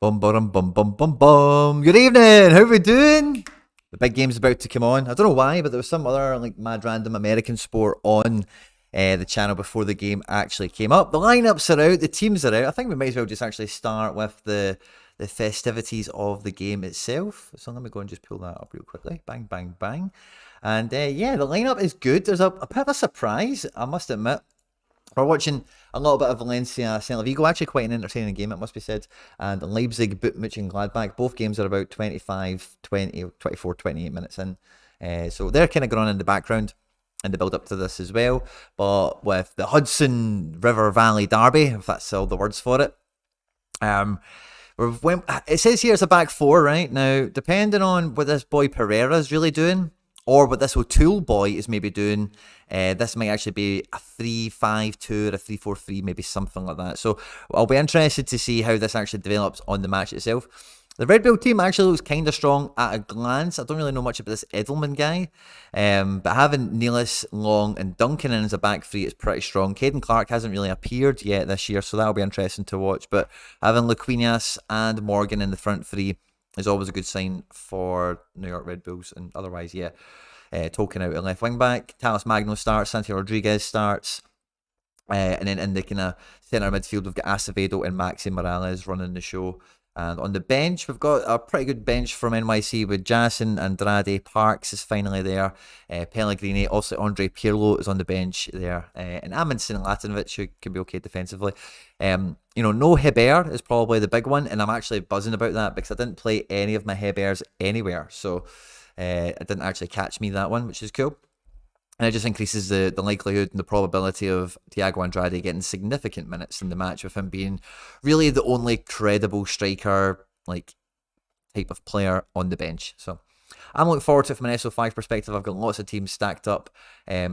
Bum bum bum bum bum bum. Good evening. How are we doing? The big game's about to come on. I don't know why, but there was some other like mad random American sport on the channel before the game actually came up. The lineups are out. The teams are out. I think we might as well just actually start with the festivities of the game itself. So let me go and just pull that up real quickly. Bang, bang, bang. And yeah, the lineup is good. There's a bit of a surprise, I must admit. We're watching a little bit of Valencia Celta Vigo, actually quite an entertaining game, it must be said. And Leipzig, Gladbach, both games are about 25, 20, 24, 28 minutes in. So they're kind of going on in the background in the build up to this as well. But with the Hudson River Valley Derby, if that's all the words for it, it says here it's a back four, right? Now, depending on what this boy Pereira's really doing, or what this O'Toole boy is maybe doing, this might actually be a 3-5-2 or a 3-4-3, maybe something like that. So I'll be interested to see how this actually develops on the match itself. The Red Bull team actually looks kind of strong at a glance. I don't really know much about this Edelman guy, but having Nealis, Long, and Duncan in as a back three is pretty strong. Caden Clark hasn't really appeared yet this year, so that'll be interesting to watch. But having Luquinhas and Morgan in the front three is always a good sign for New York Red Bulls. And otherwise, yeah, Tolkien out at left wing back. Talos Magno starts. Santiago Rodriguez starts. And then in the kind of centre midfield, we've got Acevedo and Maxi Morales running the show. And on the bench, we've got a pretty good bench from NYC with Jason, Andrade, Parks is finally there. Pellegrini, also Andre Pirlo is on the bench there. And Amundsen and Latinovic, who can be okay defensively. No Heber is probably the big one. And I'm actually buzzing about that because I didn't play any of my Hebers anywhere. So it didn't actually catch me, that one, which is cool. And it just increases the likelihood and the probability of Thiago Andrade getting significant minutes in the match, with him being really the only credible striker type of player on the bench. So I'm looking forward to it from an SO5 perspective. I've got lots of teams stacked up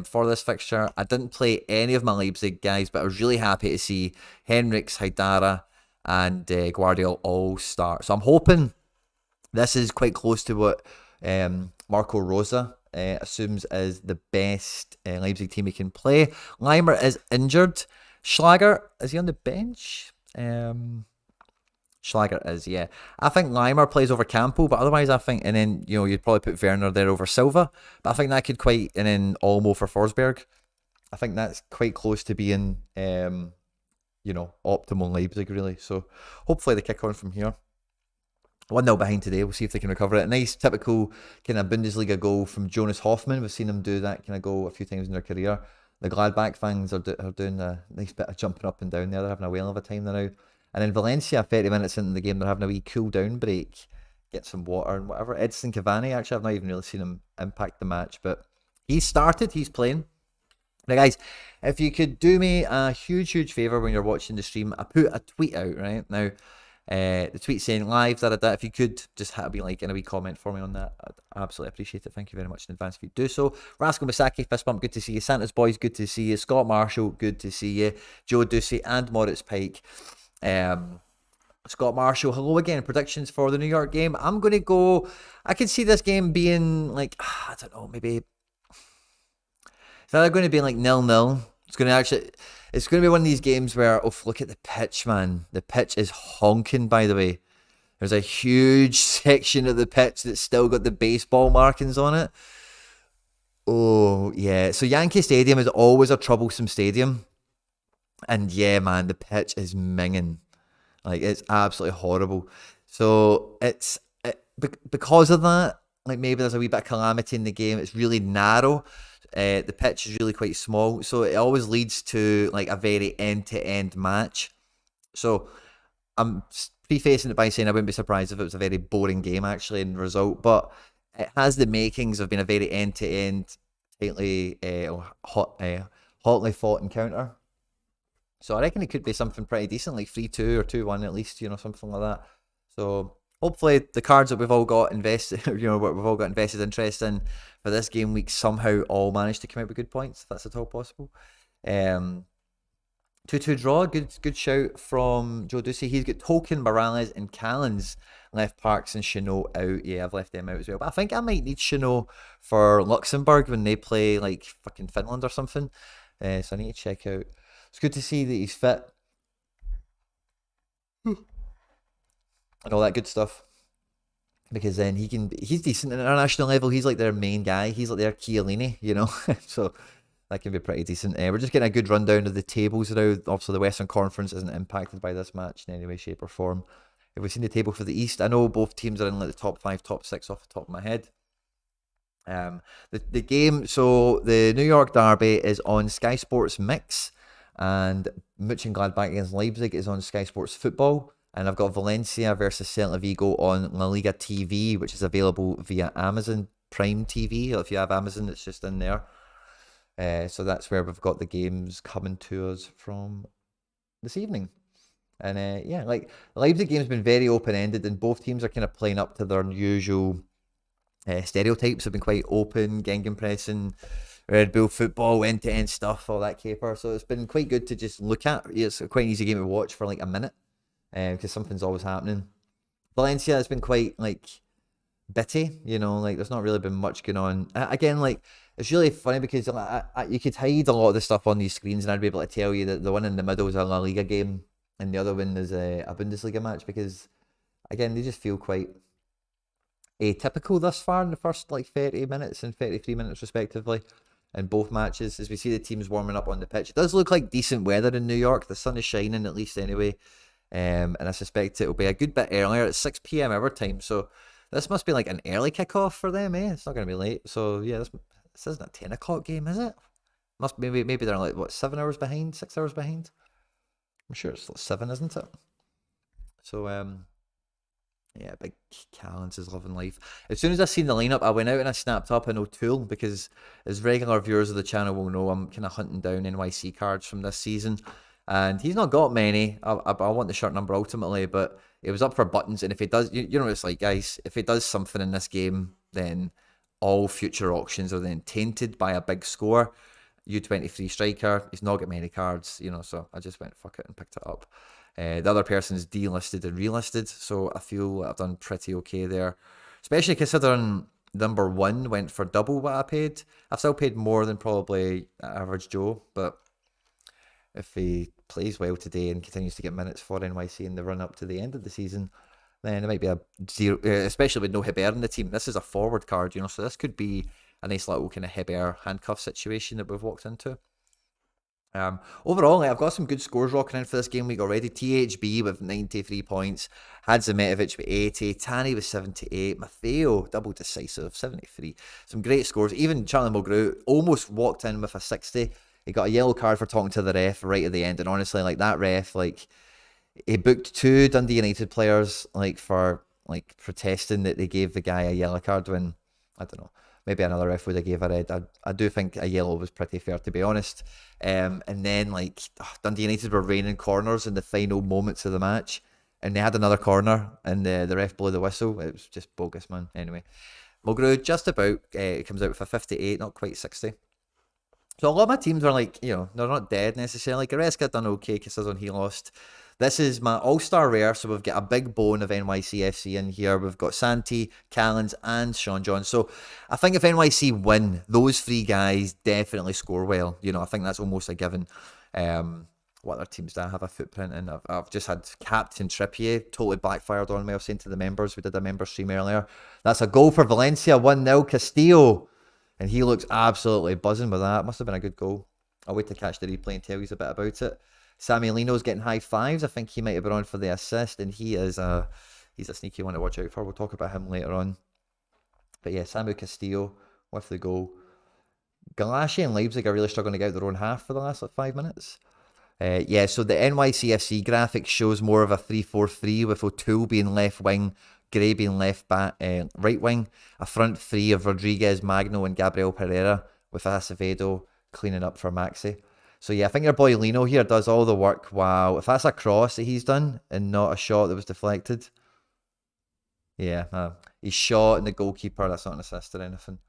for this fixture. I didn't play any of my Leipzig guys, but I was really happy to see Henriks, Haidara, and Guardiola all start. So I'm hoping this is quite close to what Marco Rosa assumes is the best Leipzig team he can play. Leimer is injured. Schlager, is he on the bench? Schlager is, yeah. I think Leimer plays over Campo, but otherwise I think, and then, you'd probably put Werner there over Silva, but I think that could quite, and then Olmo for Forsberg. I think that's quite close to being, optimal Leipzig, really. So hopefully they kick on from here. 1-0 behind today. We'll see if they can recover it. A nice typical kind of Bundesliga goal from Jonas Hoffman. We've seen him do that kind of goal a few times in their career. The Gladbach fans are doing a nice bit of jumping up and down there. They're having a whale of a time there now. And then Valencia, 30 minutes into the game, they're having a wee cool down break. Get some water and whatever. Edson Cavani, actually, I've not even really seen him impact the match, but he's started. He's playing. Now, guys, if you could do me a huge favour when you're watching the stream, I put a tweet out, right? Now, the tweet saying live, if you could just have a wee comment for me on that, I'd absolutely appreciate it. Thank you very much in advance if you do so. Rascal Misaki, fist bump, good to see you. Santa's Boys, good to see you. Scott Marshall, good to see you. Joe Ducey and Moritz Pike. Scott Marshall, hello again. Predictions for the New York game. I'm going to go, I can see this game being I don't know, maybe it's either going to be 0-0. It's going to be one of these games where, look at the pitch, man. The pitch is honking, by the way. There's a huge section of the pitch that's still got the baseball markings on it. Oh, yeah. So Yankee Stadium is always a troublesome stadium. And yeah, man, the pitch is minging. It's absolutely horrible. So because of that, maybe there's a wee bit of calamity in the game. It's really narrow. The pitch is really quite small, so it always leads to a very end-to-end match. So I'm prefacing it by saying I wouldn't be surprised if it was a very boring game actually in result, but it has the makings of being a very end-to-end, tightly, hotly fought encounter. So I reckon it could be something pretty decent, like 3-2 or 2-1 at least, something like that. So hopefully the cards that we've all got invested, what we've all got invested interest in for this game week somehow all managed to come out with good points, if that's at all possible. 2-2 draw, good shout from Joe Ducey. He's got Tolkien, Morales, and Callens left. Parks and Chanot out. Yeah, I've left them out as well. But I think I might need Chanot for Luxembourg when they play fucking Finland or something. So I need to check out. It's good to see that he's fit. and all that good stuff. Because then he's decent at international level. He's like their main guy. He's like their Chiellini, you know. So that can be pretty decent. We're just getting a good rundown of the tables now. Obviously, the Western Conference isn't impacted by this match in any way, shape, or form. If we've seen the table for the East, I know both teams are in like the top 5, top 6 off the top of my head. The game, so the New York Derby is on Sky Sports Mix, and Mönchengladbach against Leipzig is on Sky Sports Football. And I've got Valencia versus Celta Vigo on La Liga TV, which is available via Amazon Prime TV. If you have Amazon, it's just in there. So that's where we've got the games coming to us from this evening. And yeah, like the Leipzig game's been very open-ended, and both teams are kind of playing up to their usual stereotypes. Have been quite open, gegenpressing, Red Bull football, end-to-end stuff, all that caper. So it's been quite good to just look at. It's quite an easy game to watch for like a minute. Because something's always happening. Valencia has been quite like bitty, you know, like there's not really been much going on. Again, like it's really funny because you could hide a lot of the stuff on these screens, and I'd be able to tell you that the one in the middle is a La Liga game and the other one is a Bundesliga match, because again they just feel quite atypical thus far in the first like 30 minutes and 33 minutes respectively in both matches. As we see the teams warming up on the pitch, it does look like decent weather in New York. The sun is shining at least anyway. And I suspect it will be a good bit earlier at 6 p.m. our time. So this must be like an early kickoff for them, eh? It's not going to be late. So yeah, this isn't a 10 o'clock game, is it? Must maybe they're like what, 7 hours behind, 6 hours behind. I'm sure it's like 7, isn't it? So yeah, big Callens is loving life. As soon as I seen the lineup, I went out and I snapped up an O'Toole, because as regular viewers of the channel will know, I'm kind of hunting down NYC cards from this season. And he's not got many. I want the shirt number ultimately, but it was up for buttons. And if he does, you know what it's like, guys. If he does something in this game, then all future auctions are then tainted by a big score. U23 striker. He's not got many cards, you know. So I just went fuck it and picked it up. The other person's delisted and relisted, so I feel I've done pretty okay there. Especially considering number 1 went for double what I paid. I've still paid more than probably average Joe, but if he plays well today and continues to get minutes for NYC in the run up to the end of the season, then it might be a zero, especially with no Heber in the team. This is a forward card, you know, so this could be a nice little kind of Heber handcuff situation that we've walked into. Overall, I've got some good scores rocking in for this game week already. THB with 93 points, Hadzimetovic with 80, Tani with 78, Matteo double decisive 73. Some great scores. Even Charlie Mulgrew almost walked in with a 60. He got a yellow card for talking to the ref right at the end, and honestly, like that ref, like he booked 2 Dundee United players like for like protesting that they gave the guy a yellow card when, I don't know, maybe another ref would have gave a red. I do think a yellow was pretty fair, to be honest. And then like Dundee United were raining corners in the final moments of the match, and they had another corner, and the ref blew the whistle. It was just bogus, man. Anyway, Mulgrew just about comes out with a 58, not quite 60. So a lot of my teams are like, you know, they're not dead necessarily. Goretzka done okay considering he lost. This is my all-star rare, so we've got a big bone of NYCFC in here. We've got Santi, Callens, and Sean John. So I think if NYC win, those 3 guys definitely score well. You know, I think that's almost a given. What other teams do I have a footprint in? I've just had Captain Trippier, totally backfired on me. I was saying to the members, we did a member stream earlier. That's a goal for Valencia, 1-0, Castillo. And he looks absolutely buzzing with that. Must have been a good goal. I'll wait to catch the replay and tell you a bit about it. Samuelino's getting high 5s. I think he might have been on for the assist, and he's a sneaky one to watch out for. We'll talk about him later on. But yeah, Samuel Castillo with the goal. Galassi and Leipzig are really struggling to get out their own half for the last like 5 minutes. Yeah, so the NYCFC graphic shows more of a 3-4-3 with O'Toole being left wing, Gray being left back, right wing, a front 3 of Rodriguez, Magno, and Gabriel Pereira, with Acevedo cleaning up for Maxi. So yeah, I think your boy Lino here does all the work. Wow, if that's a cross that he's done and not a shot that was deflected. Yeah, he's shot and the goalkeeper, that's not an assist or anything.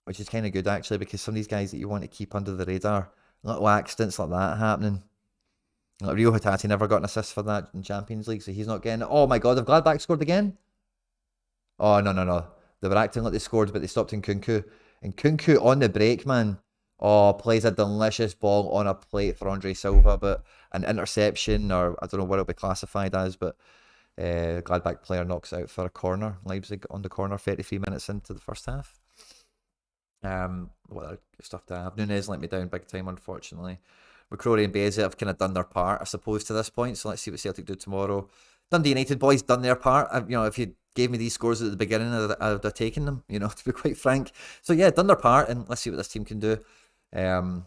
Which is kind of good actually, because some of these guys that you want to keep under the radar, little accidents like that happening. Like Rio Hatate never got an assist for that in Champions League, so he's not getting it. Oh my god, have Gladbach scored again? Oh, no. They were acting like they scored, but they stopped in Kunku. And Kunku on the break, man. Oh, plays a delicious ball on a plate for Andre Silva, but an interception, or I don't know what it'll be classified as, but Gladbach player knocks out for a corner. Leipzig on the corner 33 minutes into the first half. What other stuff to have? Nunez let me down big time, unfortunately. McCrory and Beze have kind of done their part, I suppose, to this point. So let's see what Celtic do tomorrow. Dundee United boys done their part. If you gave me these scores at the beginning, I would have taken them, to be quite frank. So yeah, done their part, and let's see what this team can do. And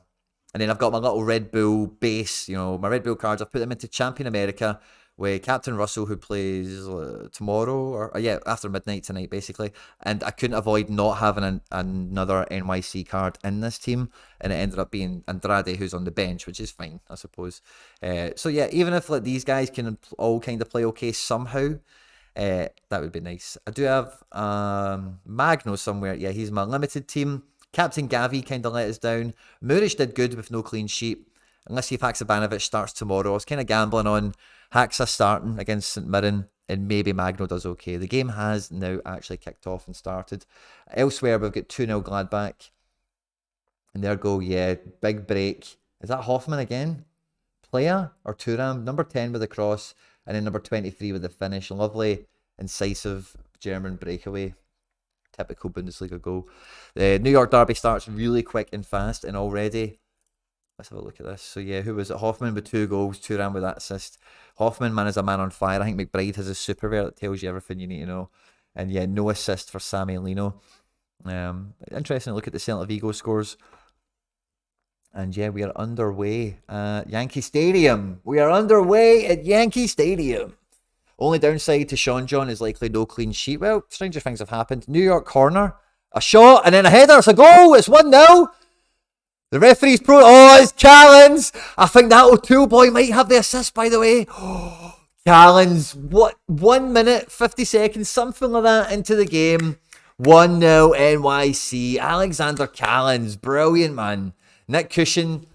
then I've got my little Red Bull base, my Red Bull cards. I've put them into Champion America with Captain Russell, who plays tomorrow, or after midnight tonight, basically. And I couldn't avoid not having another NYC card in this team, and it ended up being Andrade, who's on the bench, which is fine, I suppose. So yeah, even if these guys can all kind of play okay somehow, that would be nice. I do have Magno somewhere. Yeah, he's my limited team. Captain Gavi kind of let us down. Muric did good with no clean sheet. Unless if Haksabanovic starts tomorrow. I was kind of gambling on Haxa starting against St Mirren, and maybe Magno does okay. The game has now actually kicked off and started. Elsewhere, we've got 2-0 Gladbach. And there go, yeah, big break. Is that Hoffman again? Player or Thuram? Number 10 with the cross, and then number 23 with the finish. Lovely, incisive German breakaway. Typical Bundesliga goal. The New York derby starts really quick and fast, and already... Let's have a look at this. So yeah, who was it? Hoffman with 2 goals, Thuram with that assist. Hoffman, man, is a man on fire. I think McBride has a super rare that tells you everything you need to know. And yeah, no assist for Sammy Lino. Interesting to look at the Celta Vigo scores. And yeah, we are underway at Yankee Stadium. We are underway at Yankee Stadium. Only downside to Sean John is likely no clean sheet. Well, stranger things have happened. New York corner, a shot, and then a header. It's a goal. It's 1-0. The referee's it's Callens. I think that O'Toole boy might have the assist, by the way. Callens, what? 1 minute, 50 seconds, something like that into the game. 1-0 NYC. Alexander Callens, brilliant, man. Nick Cushion,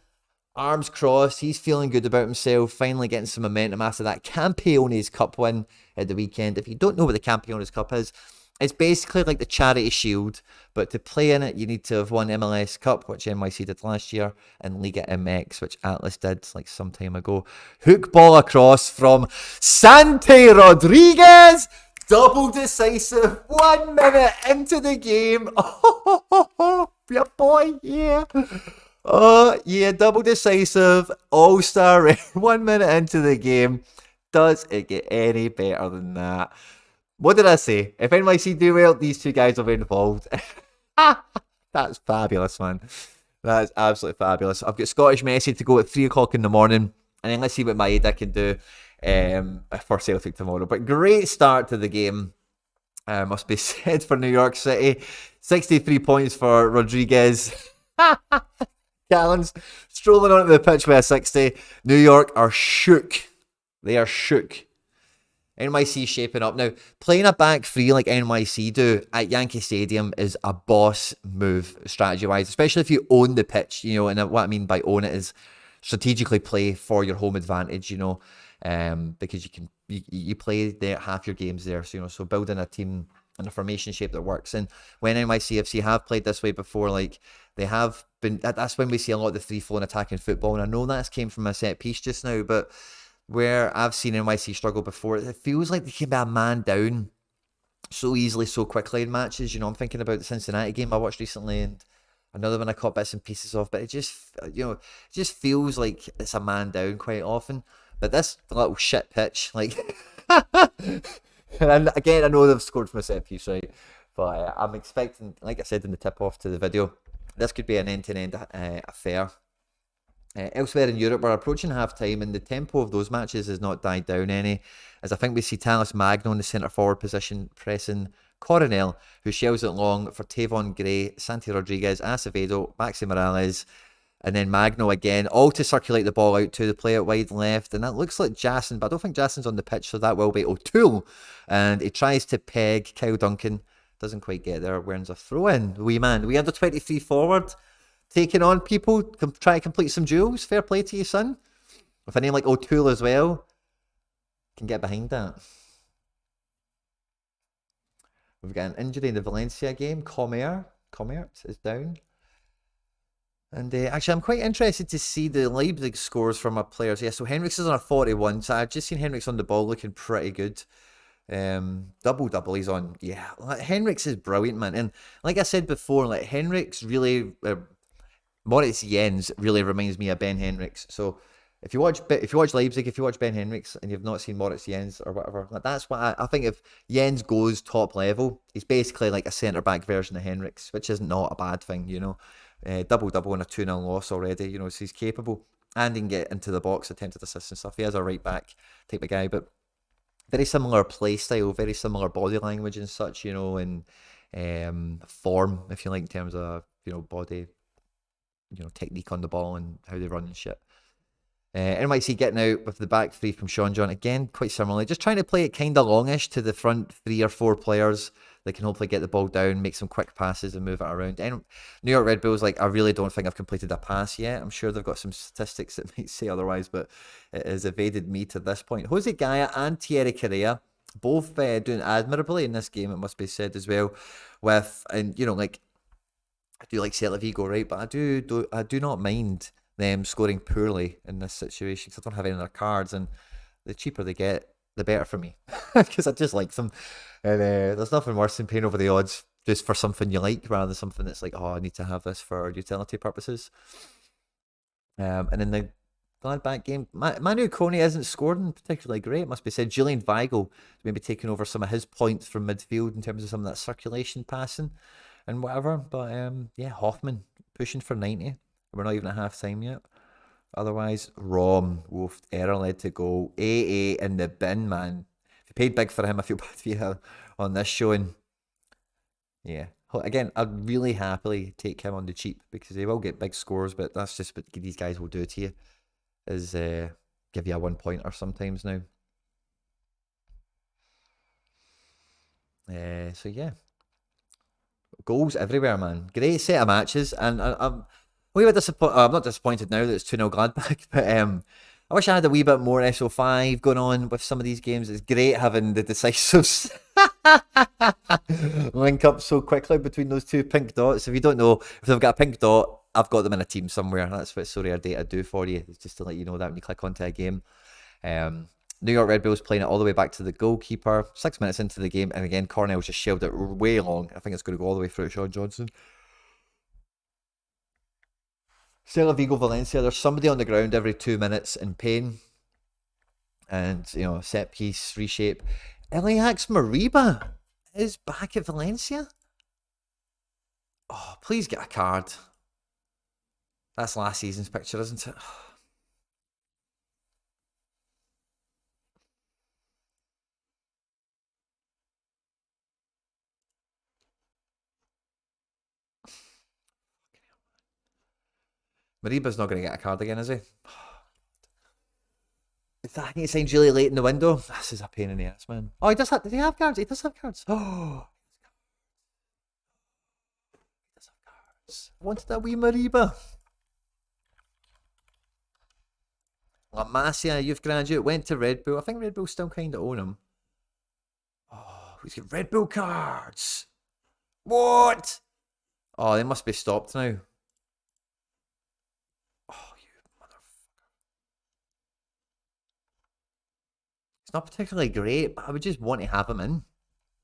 arms crossed. He's feeling good about himself, finally getting some momentum after that Campeones Cup win at the weekend. If you don't know what the Campeones Cup is, it's basically like the Charity Shield, but to play in it, you need to have won MLS Cup, which NYC did last year, and Liga MX, which Atlas did like some time ago. Hook ball across from Santi Rodriguez. Double decisive. 1 minute into the game. Oh, your boy, yeah. Oh, yeah, double decisive. All-star. 1 minute into the game. Does it get any better than that? What did I say? If NYC do well, these two guys will be involved. That's fabulous, man. That is absolutely fabulous. I've got Scottish Messi to go at 3 o'clock in the morning. And then let's see what Maeda can do for Celtic tomorrow. But great start to the game, must be said, for New York City. 63 points for Rodriguez. Callens strolling onto the pitch with a 60. New York are shook. They are shook. NYC shaping up. Now, playing a back three like NYC do at Yankee Stadium is a boss move strategy-wise, especially if you own the pitch, and what I mean by own it is strategically play for your home advantage, because you play there half your games there, so building a team in a formation shape that works. And when NYCFC have played this way before, like they have been, that's when we see a lot of the free-flowing attacking football, and I know that's came from a set piece just now, but where I've seen NYC struggle before, it feels like they can be a man down so easily, so quickly in matches. I'm thinking about the Cincinnati game I watched recently, and another one I caught bits and pieces of, but it just feels like it's a man down quite often. But this little shit pitch, like, and again, I know they've scored from a set piece, right? But I'm expecting, like I said in the tip-off to the video, this could be an end-to-end affair. Elsewhere in Europe, we're approaching half-time, and the tempo of those matches has not died down any, as I think we see Talis Magno in the centre-forward position pressing Coronel, who shells it long for Tavon Gray, Santi Rodriguez, Acevedo, Maxi Morales, and then Magno again, all to circulate the ball out to the player wide left, and that looks like Jason, but I don't think Jason's on the pitch, so that will be O'Toole, and he tries to peg Kyle Duncan, doesn't quite get there, wins a throw-in, wee man, we under 23 forward, taking on people, try to complete some duels. Fair play to you, son. With a name like O'Toole as well, can get behind that. We've got an injury in the Valencia game. Comert is down. And actually, I'm quite interested to see the Leipzig scores from our players. Yeah, so Henriks is on a 41. So I've just seen Henriks on the ball looking pretty good. Double he's on. Yeah, like, Henriks is brilliant, man. And like I said before, like Henriks really, Moritz Jens really reminds me of Ben Henriks. So if you watch Leipzig, if you watch Ben Henriks and you've not seen Moritz Jens or whatever, like that's what I think. If Jens goes top level, he's basically like a centre back version of Henriks, which is not a bad thing, you know. Double and a 2-0 loss already, you know, so he's capable and he can get into the box, attempted assists and stuff. He has a right back type of guy, but very similar play style, very similar body language and such, you know, and form, if you like, in terms of, you know, body, you know, technique on the ball and how they run and shit. NYC getting out with the back three from Sean John. Again, quite similarly. Just trying to play it kind of longish to the front 3 or 4 players that can hopefully get the ball down, make some quick passes and move it around. And New York Red Bulls, like, I really don't think I've completed a pass yet. I'm sure they've got some statistics that might say otherwise, but it has evaded me to this point. Jose Gaya and Thierry Correa, both doing admirably in this game, it must be said as well. And, you know, like, I do like Celta Vigo, right? But I do not mind them scoring poorly in this situation because I don't have any of their cards, and the cheaper they get, the better for me because I just like them. And there's nothing worse than paying over the odds just for something you like rather than something that's like, oh, I need to have this for utility purposes. And in the Gladbach game, Manu Kone isn't scoring particularly great, must be said. Julian Weigl maybe taking over some of his points from midfield in terms of some of that circulation passing and whatever. But yeah, Hoffman pushing for 90. We're not even at half time yet. Otherwise, Rom, Wolf, error led to goal. AA in the bin, man. If you paid big for him, I feel bad for you on this showing. Yeah. Again, I'd really happily take him on the cheap because he will get big scores, but that's just what these guys will do to you, is give you a 1 pointer sometimes now. So yeah. Goals everywhere, man. Great set of matches, and I'm we were disappointed. I'm not disappointed now that it's 2-0 Gladbach, but I wish I had a wee bit more SO5 going on with some of these games. It's great having the decisives link up so quickly between those two pink dots. If you don't know, if they've got a pink dot, I've got them in a team somewhere. That's what Sorare data do for you. It's just to let you know that when you click onto a game. New York Red Bulls playing it all the way back to the goalkeeper. 6 minutes into the game, and again, Cornell's just shelled it way long. I think it's going to go all the way through to Sean Johnson. Celta Vigo Valencia, there's somebody on the ground every 2 minutes in pain. And, you know, set piece, reshape. Eliax Mariba is back at Valencia. Oh, please get a card. That's last season's picture, isn't it? Mariba's not going to get a card again, is he? I think he signed really late in the window. This is a pain in the ass, man. Oh, he does have. Did he have cards? He does have cards. Oh, he does have cards. I wanted that wee Mariba. La Masia, youth graduate, went to Red Bull. I think Red Bull still kind of own him. Oh, he's got Red Bull cards. What? Oh, they must be stopped now. Oh, you motherfucker. It's not particularly great, but I would just want to have him in.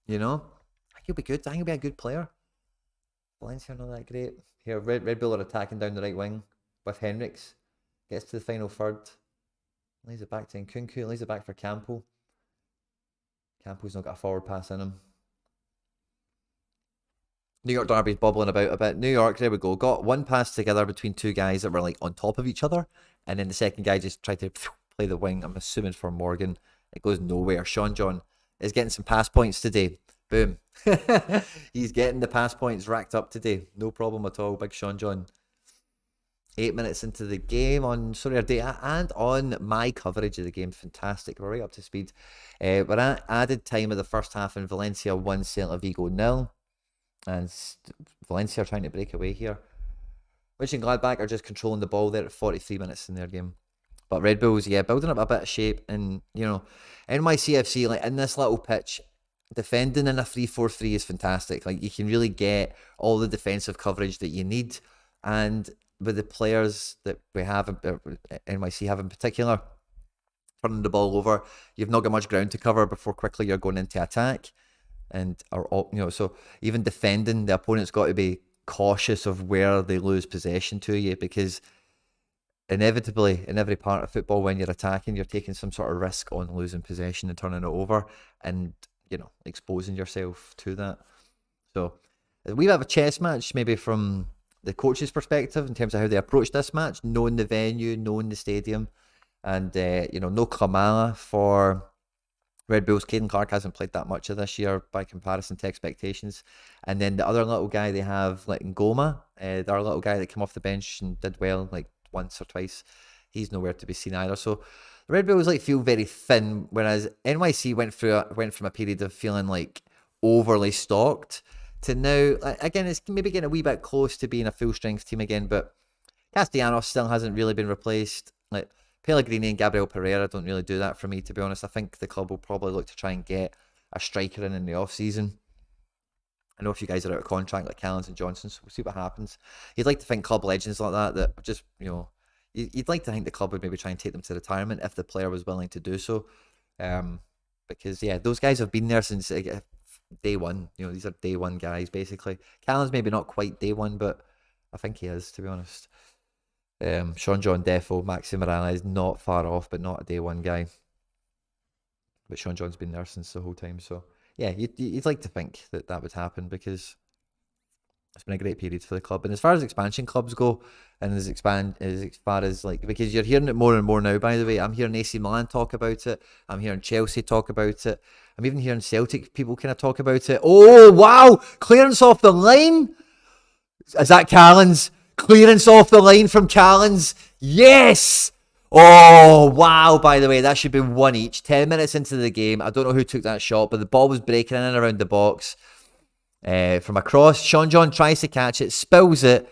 You know? I think he'll be good. I think he'll be a good player. Valencia not that great. Here, Red Bull are attacking down the right wing with Henriks. Gets to the final third. Lays it back to Nkunku. Lays it back for Campo. Campo's not got a forward pass in him. New York Derby's bobbling about a bit. New York, there we go. Got one pass together between two guys that were like on top of each other. And then the second guy just tried to play the wing. I'm assuming for Morgan. It goes nowhere. Sean John is getting some pass points today. Boom. He's getting the pass points racked up today. No problem at all. Big Sean John. 8 minutes into the game on Sorare data and on my coverage of the game. Fantastic. We're right up to speed. We're at added time of the first half in Valencia 1, Celta Vigo 0. And Valencia are trying to break away here. Which in Gladbach are just controlling the ball there at 43 minutes in their game. But Red Bulls, yeah, building up a bit of shape. And, you know, NYCFC, like in this little pitch, defending in a 3-4-3 is fantastic. Like you can really get all the defensive coverage that you need. And with the players that we have, NYC have in particular, turning the ball over, you've not got much ground to cover before quickly you're going into attack. And so even defending, the opponent's got to be cautious of where they lose possession to you, because inevitably in every part of football, when you're attacking, you're taking some sort of risk on losing possession and turning it over, and exposing yourself to that. So we have a chess match, maybe from the coach's perspective, in terms of how they approach this match, knowing the venue, knowing the stadium, and no Klamala for Red Bulls. Caden Clark hasn't played that much of this year by comparison to expectations. And then the other little guy they have, like Ngoma, the other little guy that came off the bench and did well like once or twice, he's nowhere to be seen either. So the Red Bulls feel very thin, whereas NYC went from a period of feeling like overly stocked to now, again, it's maybe getting a wee bit close to being a full strength team again, but Castellanos still hasn't really been replaced. Like Pellegrini and Gabriel Pereira don't really do that for me, to be honest. I think the club will probably look to try and get a striker in the off-season. I know a few guys are out of contract, like Callens and Johnson, so we'll see what happens. You'd like to think club legends like that just, you'd like to think the club would maybe try and take them to retirement if the player was willing to do so. Because, yeah, those guys have been there since day one. These are day one guys, basically. Callens maybe not quite day one, but I think he is, to be honest. Sean John Defo, Maxi Morales, not far off, but not a day one guy. But Sean John's been there since the whole time, so yeah, you'd like to think that would happen, because it's been a great period for the club. And as far as expansion clubs go, and as far as because you're hearing it more and more now, by the way, I'm hearing AC Milan talk about it, I'm hearing Chelsea talk about it, I'm even hearing Celtic people kind of talk about it. Oh wow, clearance off the line, is that Callens? Clearance off the line from Callens. Yes! Oh, wow, by the way, that should be one each. 10 minutes into the game. I don't know who took that shot, but the ball was breaking in and around the box. From across, Sean John tries to catch it, spills it.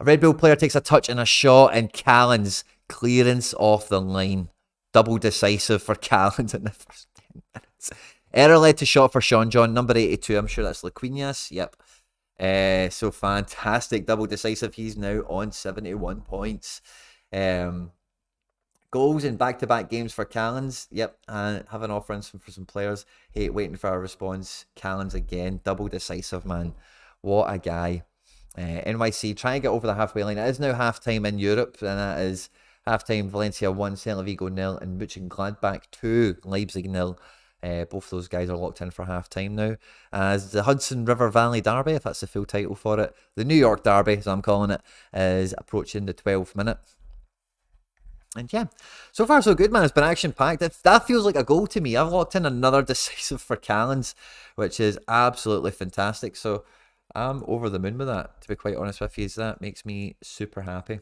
A Red Bull player takes a touch and a shot, and Callens, clearance off the line. Double decisive for Callens in the first 10 minutes. Error led to shot for Sean John, number 82. I'm sure that's Laquinias. Yep. So fantastic, double decisive. He's now on 71 points. Goals in back-to-back games for Callens. Yep, and have an offer for some players. Hey, waiting for a response. Callens again, double decisive, man. What a guy. NYC trying to get over the halfway line. It is now half-time in Europe, and that is half-time Valencia 1, Celta Vigo 0, and Mönchengladbach 2, Leipzig 0. Both those guys are locked in for half-time now. As the Hudson River Valley Derby, if that's the full title for it, the New York Derby, as I'm calling it, is approaching the 12th minute. And yeah, so far so good, man. It's been action-packed. That feels like a goal to me. I've locked in another decisive for Callens, which is absolutely fantastic. So I'm over the moon with that, to be quite honest with you. That makes me super happy.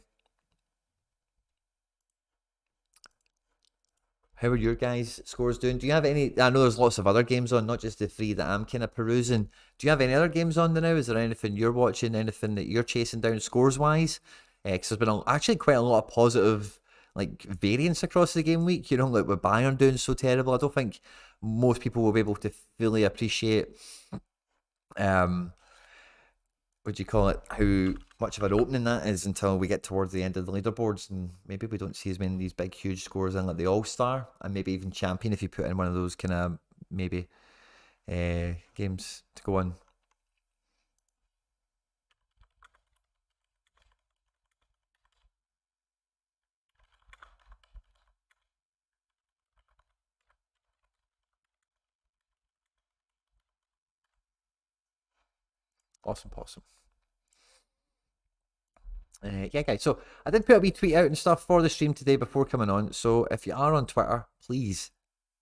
How are your guys' scores doing? Do you have any? I know there's lots of other games on, not just the three that I'm kind of perusing. Do you have any other games on now? Is there anything you're watching? Anything that you're chasing down scores-wise? Because there's been actually quite a lot of positive variance across the game week. Like with Bayern doing so terrible, I don't think most people will be able to fully appreciate what do you call it, how much of an opening that is until we get towards the end of the leaderboards, and maybe we don't see as many of these big huge scores in like the All-Star and maybe even Champion if you put in one of those kind of maybe games to go on. Awesome. Yeah, guys. So I did put a wee tweet out and stuff for the stream today before coming on. So if you are on Twitter, please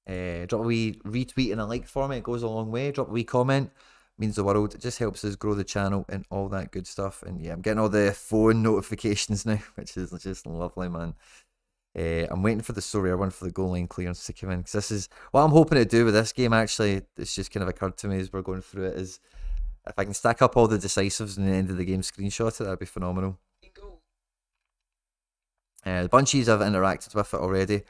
drop a wee retweet and a like for me. It goes a long way. Drop a wee comment. It means the world. It just helps us grow the channel and all that good stuff. And yeah, I'm getting all the phone notifications now, which is just lovely, man. I'm waiting for the Sorare one for the goal line clearance to come in, because this is what I'm hoping to do with this game. Actually, it's just kind of occurred to me as we're going through it, is if I can stack up all the decisives and the end of the game screenshot it, that'd be phenomenal. The Bunchies I've interacted with it already.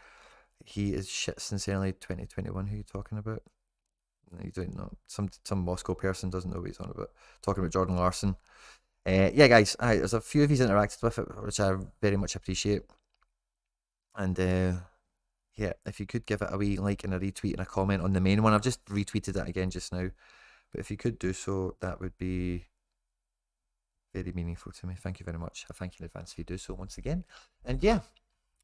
He is shit sincerely 2021. Who are you talking about? You don't know. Some Moscow person doesn't know what he's on about. Talking about Jordan Larson. Yeah, guys, there's a few of you interacted with it, which I very much appreciate. And yeah, if you could give it a wee like and a retweet and a comment on the main one. I've just retweeted it again just now. But if you could do so, that would be very meaningful to me. Thank you very much. I thank you in advance if you do so once again. And yeah,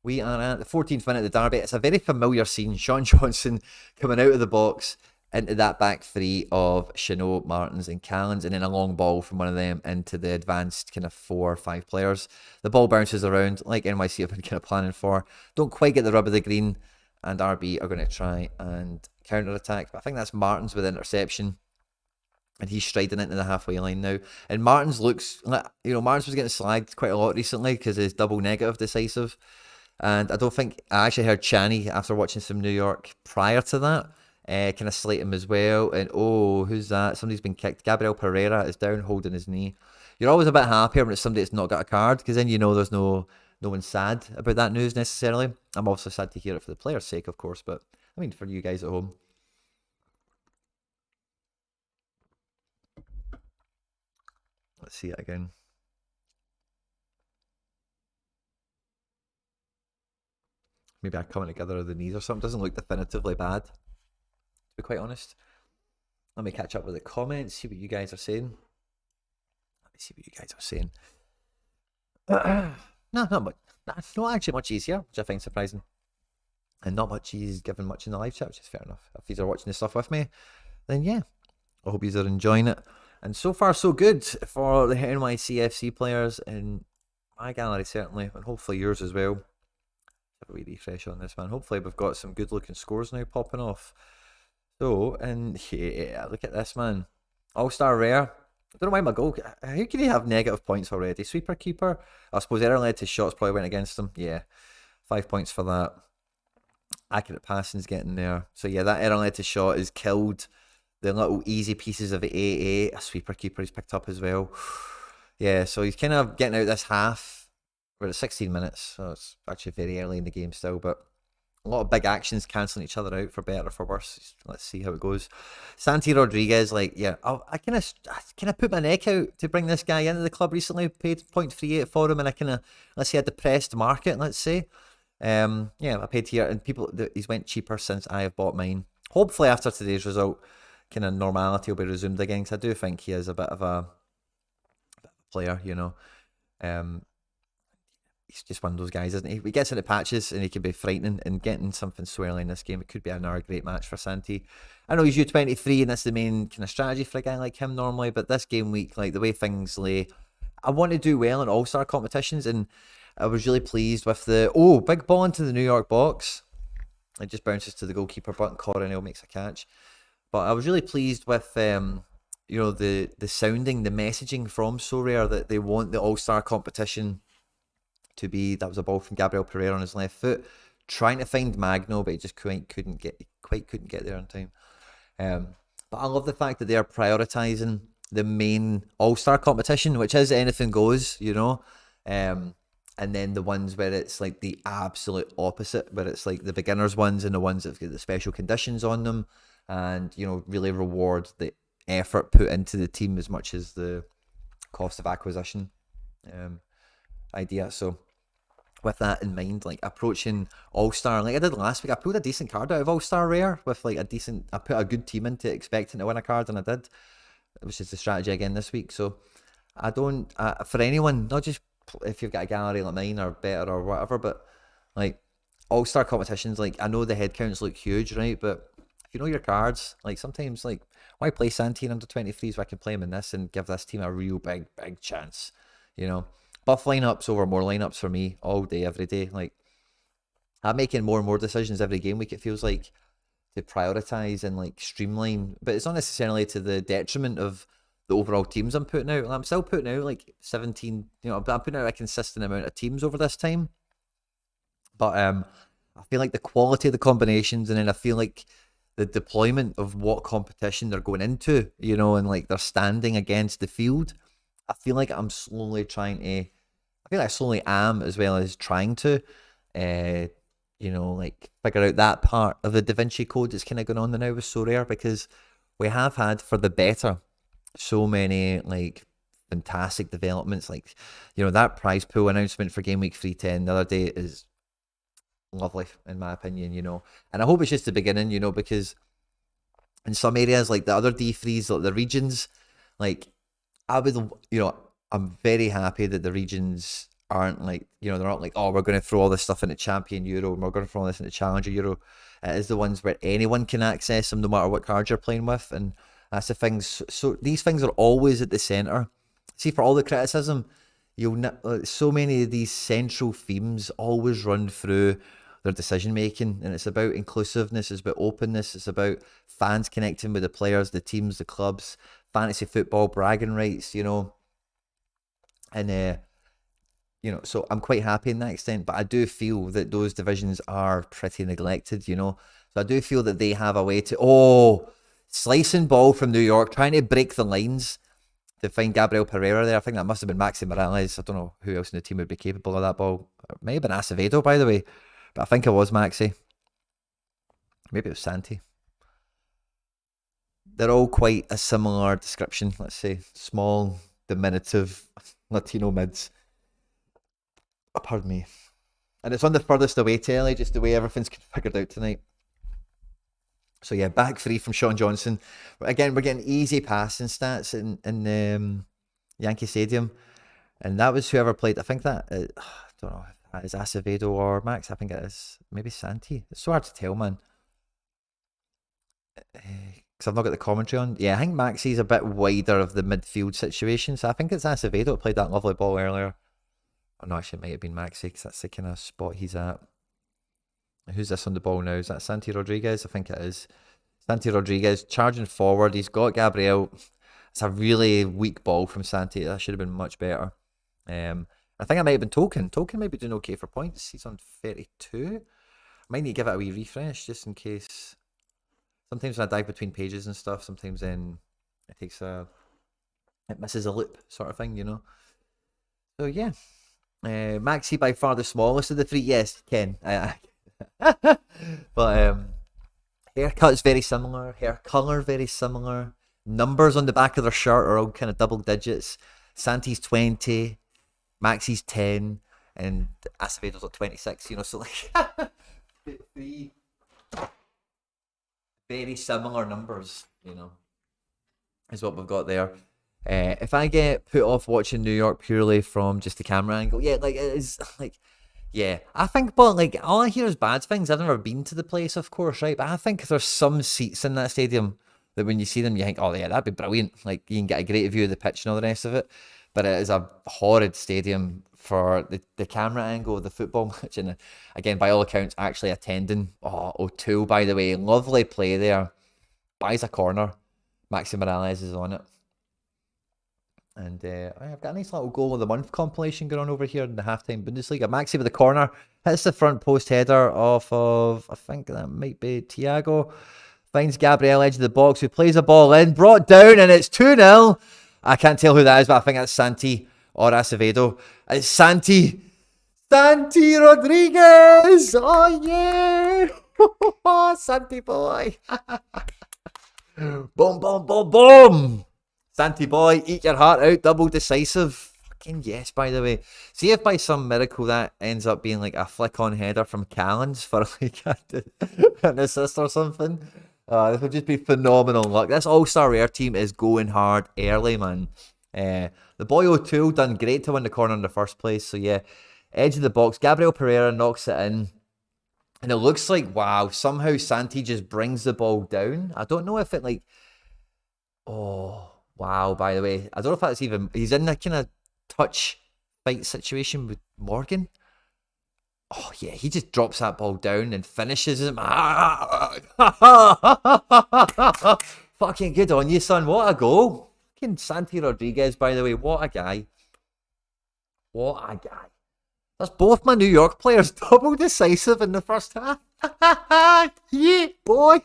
we are at the 14th minute of the derby. It's a very familiar scene. Sean Johnson coming out of the box into that back three of Chanot, Martins and Callens, and then a long ball from one of them into the advanced kind of 4 or 5 players. The ball bounces around like NYC have been kind of planning for. Don't quite get the rub of the green, and RB are going to try and counter-attack. But I think that's Martins with interception. And he's striding into the halfway line now. And Martins looks, Martins was getting slagged quite a lot recently because his double negative decisive. And I don't think, I actually heard Channy after watching some New York prior to that, kind of slate him as well. And oh, who's that? Somebody's been kicked. Gabriel Pereira is down holding his knee. You're always a bit happier when it's somebody that's not got a card, because then you know there's no one sad about that news necessarily. I'm also sad to hear it for the player's sake, of course, but I mean for you guys at home. Let's see it again. Maybe I coming together of the knees or something. Doesn't look definitively bad, to be quite honest. Let me catch up with the comments, see what you guys are saying. No, not much. Not actually much easier, which I find surprising. And not much he's given much in the live chat, which is fair enough. If you are watching this stuff with me, then yeah, I hope you are enjoying it. And so far, so good for the NYCFC players in my gallery, certainly, and hopefully yours as well. Have a wee refresh on this, man. Hopefully we've got some good looking scores now popping off. So, and yeah, look at this, man. All-star rare. I don't know why my goal... How can he have negative points already? Sweeper keeper? I suppose error led to shots probably went against him. Yeah, 5 points for that. Accurate passing's getting there. So yeah, that error led to shot is killed. The little easy pieces of AA. A sweeper keeper he's picked up as well. Yeah, so he's kind of getting out this half. We're at 16 minutes, so it's actually very early in the game still, but a lot of big actions cancelling each other out for better or for worse. Let's see how it goes. Santi Rodriguez, like, yeah, I kind of put my neck out to bring this guy into the club recently. Paid 0.38 for him, and I kind of, let's say, a depressed market. Let's say, yeah, I paid here, and he's went cheaper since I have bought mine. Hopefully, after today's result, kind of normality will be resumed again. Because I do think he is a bit of a player, you know. He's just one of those guys, isn't he? He gets into patches and he can be frightening, and getting something so early in this game, it could be another great match for Santi. I know he's U23 and that's the main kind of strategy for a guy like him normally, but this game week, like the way things lay, I want to do well in all-star competitions, and I was really pleased with the, big ball into the New York box. It just bounces to the goalkeeper, but Coronel makes a catch. But I was really pleased with, the sounding, the messaging from Sorare that they want the all-star competition to be. That was a ball from Gabriel Pereira on his left foot, trying to find Magno, but he just couldn't get there on time. But I love the fact that they are prioritizing the main all-star competition, which is anything goes, you know. And then the ones where it's like the absolute opposite, where it's like the beginners ones and the ones that get the special conditions on them, and really reward the effort put into the team as much as the cost of acquisition idea. So with that in mind, like approaching All-Star, like I did last week, I pulled a decent card out of All-Star Rare with like I put a good team into expecting to win a card, and I did, which is the strategy again this week. So I don't, for anyone, not just if you've got a gallery like mine or better or whatever, but like All-Star competitions, like I know the head counts look huge, right? But if you know your cards, like sometimes, like why play Santi in under 23s so I can play him in this and give this team a real big chance, you know? Buff lineups over more lineups for me all day, every day. Like I'm making more and more decisions every game week, it feels like, to prioritize and like streamline, but it's not necessarily to the detriment of the overall teams I'm putting out. I'm still putting out like 17, I'm putting out a consistent amount of teams over this time. But I feel like the quality of the combinations, and then I feel like the deployment of what competition they're going into, and like they're standing against the field. I feel like I'm slowly trying to, I feel like I slowly am, as well as trying to, like figure out that part of the Da Vinci Code that's kind of going on now with Sorare, because we have had, for the better, so many like fantastic developments. Like, you know, that prize pool announcement for game week 310 the other day is lovely, in my opinion, you know. And I hope it's just the beginning, you know, because in some areas, like the other D3s, like the regions, like, I would, you know, I'm very happy that the regions aren't like, you know, they're not like, oh, we're going to throw all this stuff into Champion Euro and we're going to throw all this into Challenger Euro. It is the ones where anyone can access them no matter what card you're playing with. And that's the things. So these things are always at the centre. See, for all the criticism, so many of these central themes always run through their decision making, and it's about inclusiveness, it's about openness, it's about fans connecting with the players, the teams, the clubs, fantasy football, bragging rights, you know. And you know, so I'm quite happy in that extent, but I do feel that those divisions are pretty neglected, you know. So I do feel that they have a way to slicing ball from New York, trying to break the lines to find Gabriel Pereira there. I think that must have been Maxi Morales. I don't know who else in the team would be capable of that ball. It may have been Acevedo, by the way, but I think it was Maxi. Maybe it was Santi. They're all quite a similar description, let's say. Small, diminutive Latino mids. Oh, pardon me. And it's on the furthest away telly, just the way everything's configured out tonight. So yeah, back three from Sean Johnson. Again, we're getting easy passing stats in Yankee Stadium. And that was whoever played. I think that, I don't know if that is Acevedo or Max. I think it is maybe Santi. It's so hard to tell, man. Because I've not got the commentary on. Yeah, I think Maxi's a bit wider of the midfield situation. So I think it's Acevedo who played that lovely ball earlier. Oh no, actually it might have been Maxi, because that's the kind of spot he's at. Who's this on the ball now? Is that Santi Rodriguez? I think it is. Santi Rodriguez charging forward. He's got Gabriel. It's a really weak ball from Santi. That should have been much better. I think I might have been Token. Token might be doing okay for points. He's on 32. I might need to give it a wee refresh just in case. Sometimes when I dive between pages and stuff, sometimes then it misses a loop sort of thing, you know. So yeah. Maxi by far the smallest of the three. Yes, Ken. But haircut's very similar, hair colour very similar, numbers on the back of their shirt are all kind of double digits. Santi's 20, Maxi's 10, and Acevedo's like 26, you know, so like three very similar numbers, you know, is what we've got there. If I get put off watching New York purely from just the camera angle, yeah, like it is like, yeah, I think, but like all I hear is bad things. I've never been to the place, of course, right? But I think there's some seats in that stadium that when you see them, you think, oh yeah, that'd be brilliant. Like you can get a great view of the pitch and all the rest of it. But it is a horrid stadium for the camera angle of the football match. And again, by all accounts, actually attending. Oh, O'Toole, by the way, lovely play there. Buys a corner. Maxi Morales is on it. And I've got a nice little goal of the month compilation going on over here in the halftime Bundesliga. Maxi with the corner, hits the front post header off of, I think that might be Thiago. Finds Gabriel edge of the box, who plays a ball in, brought down, and it's 2-0. I can't tell who that is, but I think that's Santi or Acevedo. It's Santi. Santi Rodriguez. Oh yeah. Santi boy. Boom, boom, boom, boom. Santi boy, eat your heart out, double decisive. Fucking yes, by the way. See if by some miracle that ends up being like a flick-on header from Callens for like an assist or something. This would just be phenomenal luck. This All-Star Rare team is going hard early, man. The boy O'Toole done great to win the corner in the first place. So yeah, edge of the box. Gabriel Pereira knocks it in. And it looks like, wow, somehow Santi just brings the ball down. I don't know if it like... Oh... Wow, by the way, I don't know if that's even... He's in that kind of touch fight situation with Morgan. Oh, yeah, he just drops that ball down and finishes him. Fucking good on you, son. What a goal. Fucking Santi Rodriguez, by the way. What a guy. What a guy. That's both my New York players double decisive in the first half. Yeah, boy.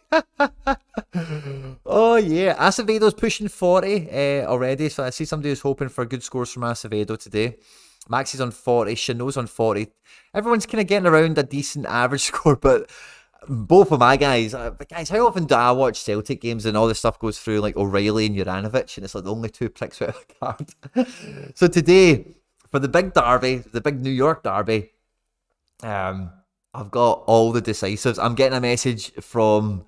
Oh, yeah. Acevedo's pushing 40 already, so I see somebody who's hoping for good scores from Acevedo today. Maxi's on 40, Chanot's on 40. Everyone's kind of getting around a decent average score, but Both of my guys. But guys, how often do I watch Celtic games and all this stuff goes through like O'Reilly and Juranovic, and it's like the only two pricks out of the card. So today, for the big derby, the big New York derby, I've got all the decisives. I'm getting a message from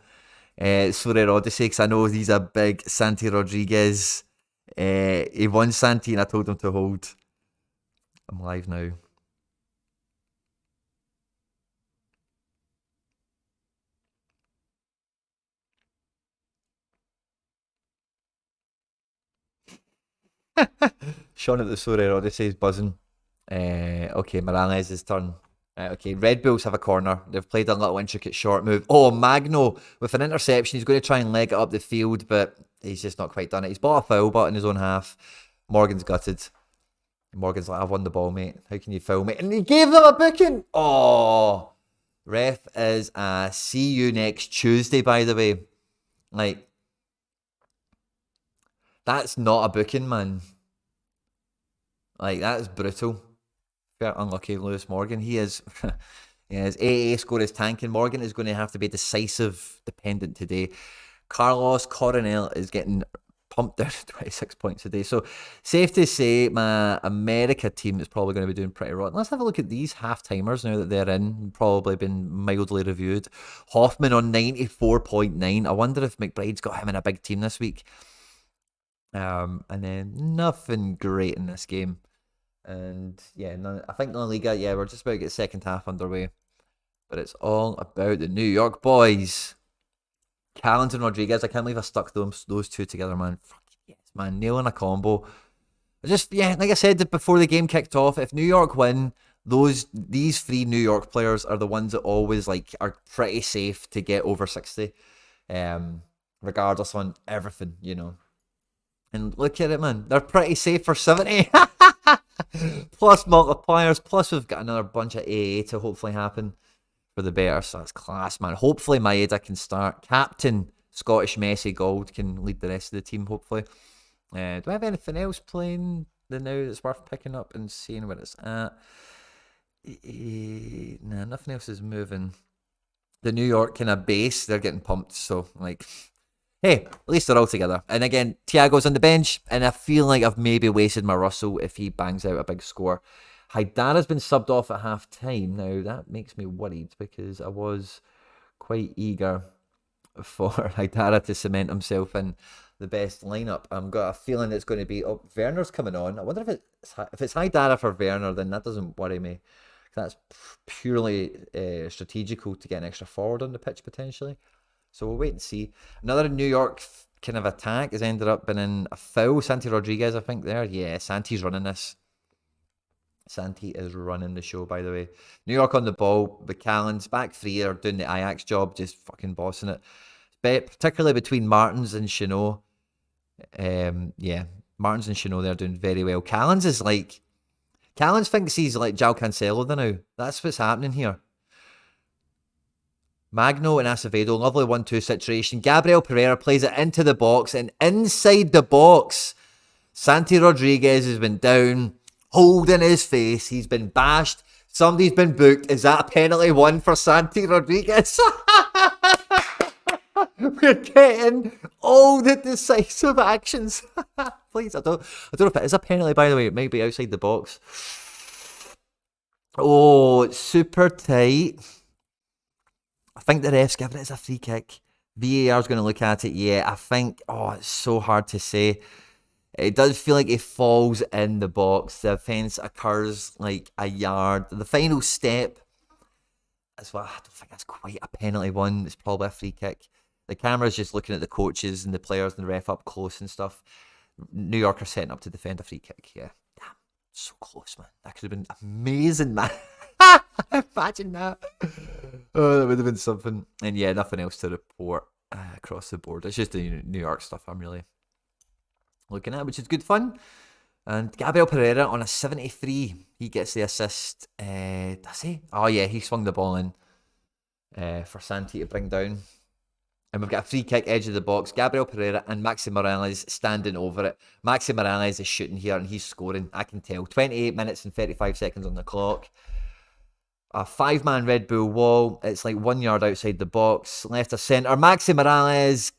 Sorare Odyssey, because I know he's a big Santi Rodriguez. He won Santi and I told him to hold. I'm live now. Sean at the Sorare Odyssey is buzzing. Okay, Morales' turn. Okay, Red Bulls have a corner. They've played a little intricate short move. Oh, Magno with an interception. He's going to try and leg it up the field, but he's just not quite done it. He's bought a foul, but in his own half. Morgan's gutted. Morgan's like, I've won the ball, mate. How can you foul me? And he gave them a booking. Oh, ref is a see you next Tuesday, by the way. Like, that's not a booking, man. Like, that is brutal. Fair unlucky, Lewis Morgan. He is, his AA score is tanking. Morgan is going to have to be decisive dependent today. Carlos Coronel is getting pumped down to 26 points a day. So, safe to say, my America team is probably going to be doing pretty rotten. Let's have a look at these half-timers now that they're in. Probably been mildly reviewed. Hoffman on 94.9. I wonder if McBride's got him in a big team this week. And then nothing great in this game. And yeah, I think La Liga, yeah, we're just about to get second half underway. But it's all about the New York boys. Callens and Rodriguez, I can't believe I stuck those two together, man. Fuck yes, man, nailing a combo. Yeah, like I said before the game kicked off, if New York win, these three New York players are the ones that always like are pretty safe to get over 60. Regardless on everything, you know. And look at it, man. They're pretty safe for 70. Plus multipliers. Plus we've got another bunch of AA to hopefully happen for the better. So that's class, man. Hopefully Maeda can start. Captain Scottish Messi Gold can lead the rest of the team, hopefully. Do I have anything else playing now that's worth picking up and seeing where it's at? Nah, nothing else is moving. The New York kind of base, they're getting pumped. So, like... Hey, at least they're all together. And again, Thiago's on the bench, and I feel like I've maybe wasted my Russell if he bangs out a big score. Haidara's been subbed off at half-time. Now, that makes me worried because I was quite eager for Haidara to cement himself in the best lineup. I've got a feeling it's going to be... Oh, Werner's coming on. I wonder if it's Haidara for Werner, then that doesn't worry me. That's purely strategical to get an extra forward on the pitch, potentially. So we'll wait and see. Another New York kind of attack has ended up being in a foul. Santi Rodriguez, I think, there. Yeah, Santi's running this. Santi is running the show, by the way. New York on the ball. The Callens, back three, are doing the Ajax job, just fucking bossing it. Particularly between Martins and Chenot. Yeah, Martins and Chenot, they're doing very well. Callens thinks he's like João Cancelo now. That's what's happening here. Magno and Acevedo, lovely 1-2 situation. Gabriel Pereira plays it into the box, and inside the box, Santi Rodriguez has been down, holding his face. He's been bashed. Somebody's been booked. Is that a penalty one for Santi Rodriguez? We're getting all the decisive actions. Please, I don't know if it is a penalty, by the way. It might be outside the box. Oh, it's super tight. I think the ref's giving it as a free kick. VAR's going to look at it. Yeah, I think... Oh, it's so hard to say. It does feel like it falls in the box. The offence occurs like a yard. The final step... I don't think that's quite a penalty one. It's probably a free kick. The camera's just looking at the coaches and the players and the ref up close and stuff. New York are setting up to defend a free kick. Yeah. Damn. So close, man. That could have been amazing, man. Imagine that. Oh, that would have been something. And yeah, nothing else to report across the board. It's just the New York stuff I'm really looking at, which is good fun. And Gabriel Pereira on a 73. He gets the assist. Does he? Oh yeah, he swung the ball in for Santi to bring down. And we've got a free kick edge of the box. Gabriel Pereira and Maxi Morales standing over it. Maxi Morales is shooting here and he's scoring. I can tell. 28 minutes and 35 seconds on the clock. a 5-man Red Bull wall. It's like 1 yard outside the box. Left of centre. Maxi Morales,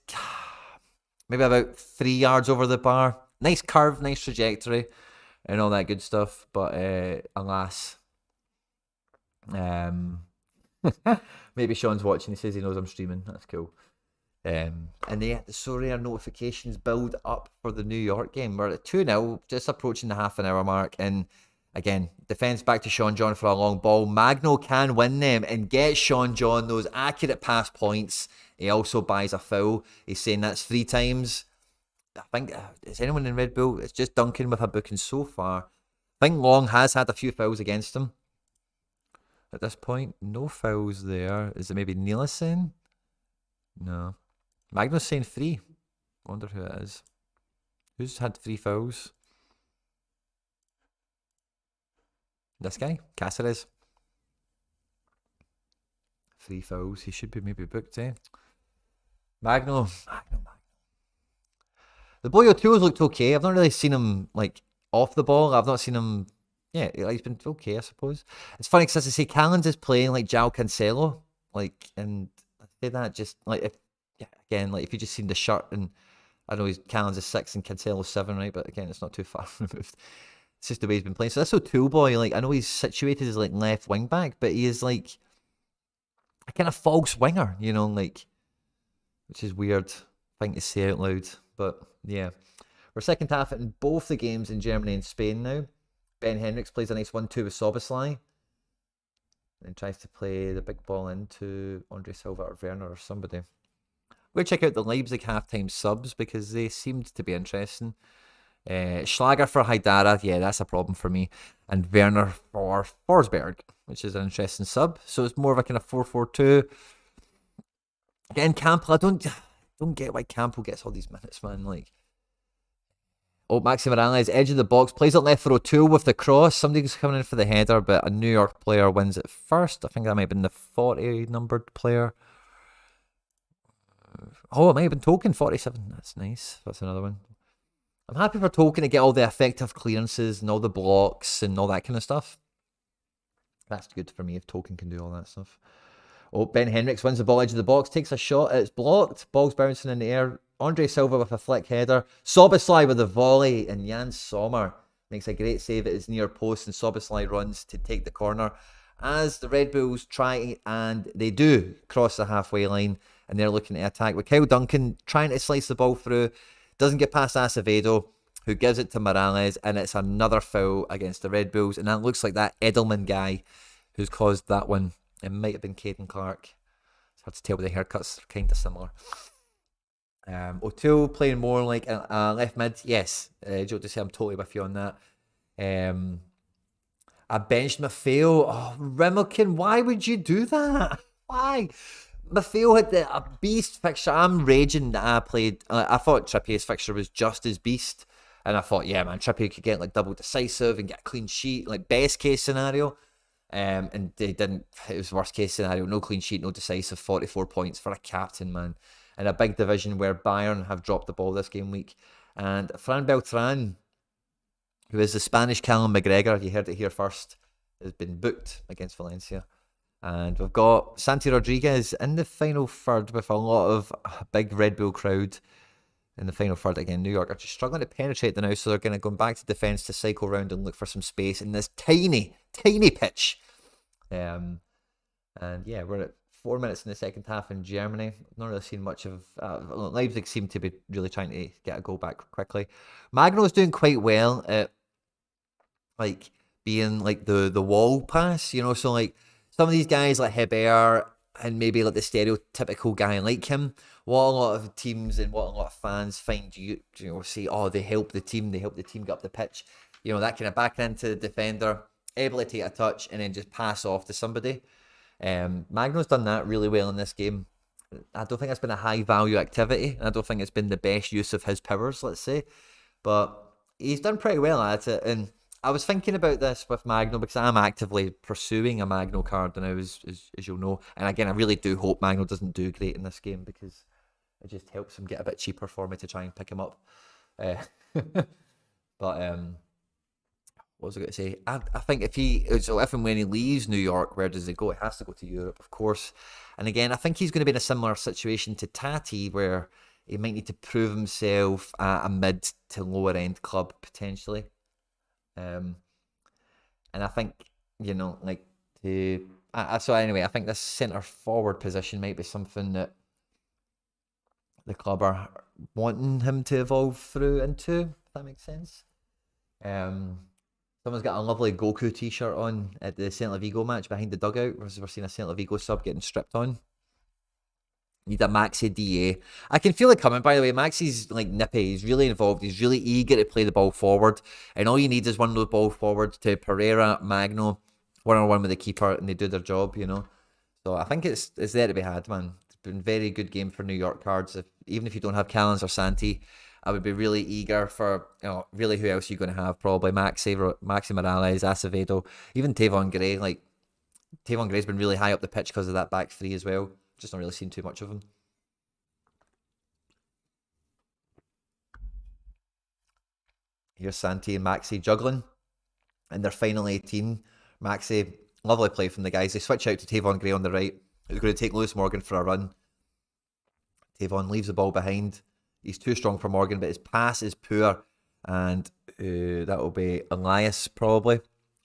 maybe about 3 yards over the bar. Nice curve, nice trajectory, and all that good stuff. But alas, maybe Sean's watching. He says he knows I'm streaming. That's cool. And the Sorare notifications build up for the New York game. We're at 2-0, just approaching the half an hour mark. And again, defence back to Sean John for a long ball. Magno can win them and get Sean John those accurate pass points. He also buys a foul. He's saying that's 3 times. I think, is anyone in Red Bull? It's just Duncan with a booking so far. I think Long has had a few fouls against him. At this point, no fouls there. Is it maybe Nielsen? No. Magno's saying 3. Wonder who it is. Who's had 3 fouls? This guy? Cáceres. 3 fouls. He should be maybe booked, eh? Magno. The boy O'Toole's looked okay. I've not really seen him, like, off the ball. I've not seen him... Yeah, he's been okay, I suppose. It's funny because, as I say, Callens is playing like João Cancelo. Like, and I say that just, like, if if you just seen the shirt, and I know Callens is 6 and Cancelo's 7, right? But again, it's not too far removed. It's just the way he's been playing. So this O'Toole boy, like, I know he's situated as like left wing back, but he is like a kind of false winger, you know, like, which is weird thing to say out loud. But yeah, we're second half in both the games in Germany and Spain now. Ben Henriks plays a nice 1-2 with Soboslai and tries to play the big ball into Andre Silva or Werner or somebody. We'll check out the Leipzig halftime subs because they seemed to be interesting. Schlager for Haidara, yeah, that's a problem for me. And Werner for Forsberg, which is an interesting sub. So it's more of a kind of 4-4-2. Again, Campbell, I don't get why Campbell gets all these minutes, man. Like, oh, Maxi Morales, edge of the box, plays it left for O'Toole with the cross. Somebody's coming in for the header, but a New York player wins it first. I think that might have been the 40 numbered player. Oh, it might have been Token 47. That's nice. That's another one. I'm happy for Token to get all the effective clearances and all the blocks and all that kind of stuff. That's good for me if Token can do all that stuff. Oh, Ben Henriks wins the ball edge of the box, takes a shot. It's blocked. Ball's bouncing in the air. Andre Silva with a flick header. Soboslai with a volley. And Jan Sommer makes a great save at his near post. And Soboslai runs to take the corner. As the Red Bulls try, and they do cross the halfway line. And they're looking to attack with Kyle Duncan trying to slice the ball through. Doesn't get past Acevedo, who gives it to Morales. And it's another foul against the Red Bulls. And that looks like that Edelman guy who's caused that one. It might have been Caden Clark. It's hard to tell with the haircuts. They're kind of similar. O'Toole playing more like left mid. Yes, Joe, to say I'm totally with you on that. I benched Maffeo. Oh, Rimmelkin, why would you do that? Why? Maffeo had a beast fixture. I'm raging that I played. I thought Trippier's fixture was just as beast. And I thought, yeah, man, Trippier could get like double decisive and get a clean sheet, like best case scenario. And they didn't. It was worst case scenario. No clean sheet, no decisive. 44 points for a captain, man. In a big division where Bayern have dropped the ball this game week. And Fran Beltran, who is the Spanish Callum McGregor, you heard it here first, has been booked against Valencia. And we've got Santi Rodriguez in the final third with a lot of big Red Bull crowd in the final third. Again, New York are just struggling to penetrate the now, so they're going to go back to defence to cycle round and look for some space in this tiny, tiny pitch. And yeah, we're at 4 minutes in the second half in Germany. Not really seen much of... Leipzig seem to be really trying to get a goal back quickly. Magno's doing quite well at like being like the wall pass, you know, so like some of these guys like Heber and maybe like the stereotypical guy like him, what a lot of teams and what a lot of fans find you know, say, oh, they help the team get up the pitch. You know, that kind of back into the defender, able to take a touch and then just pass off to somebody. Magno's done that really well in this game. I don't think it's been a high value activity, and I don't think it's been the best use of his powers, let's say, but he's done pretty well at it. And I was thinking about this with Magno because I'm actively pursuing a Magno card now, as you'll know. And again, I really do hope Magno doesn't do great in this game because it just helps him get a bit cheaper for me to try and pick him up. But what was I going to say? I think if and when he leaves New York, where does he go? It has to go to Europe, of course. And again, I think he's going to be in a similar situation to Tati, where he might need to prove himself at a mid to lower end club potentially. And I think, like so anyway, I think this centre forward position might be something that the club are wanting him to evolve through into, if that makes sense. Someone's got a lovely Goku t-shirt on at the Celta Vigo match behind the dugout. We're seeing a Celta Vigo sub getting stripped on. Need a Maxi DA. I can feel it coming, by the way. Maxi's like nippy. He's really involved. He's really eager to play the ball forward. And all you need is one of those ball forwards to Pereira, Magno, one-on-one with the keeper, and they do their job, So I think it's there to be had, man. It's been a very good game for New York cards. Even if you don't have Callens or Santi, I would be really eager for, really who else are you going to have? Probably Maxi Morales, Acevedo, even Tavon Gray. Like, Tavon Gray's been really high up the pitch because of that back three as well. Just not really seen too much of him. Here's Santi and Maxi juggling in their final 18. Maxi, lovely play from the guys. They switch out to Tavon Gray on the right. It's going to take Lewis Morgan for a run. Tavon leaves the ball behind. He's too strong for Morgan, but his pass is poor. And that will be Elias, probably.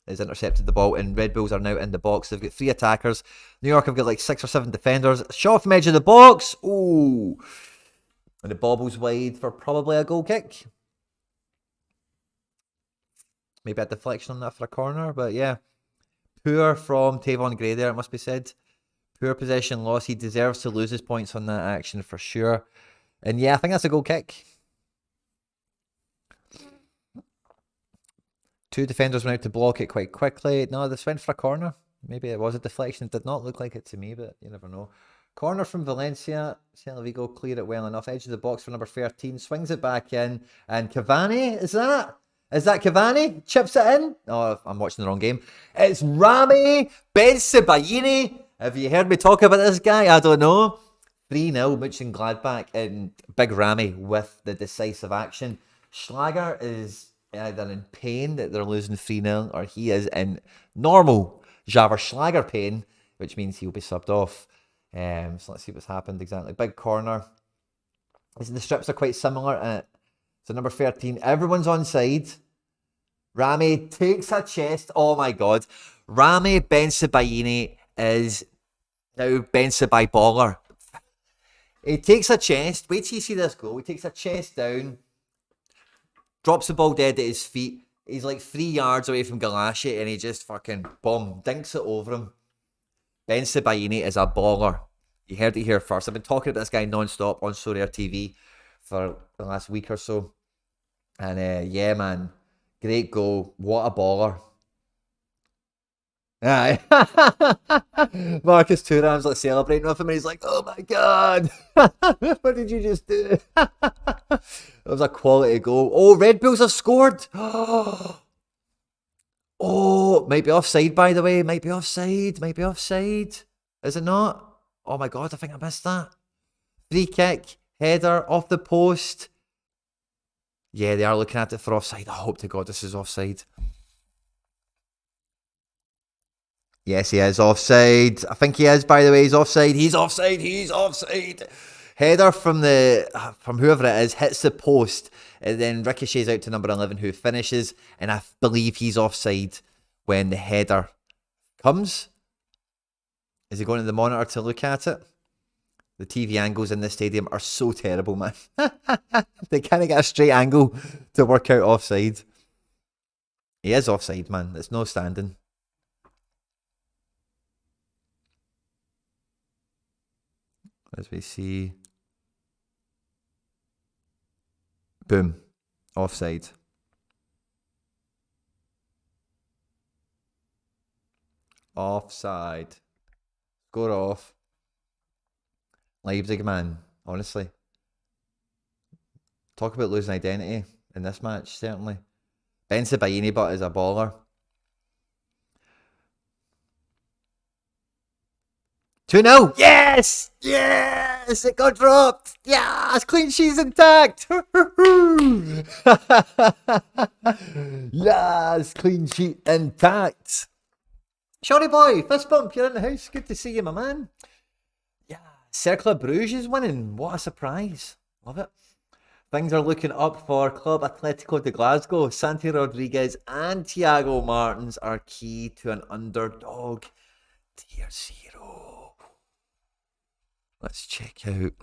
Has intercepted the ball, and Red Bulls are now in the box. They've got 3 attackers. New York have got like 6 or 7 defenders. Shot from edge of the box. Ooh. And it bobbles wide for probably a goal kick. Maybe a deflection on that for a corner, but yeah. Poor from Tavon Gray there, it must be said. Poor possession loss. He deserves to lose his points on that action for sure. And yeah, I think that's a goal kick. 2 defenders went out to block it quite quickly. No, this went for a corner. Maybe it was a deflection. It did not look like it to me, but you never know. Corner from Valencia. Celta Vigo clear it well enough. Edge of the box for number 13. Swings it back in. And Cavani, is that Cavani? Chips it in? Oh, I'm watching the wrong game. It's Rami Bensebaini. Have you heard me talk about this guy? I don't know. 3-0, Mönchengladbach, and Big Rami with the decisive action. Schlager is either in pain that they're losing 3-0, or he is in normal Javer Schlager pain, which means he'll be subbed off. So let's see what's happened exactly. Big corner. The strips are quite similar. So number 13, everyone's onside. Rami takes a chest. Oh my God. Rami Bensebaini is now Bensebai baller. He takes a chest. Wait till you see this goal. He takes a chest down. Drops the ball dead at his feet. He's like 3 yards away from Galashi, and he just fucking, boom, dinks it over him. Bensebaini is a baller. You heard it here first. I've been talking about this guy non-stop on Sorare TV for the last week or so. And yeah, man, great goal. What a baller. Aye. Marcus Thuram's like celebrating with him, and he's like, oh my God. What did you just do? That was a quality goal. Oh, Red Bulls have scored. Oh, might be offside, by the way. Might be offside. Is it not? Oh my God, I think I missed that. Free kick, header, off the post. Yeah, they are looking at it for offside. I hope to God this is offside. Yes, he is offside. I think he is, by the way. He's offside. He's offside. Header from whoever it is hits the post, and then ricochets out to number 11, who finishes. And I believe he's offside when the header comes. Is he going to the monitor to look at it? The TV angles in this stadium are so terrible, man. They can't get a straight angle to work out offside. He is offside, man. It's no standing. As we see. Boom. Offside. Offside. Score off. Leipzig, man. Honestly. Talk about losing identity in this match, certainly. Bensebaini, but is a baller. 2-0. Yes! Yes! Yes, it got dropped. Yes, clean sheet's intact. Yes, clean sheet intact. Shorty boy, fist bump, you're in the house. Good to see you, my man. Yeah, Cercle Bruges is winning. What a surprise. Love it. Things are looking up for Club Atletico de Glasgow. Santi Rodriguez and Thiago Martins are key to an underdog tier 0. Let's check out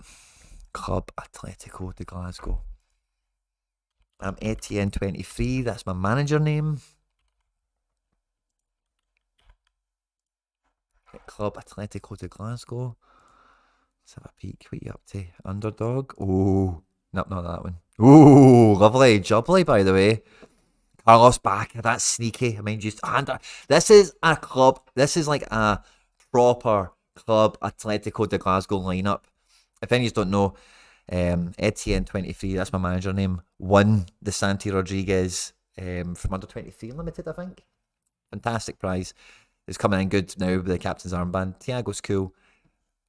Club Atletico de Glasgow. I'm Etienne23, that's my manager name. Club Atletico de Glasgow. Let's have a peek. What are you up to? Underdog? Oh, no, not that one. Oh, lovely. Jubbly, by the way. Carlos back. That's sneaky. I mean, just this is a club. This is like a proper Club Atletico de Glasgow lineup. If any of you don't know, Etienne23, that's my manager name, won the Santi Rodriguez from under 23 limited, I think. Fantastic prize. It's coming in good now with the captain's armband. Thiago's cool.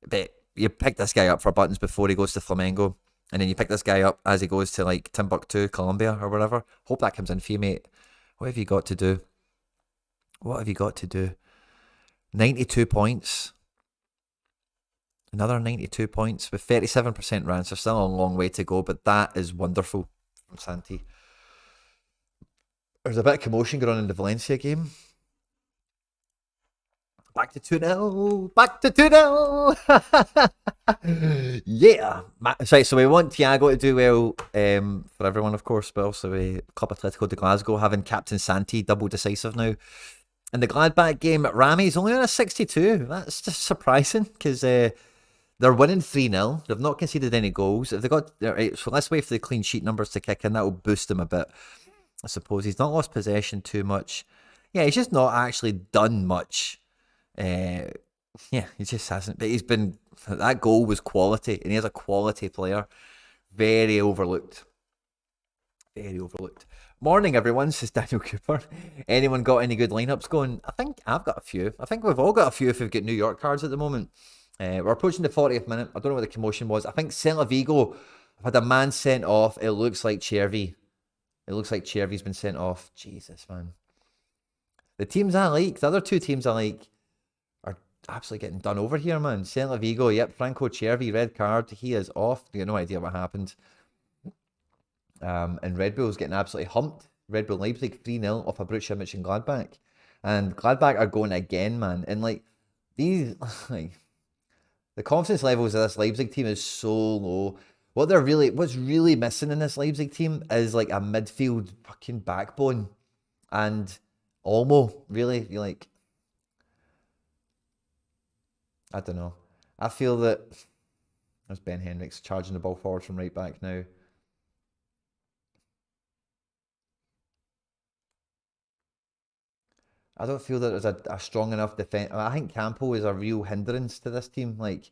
But you pick this guy up for buttons before he goes to Flamengo. And then you pick this guy up as he goes to like Timbuktu, Colombia or whatever. Hope that comes in for you, mate. What have you got to do? What have you got to do? 92 points. Another 92 points with 37% runs. There's still a long way to go, but that is wonderful from Santi. There's a bit of commotion going on in the Valencia game. Back to 2-0. Back to 2-0. Yeah. Right, so we want Thiago to do well for everyone, of course, but also Club Atletico de Glasgow having Captain Santi double decisive now. In the Gladbach game, Rami's only on a 62. That's just surprising because they're winning 3-0. They've not conceded any goals. If they got right, so let's wait for the clean sheet numbers to kick in. That will boost them a bit. I suppose he's not lost possession too much. Yeah, he's just not actually done much. Yeah, he just hasn't. But he's been, that goal was quality, and he is a quality player. Very overlooked. Very overlooked. Morning, everyone, says Daniel Cooper. Anyone got any good lineups going? I think I've got a few. I think we've all got a few if we've got New York cards at the moment. We're approaching the 40th minute. I don't know what the commotion was. I think Celta Vigo have had a man sent off. It looks like Chervi. It looks like Chervi's been sent off. Jesus, man. The teams I like, the other two teams I like, are absolutely getting done over here, man. Celta Vigo, yep. Franco Chervi, red card. He is off. You got no idea what happened. And Red Bull's getting absolutely humped. Red Bull Leipzig 3-0 off a Borussia Mönchengladbach. And Gladbach are going again, man. And like, these, like, the confidence levels of this Leipzig team is so low. What's really missing in this Leipzig team is like a midfield fucking backbone. And Olmo, really, you like, I don't know. I feel that there's Ben Henriks charging the ball forward from right back now. I don't feel that there's a strong enough defense. I think Campo is a real hindrance to this team. Like,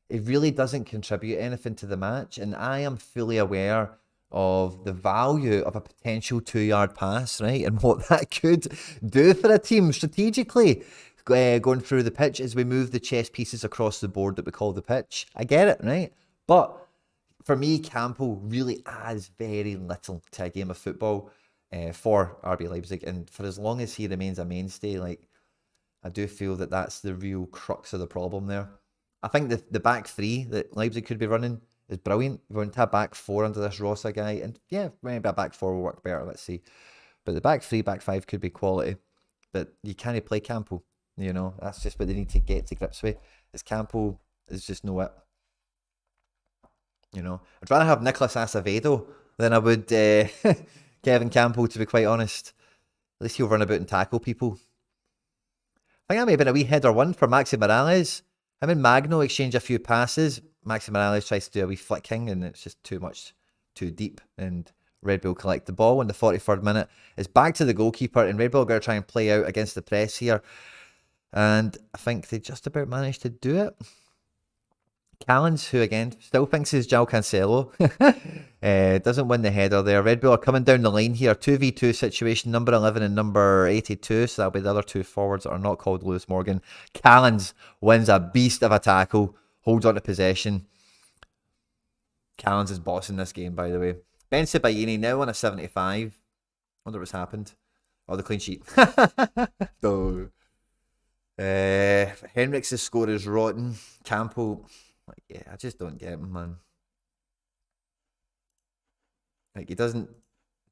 it really doesn't contribute anything to the match. And I am fully aware of the value of a potential 2-yard pass, right? And what that could do for a team strategically going through the pitch as we move the chess pieces across the board that we call the pitch. I get it, right? But for me, Campo really adds very little to a game of football. For RB Leipzig, and for as long as he remains a mainstay, like, I do feel that that's the real crux of the problem there. I think the back three that Leipzig could be running is brilliant. We're going to have back four under this Rosa guy, and yeah, maybe a back four will work better, let's see. But the back three, back five could be quality, but you can't play Campo, you know, that's just what they need to get to grips with, is Campo is just no it. You know, I'd rather have Nicolas Acevedo than I would Kevin Campbell, to be quite honest. At least he'll run about and tackle people. I think that may have been a wee header one for Maxi Morales. Him and Magno exchange a few passes. Maxi Morales tries to do a wee flicking, and it's just too deep. And Red Bull collect the ball in the 43rd minute. It's back to the goalkeeper, and Red Bull are going to try and play out against the press here. And I think they just about managed to do it. Callens, who again still thinks he's João Cancelo, doesn't win the header there. Red Bull are coming down the line here. 2v2 situation, number 11 and number 82. So that'll be the other two forwards that are not called Lewis Morgan. Callens wins a beast of a tackle, holds on to possession. Callens is bossing this game, by the way. Ben Sebaini now on a 75. Wonder what's happened. Oh, the clean sheet. No. Henrik's score is rotten. Campo, like, yeah, I just don't get him, man. Like, he doesn't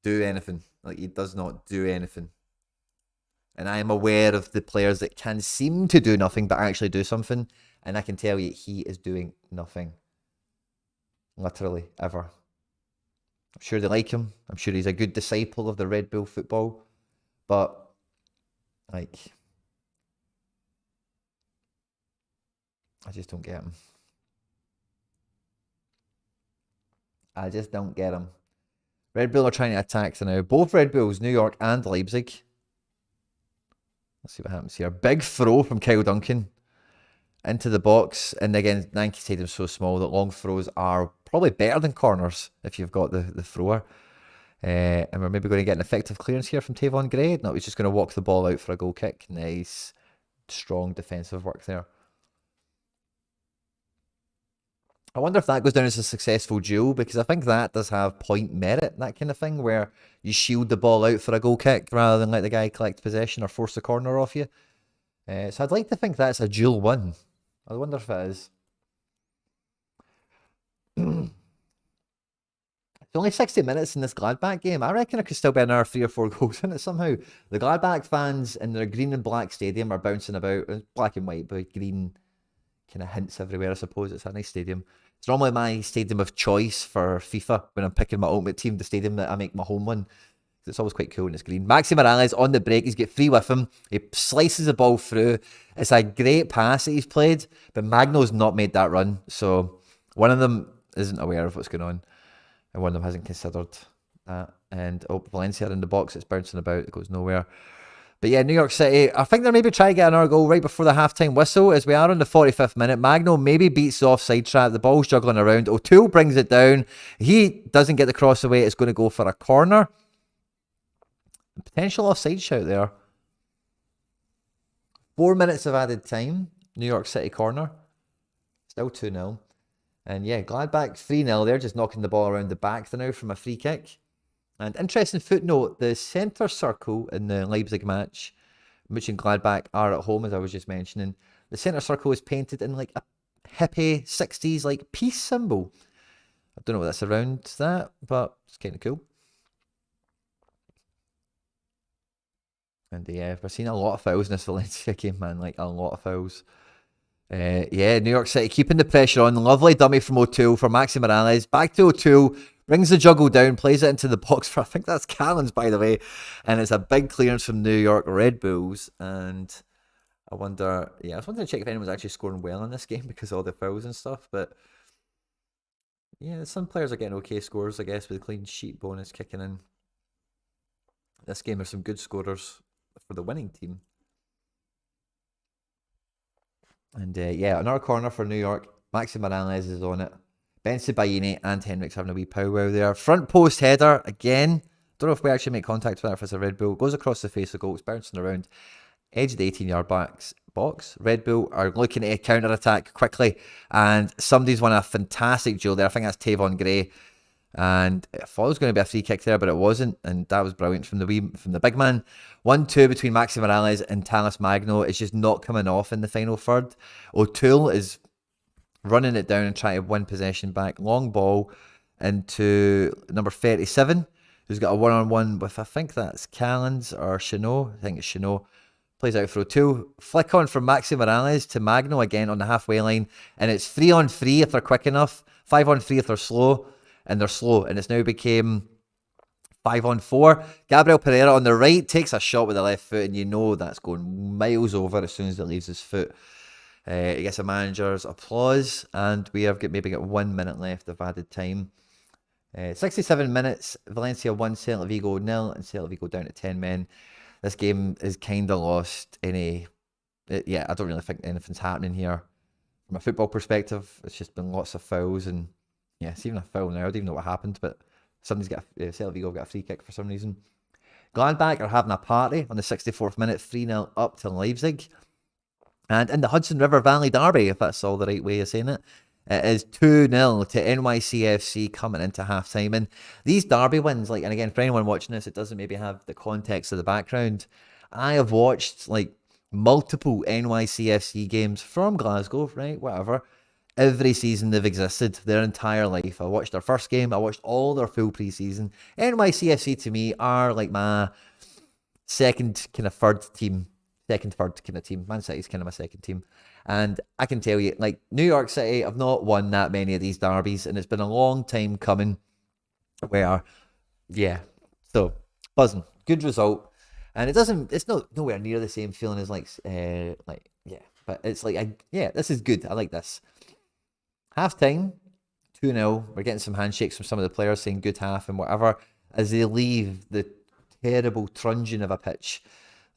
do anything. Like, he does not do anything. And I am aware of the players that can seem to do nothing, but actually do something. And I can tell you, he is doing nothing. Literally, ever. I'm sure they like him. I'm sure he's a good disciple of the Red Bull football. But, like, I just don't get him. I just don't get him. Red Bull are trying to attack now. Both Red Bulls, New York and Leipzig. Let's see what happens here. Big throw from Kyle Duncan into the box. And again, Yankee Stadium's so small that long throws are probably better than corners if you've got the thrower. And we're maybe going to get an effective clearance here from Tavon Gray. No, he's just going to walk the ball out for a goal kick. Nice. Strong defensive work there. I wonder if that goes down as a successful duel, because I think that does have point merit, that kind of thing, where you shield the ball out for a goal kick rather than let the guy collect possession or force the corner off you. So I'd like to think that's a duel win. I wonder if it is. It's only 60 minutes in this Gladbach game. I reckon there could still be another 3 or 4 goals in it somehow. The Gladbach fans in their green and black stadium are bouncing about. It's black and white, but green kind of hints everywhere, I suppose. It's a nice stadium. It's normally my stadium of choice for FIFA when I'm picking my ultimate team, the stadium that I make my home one. It's always quite cool and it's green. Maxi Morales on the break. He's got 3 with him. He slices the ball through. It's a great pass that he's played, but Magno's not made that run. So one of them isn't aware of what's going on, and one of them hasn't considered that. And Valencia in the box. It's bouncing about. It goes nowhere. But yeah, New York City, I think they're maybe trying to get another goal right before the halftime whistle, as we are on the 45th minute. Magno maybe beats the offside trap. The ball's juggling around. O'Toole brings it down. He doesn't get the cross away. It's going to go for a corner. Potential offside shout there. 4 minutes of added time. New York City corner. Still 2-0. And yeah, Gladbach 3-0. They're just knocking the ball around the back now from a free kick. And interesting footnote, the centre circle in the Leipzig match, which in Gladbach are at home, as I was just mentioning, the centre circle is painted in like a hippie 60s like peace symbol. I don't know what that's around that, but it's kind of cool. And yeah, we're seeing a lot of fouls in this Valencia game, man, like a lot of fouls. Yeah, New York City keeping the pressure on. Lovely dummy from O'Toole for Maxi Morales. Back to O'Toole. Brings the juggle down, plays it into the box for, I think that's Callens, by the way. And it's a big clearance from New York Red Bulls. And I wonder, yeah, I was wondering to check if anyone's actually scoring well in this game because of all the fouls and stuff. But yeah, some players are getting okay scores, I guess, with the clean sheet bonus kicking in. This game, there's some good scorers for the winning team. And yeah, another corner for New York. Maxi Morales is on it. Ben Sebaini and Henrik's having a wee powwow there. Front post header again. Don't know if we actually make contact with that if it's a Red Bull. Goes across the face of goal. It's bouncing around. Edge of the 18-yard box. Red Bull are looking at a counter-attack quickly. And somebody's won a fantastic duel there. I think that's Tavon Gray. And I thought it was going to be a free kick there, but it wasn't. And that was brilliant from the big man. 1-2 between Maxi Morales and Talis Magno. It's just not coming off in the final third. O'Toole is running it down and trying to win possession back. Long ball into number 37, who's got a one-on-one with, I think that's Callens or Chenot. I think it's Chenot. Plays out for O'Toole. Flick on from Maxi Morales to Magno again on the halfway line. And it's 3-on-3 if they're quick enough. 5-on-3 if they're slow. And they're slow. And it's now became 5-on-4. Gabriel Pereira on the right takes a shot with the left foot. And you know that's going miles over as soon as it leaves his foot. He gets a manager's applause, and we have maybe got 1 minute left of added time. 67 minutes, Valencia 1, Celta Vigo 0, and Celta Vigo down to 10 men. This game is kind of lost in a... yeah, I don't really think anything's happening here. From a football perspective, it's just been lots of fouls, and yeah, it's even a foul now. I don't even know what happened, but somebody's got Celta Vigo got a free kick for some reason. Gladbach are having a party on the 64th minute, 3-0 up to Leipzig. And in the Hudson River Valley Derby, if that's all the right way of saying it, It is 2-0 to NYCFC coming into halftime. And these derby wins, like, and again, for anyone watching this, it doesn't maybe have the context of the background. I have watched like multiple NYCFC games from Glasgow, right? Whatever. Every season they've existed, their entire life. I watched their first game. I watched all their full pre-season. NYCFC to me are like my second, third team. Man City's kind of my second team. And I can tell you, like, New York City have not won that many of these derbies, and it's been a long time coming where, yeah, so buzzing. Good result. And it's nowhere near the same feeling as but it's like, this is good. I like this. Half time, 2-0. We're getting some handshakes from some of the players saying good half and whatever as they leave the terrible truncheon of a pitch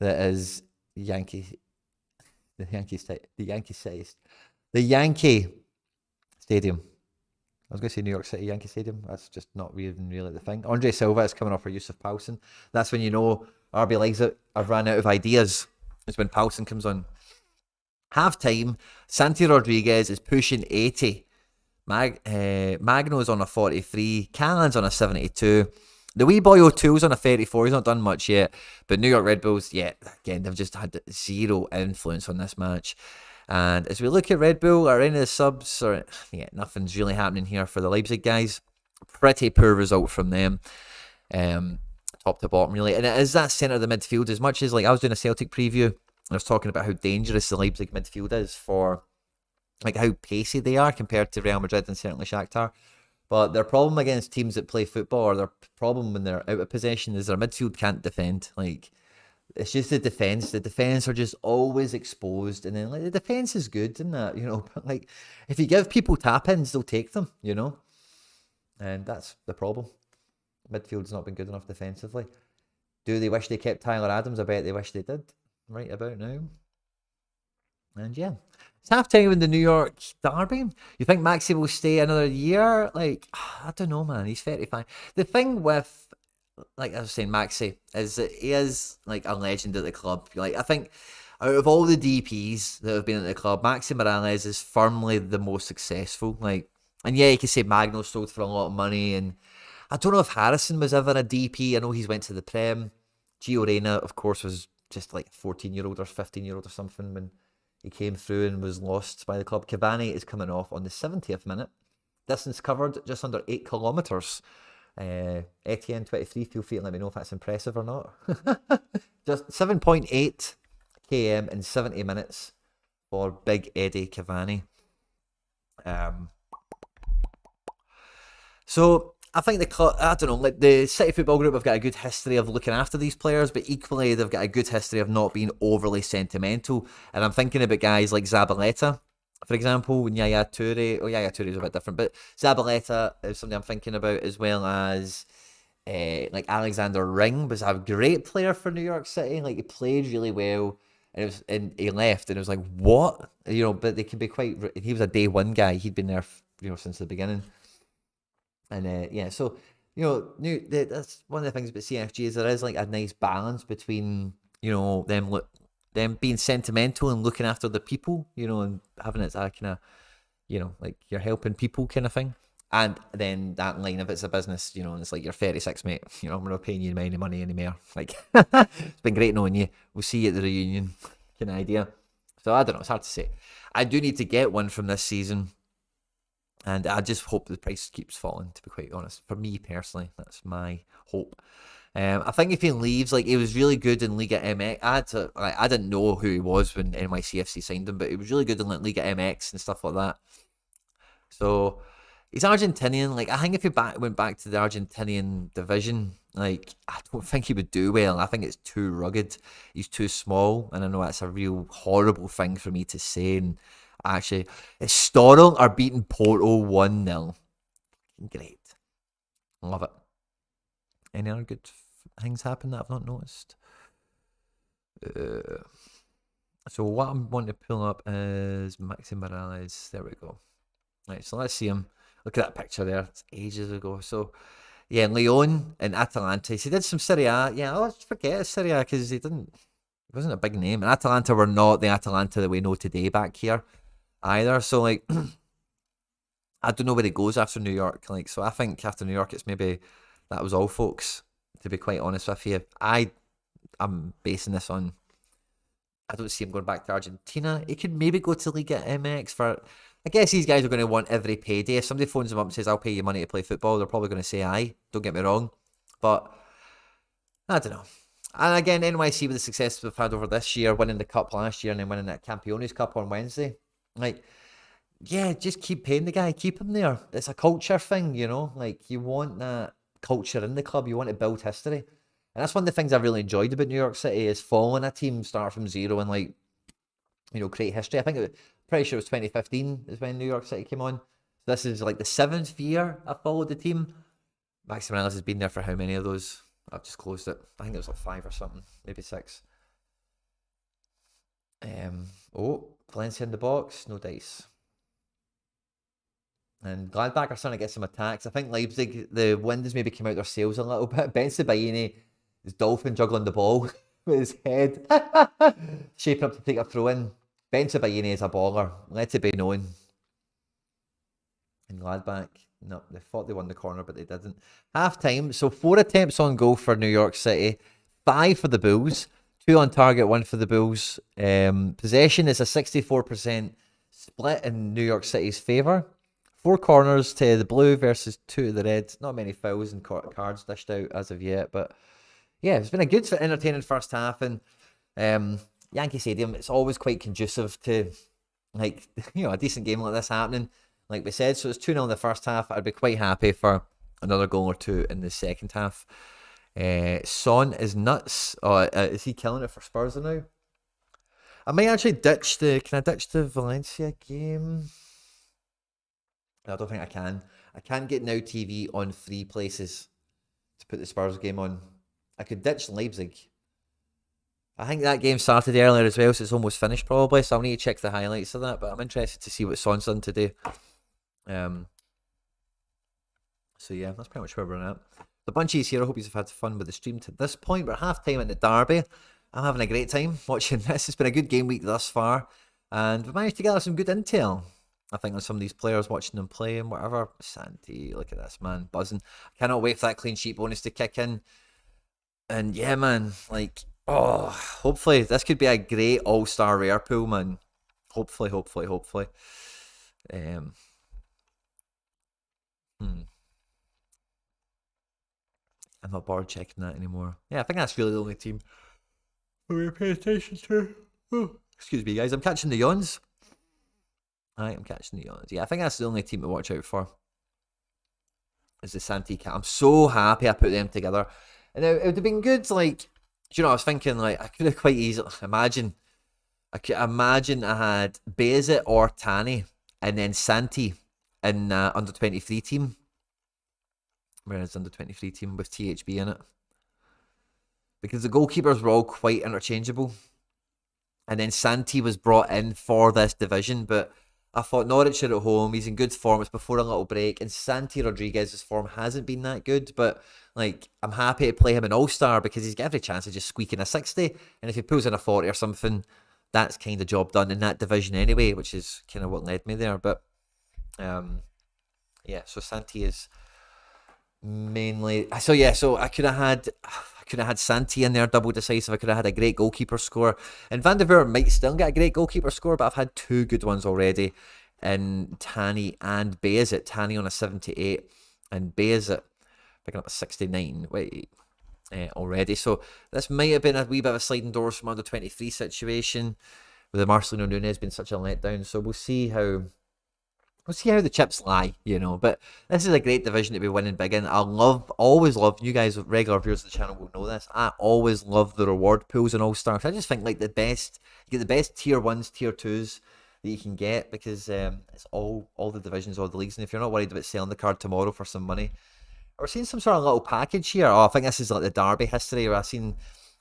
that is Yankee Stadium. I was going to say New York City Yankee Stadium. That's just not even really the thing. Andre Silva is coming off for Yusuf Poulsen. That's when you know RB Leipzig have ran out of ideas. It's when Poulsen comes on. Half time, Santi Rodriguez is pushing 80. Magno's on a 43. Callan's on a 72. The wee boy O'Toole's on a 34. He's not done much yet. But New York Red Bulls, again, they've just had zero influence on this match. And as we look at Red Bull or any of the subs, nothing's really happening here for the Leipzig guys. Pretty poor result from them. Top to bottom, really. And it is that centre of the midfield. As much as, like, I was doing a Celtic preview, and I was talking about how dangerous the Leipzig midfield is for, like, how pacey they are compared to Real Madrid and certainly Shakhtar. But their problem against teams that play football, or their problem when they're out of possession, is their midfield can't defend. Like, it's just the defence. The defence are just always exposed. And then, like, the defence is good in that, But, like, if you give people tap-ins, they'll take them, And that's the problem. Midfield's not been good enough defensively. Do they wish they kept Tyler Adams? I bet they wish they did right about now. And yeah, it's half-time in the New York derby. You think Maxi will stay another year? Like, I don't know, man. He's 35. The thing with, like I was saying, Maxi, is that he is, like, a legend at the club. Like, I think out of all the DPs that have been at the club, Maxi Morales is firmly the most successful. Like, and yeah, you can say Magno sold for a lot of money, and I don't know if Harrison was ever a DP. I know he's went to the Prem. Gio Reyna, of course, was just like 14-year-old or 15-year-old or something when he came through and was lost by the club. Cavani is coming off on the 70th minute. Distance covered, just under 8 kilometres. Etienne 23, feel free to let me know if that's impressive or not. Just 7.8 km in 70 minutes for Big Eddie Cavani. So I think the club, I don't know, like the City Football Group have got a good history of looking after these players, but equally they've got a good history of not being overly sentimental. And I'm thinking about guys like Zabaleta, for example, and Yaya Toure. Yaya Toure is a bit different, but Zabaleta is something I'm thinking about, as well as like Alexander Ring was a great player for New York City. Like, he played really well, and he left, and it was like, what? But they can be quite. He was a day one guy. He'd been there, since the beginning. And so that's one of the things about CFG is there is like a nice balance between them being sentimental and looking after the people, and having it that kind of like you're helping people kind of thing, and then that line of it's a business, and it's like you're 36, mate. I'm not paying you any money anymore. Like, it's been great knowing you. We'll see you at the reunion, kind of idea. So I don't know. It's hard to say. I do need to get one from this season. And I just hope the price keeps falling, to be quite honest. For me personally, that's my hope. I think if he leaves, like, he was really good in Liga MX. I didn't know who he was when NYCFC signed him, but he was really good in like Liga MX and stuff like that. So he's Argentinian. Like, I think if he went back to the Argentinian division, like, I don't think he would do well. I think it's too rugged. He's too small, and I know that's a real horrible thing for me to say. And actually, Storrel are beating Porto 1-0. Great. Love it. Any other good things happen that I've not noticed? So what I'm wanting to pull up is Maxi Morales. There we go. Right, so let's see him. Look at that picture there. It's ages ago. So, yeah, Leon and Atalanta. He did some Serie A. Yeah, I'll just forget Serie A because he wasn't a big name. And Atalanta were not the Atalanta that we know today back here either. So, like, I don't know where he goes after New York. Like, so I think after New York, it's maybe that was all, folks. To be quite honest with you, I'm basing this on. I don't see him going back to Argentina. He could maybe go to Liga MX for. I guess these guys are going to want every payday. If somebody phones them up and says, "I'll pay you money to play football," they're probably going to say, "Aye." Don't get me wrong, but I don't know. And again, NYC with the success we've had over this year, winning the cup last year and then winning that Campeones Cup on Wednesday, like, yeah, just keep paying the guy, keep him there. It's a culture thing, you know. Like, you want that culture in the club. You want to build history. And that's one of the things I've really enjoyed about New York City is following a team start from zero and, like, you know, create history. I think pretty sure it was 2015 is when New York City came on. This is like the 7th year I've followed the team. Maxi Morales has been there for how many of those? I've just closed it. I think it was like 5 or something, maybe 6. Oh, Valencia in the box, no dice. And Gladbach are starting to get some attacks. I think Leipzig, the wind has maybe come out their sails a little bit. Ben Sebaini is dolphin juggling the ball with his head, shaping up to take a throw in. Ben Sebaini is a baller. Let it be known. And Gladbach, no, they thought they won the corner, but they didn't. Half time, so 4 attempts on goal for New York City, 5 for the Bulls, 2 on target, 1 for the Bulls. Possession is a 64% split in New York City's favour. 4 corners to the blue versus 2 to the red. Not many fouls and cards dished out as of yet, but yeah, it's been a good, entertaining first half. And Yankee Stadium, it's always quite conducive to, like, you know, a decent game like this happening. Like we said, so it's 2-0 in the first half. I'd be quite happy for another goal or 2 in the second half. Son is nuts. Is he killing it for Spurs now? I might actually ditch the. Can I ditch the Valencia game? No, I don't think I can. I can't get Now TV on 3 places to put the Spurs game on. I could ditch Leipzig. I think that game started earlier as well, so it's almost finished probably. So I'll need to check the highlights of that. But I'm interested to see what Son's done today. So yeah, that's pretty much where we're at. The bunchies here, I hope you've had fun with the stream to this point. We're half time at the derby. I'm having a great time watching this. It's been a good game week thus far. And we've managed to gather some good intel, I think, on some of these players, watching them play and whatever. Santi, look at this, man, buzzing. I cannot wait for that clean sheet bonus to kick in. And yeah, man, like, oh, hopefully this could be a great all-star rare pool, man. Hopefully. I'm not bored checking that anymore. Yeah, I think that's really the only team we're paying attention to. Oh, excuse me, guys. I'm catching the yawns. I'm catching the yawns. Yeah, I think that's the only team to watch out for. Is the Santi Cat. I'm so happy I put them together. And it would have been good, like, you know, I was thinking, like, I could have quite easily imagine I had Bezit or Tani and then Santi in under 23 team. Whereas under 23 team with THB in it. Because the goalkeepers were all quite interchangeable. And then Santi was brought in for this division, but I thought Norwich are at home, he's in good form, it's before a little break, and Santi Rodriguez's form hasn't been that good, but like, I'm happy to play him in All-Star because he's got every chance of just squeaking a 60, and if he pulls in a 40 or something, that's kind of job done in that division anyway, which is kind of what led me there. But yeah, so Santi is mainly, so I could have had Santi in there, double decisive. I could have had a great goalkeeper score, and Van der Veer might still get a great goalkeeper score, but I've had 2 good ones already in Tani and Bayezid. Tani on a 78 and Bayezid picking up a 69 already. So this might have been a wee bit of a sliding doors from under 23 situation with the Marcelino Nunez being such a letdown. So we'll see how the chips lie, you know. But this is a great division to be winning big in. Always love, you guys, regular viewers of the channel will know this, I always love the reward pools and All-Stars. I just think, like, you get the best tier 1s, tier 2s that you can get, because it's all the divisions, all the leagues. And if you're not worried about selling the card tomorrow for some money, we're seeing some sort of little package here. Oh, I think this is like the derby history, where I've seen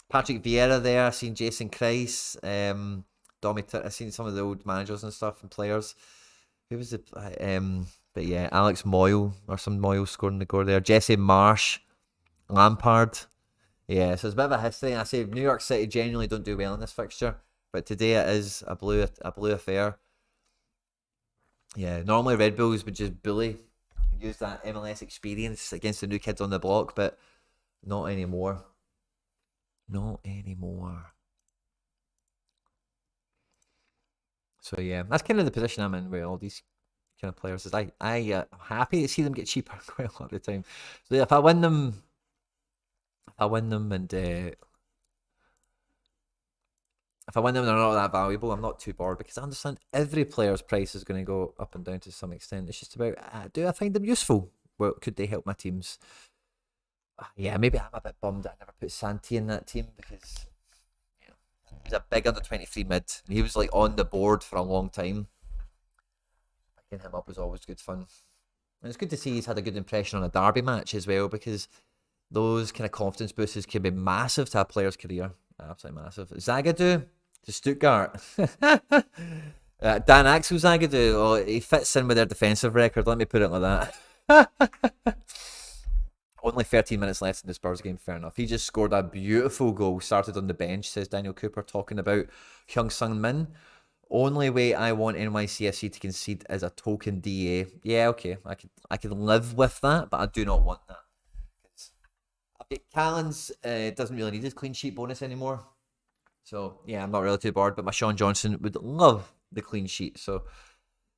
Patrick Vieira there, I've seen Jason Kreis, I've seen some of the old managers and stuff and players. Who was it? But yeah, Alex Moyle, or some Moyle scoring the goal there. Jesse Marsh, Lampard. Yeah, so it's a bit of a history. I say New York City genuinely don't do well in this fixture, but today it is a blue affair. Yeah, normally Red Bulls would just bully, use that MLS experience against the new kids on the block, but not anymore. Not anymore. So yeah, that's kind of the position I'm in with all these kind of players. Is I'm happy to see them get cheaper quite a lot of the time. So yeah, if I win them, and if I win them and they're not that valuable, I'm not too bored because I understand every player's price is going to go up and down to some extent. It's just about, do I find them useful? Well, could they help my teams? Yeah, maybe I'm a bit bummed that I never put Santi in that team because he was a big under 23 mid and he was like on the board for a long time. Picking him up was always good fun. And it's good to see he's had a good impression on a derby match as well because those kind of confidence boosters can be massive to a player's career. Absolutely massive. Zagadou to Stuttgart. Dan Axel Zagadou, oh, he fits in with their defensive record, let me put it like that. Only 13 minutes left in the Spurs game, fair enough. He just scored a beautiful goal, started on the bench, says Daniel Cooper, talking about Hyung Sung Min. Only way I want NYCFC to concede is a token DA. Yeah, okay, I can live with that, but I do not want that. Callens doesn't really need his clean sheet bonus anymore. So, yeah, I'm not really too bored, but my Sean Johnson would love the clean sheet. So,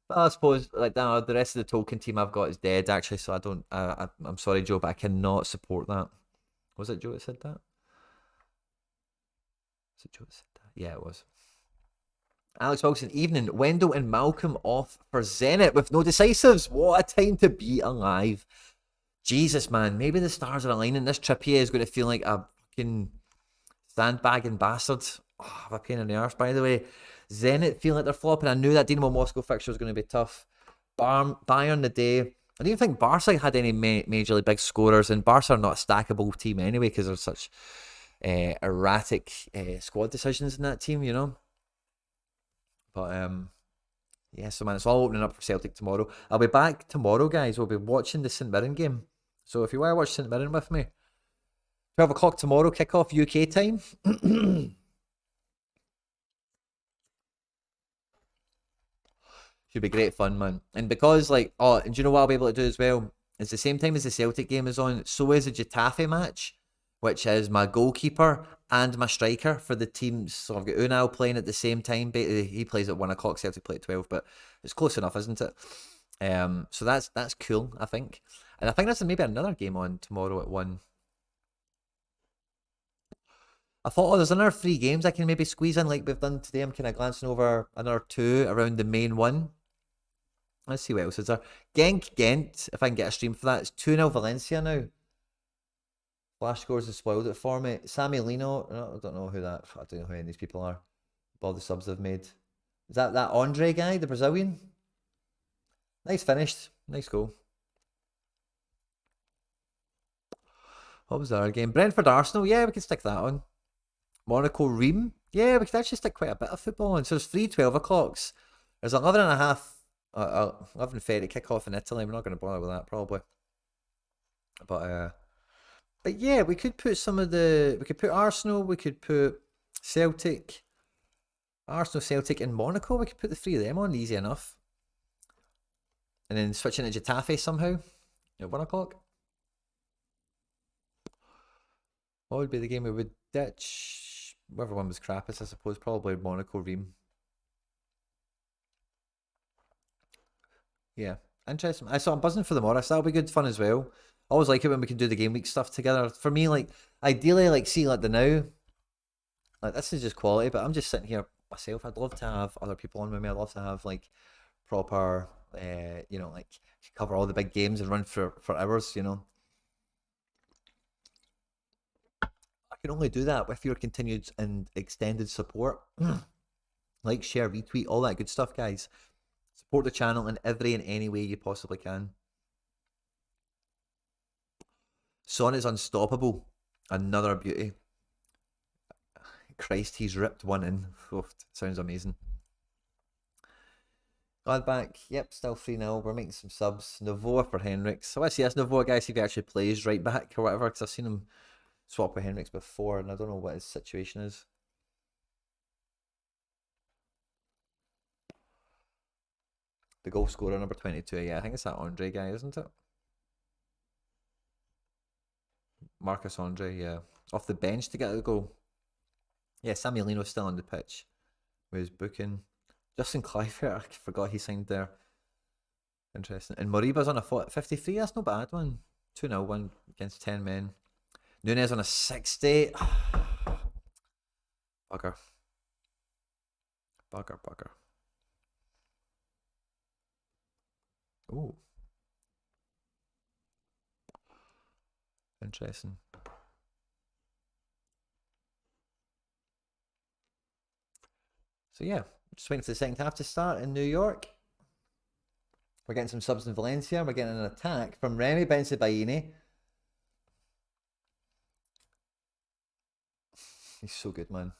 but I suppose like that, the rest of the token team I've got is dead, actually. So, I don't, I'm sorry, Joe, but I cannot support that. Was it Joe that said that? Was it Joe that said that? Yeah, it was. Alex Wilson, evening. Wendell and Malcolm off for Zenit with no decisives. What a time to be alive. Jesus, man, maybe the stars are aligning. This Trippier is going to feel like a fucking sandbagging bastard. Oh, a pain in the arse, by the way. Zenit feel like they're flopping. I knew that Dinamo Moscow fixture was going to be tough. Bayern the day. I don't even think Barca had any majorly big scorers, and Barca are not a stackable team anyway because there's such erratic squad decisions in that team, you know. But yeah, so man, it's all opening up for Celtic tomorrow. I'll be back tomorrow, guys. We'll be watching the St Mirren game. So if you want to watch St Mirren with me, 12 o'clock tomorrow, kickoff UK time. Should be great fun, man. And because, like, oh, and do you know what I'll be able to do as well? It's the same time as the Celtic game is on. So is the Getafe match, which is my goalkeeper and my striker for the teams. So I've got Unal playing at the same time. He plays at 1 o'clock, Celtic play at 12, but it's close enough, isn't it? So that's cool, I think. And I think there's maybe another game on tomorrow at 1. I thought, oh, there's another 3 games I can maybe squeeze in like we've done today. I'm kind of glancing over another 2 around the main one. Let's see what else is there. Genk Ghent, if I can get a stream for that. It's 2-0 Valencia now. Flash scores have spoiled it for me. Sammy Lino, I don't know who that, I don't know who any of these people are. All the subs they've made. Is that Andre guy, the Brazilian? Nice finished. Nice goal. What was the other game? Brentford Arsenal, yeah, we can stick that on. Monaco Ream, yeah, we could actually stick quite a bit of football on. So there's 3 12 o'clocks. There's 11 and a half 11:30 kickoff in Italy. We're not going to bother with that probably. But yeah, we could put we could put Arsenal, we could put Celtic, Celtic, and Monaco. We could put the 3 of them on easy enough, and then switch into Getafe somehow at 1 o'clock. What would be the game we would ditch? Whichever one was crappiest, I suppose. Probably Monaco Ream. Yeah, interesting. I'm buzzing for the Morris. That'll be good fun as well. I always like it when we can do the game week stuff together. For me, like ideally, like see like the now, like this is just quality. But I'm just sitting here myself. I'd love to have other people on with me. I'd love to have like proper, like cover all the big games and run for hours. You know, I can only do that with your continued and extended support. Like, share, retweet, all that good stuff, guys. Support the channel in every and any way you possibly can. Son is unstoppable. Another beauty. Christ, he's ripped one in. Oh, sounds amazing. Gladbach, yep, still 3-0. We're making some subs. Novoa for Henriks. So I see this Novoa guy, see if he actually plays right back or whatever, because I've seen him swap with Henriks before, and I don't know what his situation is. The goal scorer, number 22. Yeah, I think it's that Andre guy, isn't it? Marcus Andre, yeah. Off the bench to get the goal. Yeah, Samuelino's still on the pitch. Where's booking? Justin Clive, I forgot he signed there. Interesting. And Moriba's on a 53. That's not bad one. 2-0 win against 10 men. Nunez on a 60. Bugger. Bugger. Oh. Interesting. So yeah, just waiting for the second half to start in New York. We're getting some subs in Valencia. We're getting an attack from Remy Bensebaini. He's so good, man.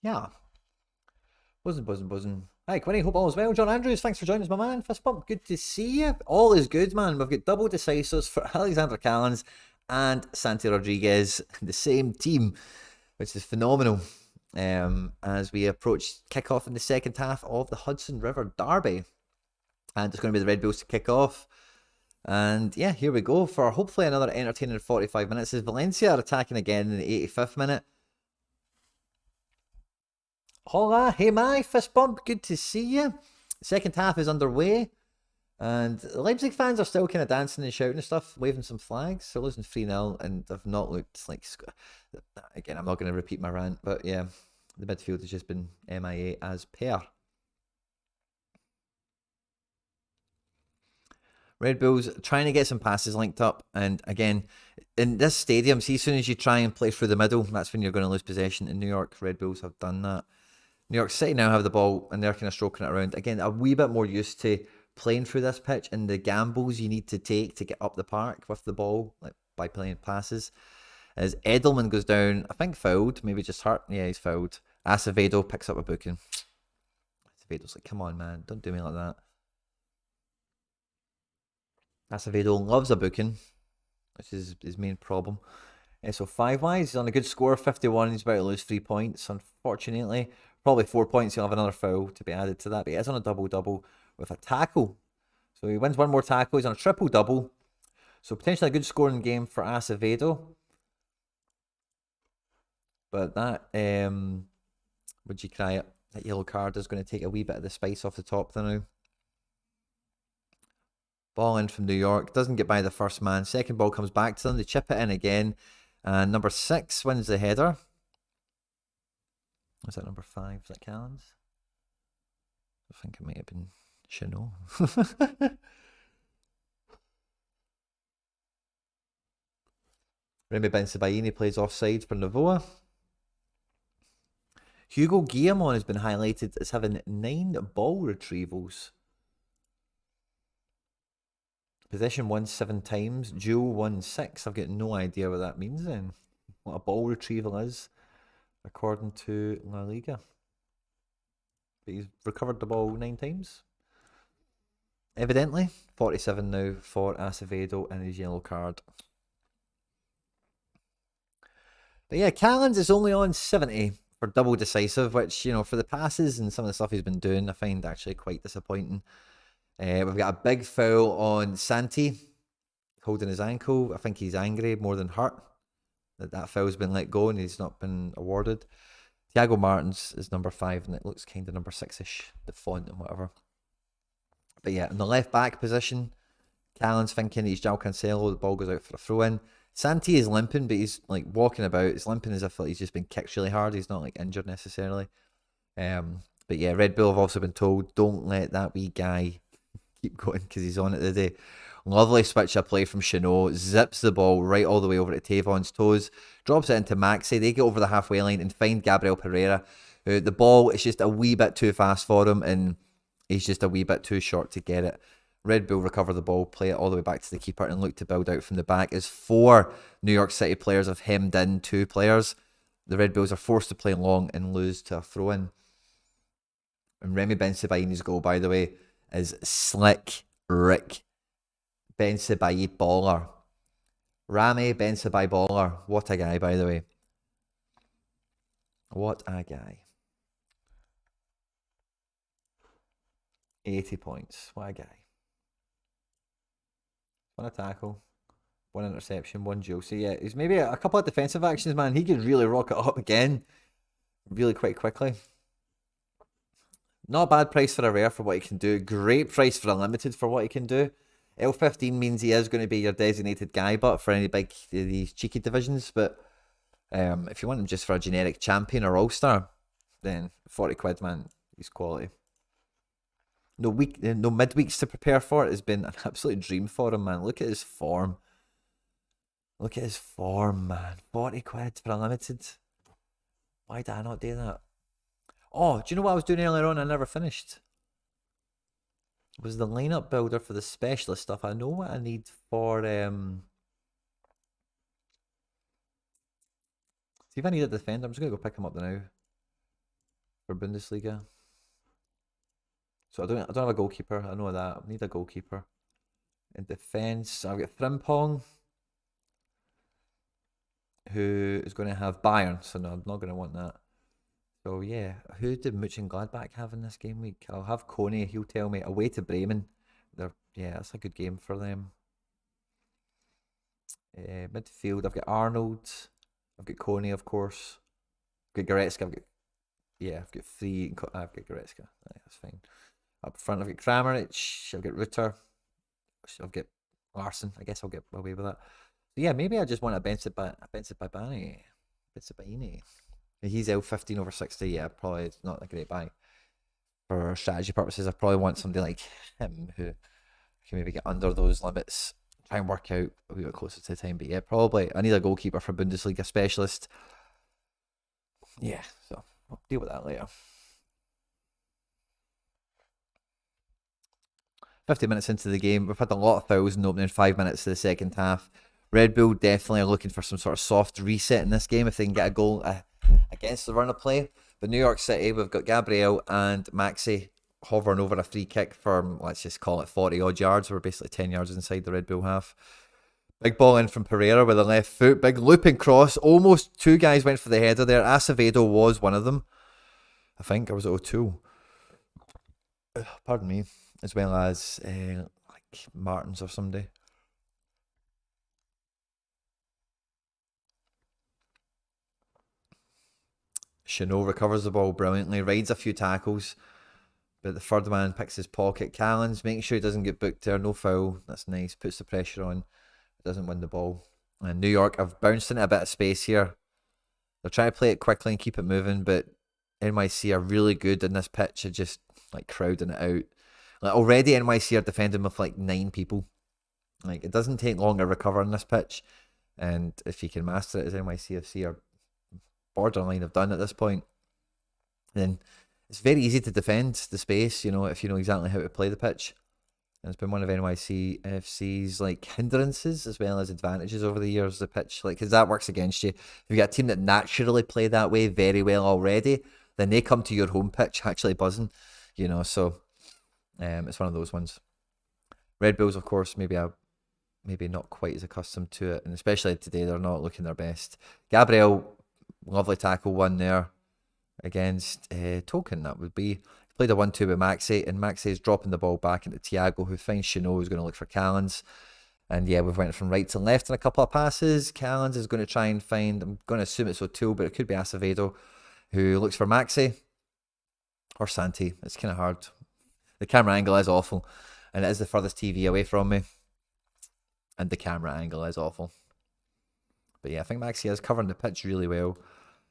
Yeah. Buzzing. Hi, Quinny. Hope all is well. John Andrews, thanks for joining us, my man. Fist bump. Good to see you. All is good, man. We've got double decisors for Alexander Callens and Santi Rodriguez, the same team, which is phenomenal. As we approach kickoff in the second half of the Hudson River Derby. And it's going to be the Red Bulls to kick off. And yeah, here we go for hopefully another entertaining 45 minutes. As Valencia are attacking again in the 85th minute. Hola, hey my fist bump, good to see you. Second half is underway, and the Leipzig fans are still kind of dancing and shouting and stuff, waving some flags. They're losing 3-0, and they've not looked like. Again, I'm not going to repeat my rant, but yeah, the midfield has just been MIA as per. Red Bulls trying to get some passes linked up, and again, in this stadium, see, as soon as you try and play through the middle, that's when you're going to lose possession. In New York, Red Bulls have done that. New York City now have the ball, and they're kind of stroking it around. Again, a wee bit more used to playing through this pitch and the gambles you need to take to get up the park with the ball, like by playing passes. As Edelman goes down, I think fouled, maybe just hurt. Yeah, he's fouled. Acevedo picks up a booking. Acevedo's like, come on, man, don't do me like that. Acevedo loves a booking, which is his main problem. So 5-wise, he's on a good score, 51. He's about to lose 3 points, unfortunately. Probably 4 points. He'll have another foul to be added to that. But he is on a double-double with a tackle. So he wins one more tackle. He's on a triple-double. So potentially a good scoring game for Acevedo. But that, would you cry it? That yellow card is going to take a wee bit of the spice off the top there now. Ball in from New York. Doesn't get by the first man. Second ball comes back to them. They chip it in again. And number 6 wins the header. Was that number 5? Was that Callens? I think it might have been Chanot. Remy Bensebaini plays offside for Novoa. Hugo Guillamon has been highlighted as having 9 ball retrievals. Possession won 7 times. Duel won 6. I've got no idea what that means then. What a ball retrieval is, according to La Liga. But he's recovered the ball 9 times. Evidently. 47 now for Acevedo and his yellow card. But yeah, Callens is only on 70 for double decisive, which, you know, for the passes and some of the stuff he's been doing, I find actually quite disappointing. We've got a big foul on Santi, holding his ankle. I think he's angry more than hurt that foul's been let go and he's not been awarded. Thiago Martins is number 5, and it looks kind of number 6-ish, the font and whatever. But yeah, in the left back position, Callens thinking he's João Cancelo. The ball goes out for a throw in. Santi is limping, but he's like walking about. He's limping as if like, he's just been kicked really hard. He's not like injured necessarily. But yeah, Red Bull have also been told, don't let that wee guy keep going because he's on it today. Lovely switch of play from Chanot. Zips the ball right all the way over to Tavon's toes. Drops it into Maxi. They get over the halfway line and find Gabriel Pereira. The ball is just a wee bit too fast for him, and he's just a wee bit too short to get it. Red Bull recover the ball, play it all the way back to the keeper, and look to build out from the back as 4 New York City players have hemmed in 2 players. the Red Bulls are forced to play long and lose to a throw-in. And Remy Bensebaini's goal, by the way, is slick Rick Bensebaini baller. Ramy Bensebaini baller. What a guy, by the way. What a guy. 80 points. What a guy. One tackle, one interception, one duel. So yeah, he's maybe a couple of defensive actions, man. He could really rock it up again really quite quickly. Not a bad price for a rare for what he can do. Great price for a limited for what he can do. L15 means he is going to be your designated guy, but for any big these cheeky divisions. But if you want him just for a generic champion or all-star, then 40 quid, man. He's quality. No midweeks to prepare for. It has been an absolute dream for him, man. Look at his form. Look at his form, man. 40 quid for a limited. Why did I not do that? Oh, do you know what I was doing earlier on? I never finished. It was the lineup builder for the specialist stuff. I know what I need for see if I need a defender. I'm just gonna go pick him up now for Bundesliga. So I don't have a goalkeeper. I know that. I need a goalkeeper. In defence, I've got Frimpong, who is going to have Bayern. So no, I'm not going to want that. So yeah, who did Mönchengladbach have in this game week? I'll have Coney. He'll tell me. Away to Bremen. Yeah, that's a good game for them. Midfield, I've got Arnold. I've got Coney, of course. I've got Goretzka. I've got three. I've got Goretzka. Right, that's fine. Up front, I've got Kramaric, I've got Rutter, I've got Larson. I guess I'll get away with that. So yeah, maybe I just want a Bensebaini. He's L15 over 60. Yeah, probably it's not a great buy. For strategy purposes, I probably want somebody like him who can maybe get under those limits, try and work out a wee bit closer to the time. But yeah, probably I need a goalkeeper for Bundesliga specialist. Yeah, so I'll deal with that later. 50 minutes into the game, we've had a lot of fouls in the opening 5 minutes of the second half. Red Bull definitely are looking for some sort of soft reset in this game if they can get a goal against the run of play. But New York City, we've got Gabriel and Maxi hovering over a free kick from, let's just call it 40 odd yards. We're basically 10 yards inside the Red Bull half. Big ball in from Pereira with a left foot. Big looping cross. Almost two guys went for the header there. Acevedo was one of them, I think. Or was it O'Toole? Pardon me. As well as like Martins or somebody. Chanot recovers the ball brilliantly, rides a few tackles, but the third man picks his pocket. Callens, making sure he doesn't get booked there. No foul. That's nice. Puts the pressure on. Doesn't win the ball. And New York have bounced into a bit of space here. They're trying to play it quickly and keep it moving, but NYC are really good in this pitch at just like crowding it out. Like already NYC are defending with like 9 people. Like it doesn't take long to recover on this pitch. And if you can master it as NYCFC are borderline have done at this point, then it's very easy to defend the space, you know, if you know exactly how to play the pitch. And it's been one of NYCFC's like hindrances as well as advantages over the years, the pitch. Like, because that works against you. If you got a team that naturally play that way very well already, then they come to your home pitch actually buzzing, you know, so it's one of those ones. Red Bulls, of course, maybe not quite as accustomed to it, and especially today, they're not looking their best. Gabriel, lovely tackle one there against Token, that would be. Played a 1-2 with Maxi, and Maxi is dropping the ball back into Thiago, who finds Chanot, who's going to look for Callens. And yeah, we've went from right to left in a couple of passes. Callens is going to try and find, I'm going to assume it's O'Toole, but it could be Acevedo, who looks for Maxi. Or Santi. It's kind of hard. The camera angle is awful, and it is the furthest TV away from me. And the camera angle is awful. But yeah, I think Maxi is covering the pitch really well.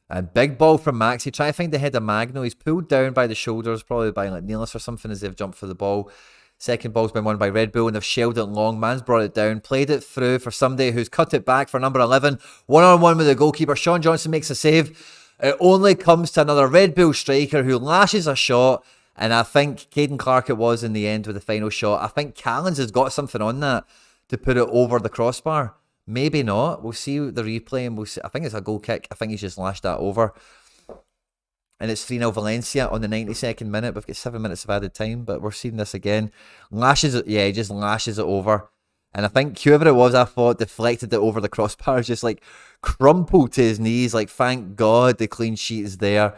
And big ball from Maxi. Try to find the head of Magno. He's pulled down by the shoulders, probably by like Nealis or something as they've jumped for the ball. Second ball's been won by Red Bull, and they've shelled it long. Man's brought it down, played it through for somebody who's cut it back for number 11. One-on-one with the goalkeeper. Sean Johnson makes a save. It only comes to another Red Bull striker who lashes a shot. And I think Caden Clark it was in the end with the final shot. I think Callens has got something on that to put it over the crossbar. Maybe not. We'll see the replay and we'll see. I think it's a goal kick. I think he's just lashed that over. And it's 3-0 Valencia on the 92nd minute. We've got 7 minutes of added time, but we're seeing this again. Lashes it, yeah, he just lashes it over. And I think whoever it was, I thought, deflected it over the crossbar, just like crumpled to his knees. Like, thank God the clean sheet is there.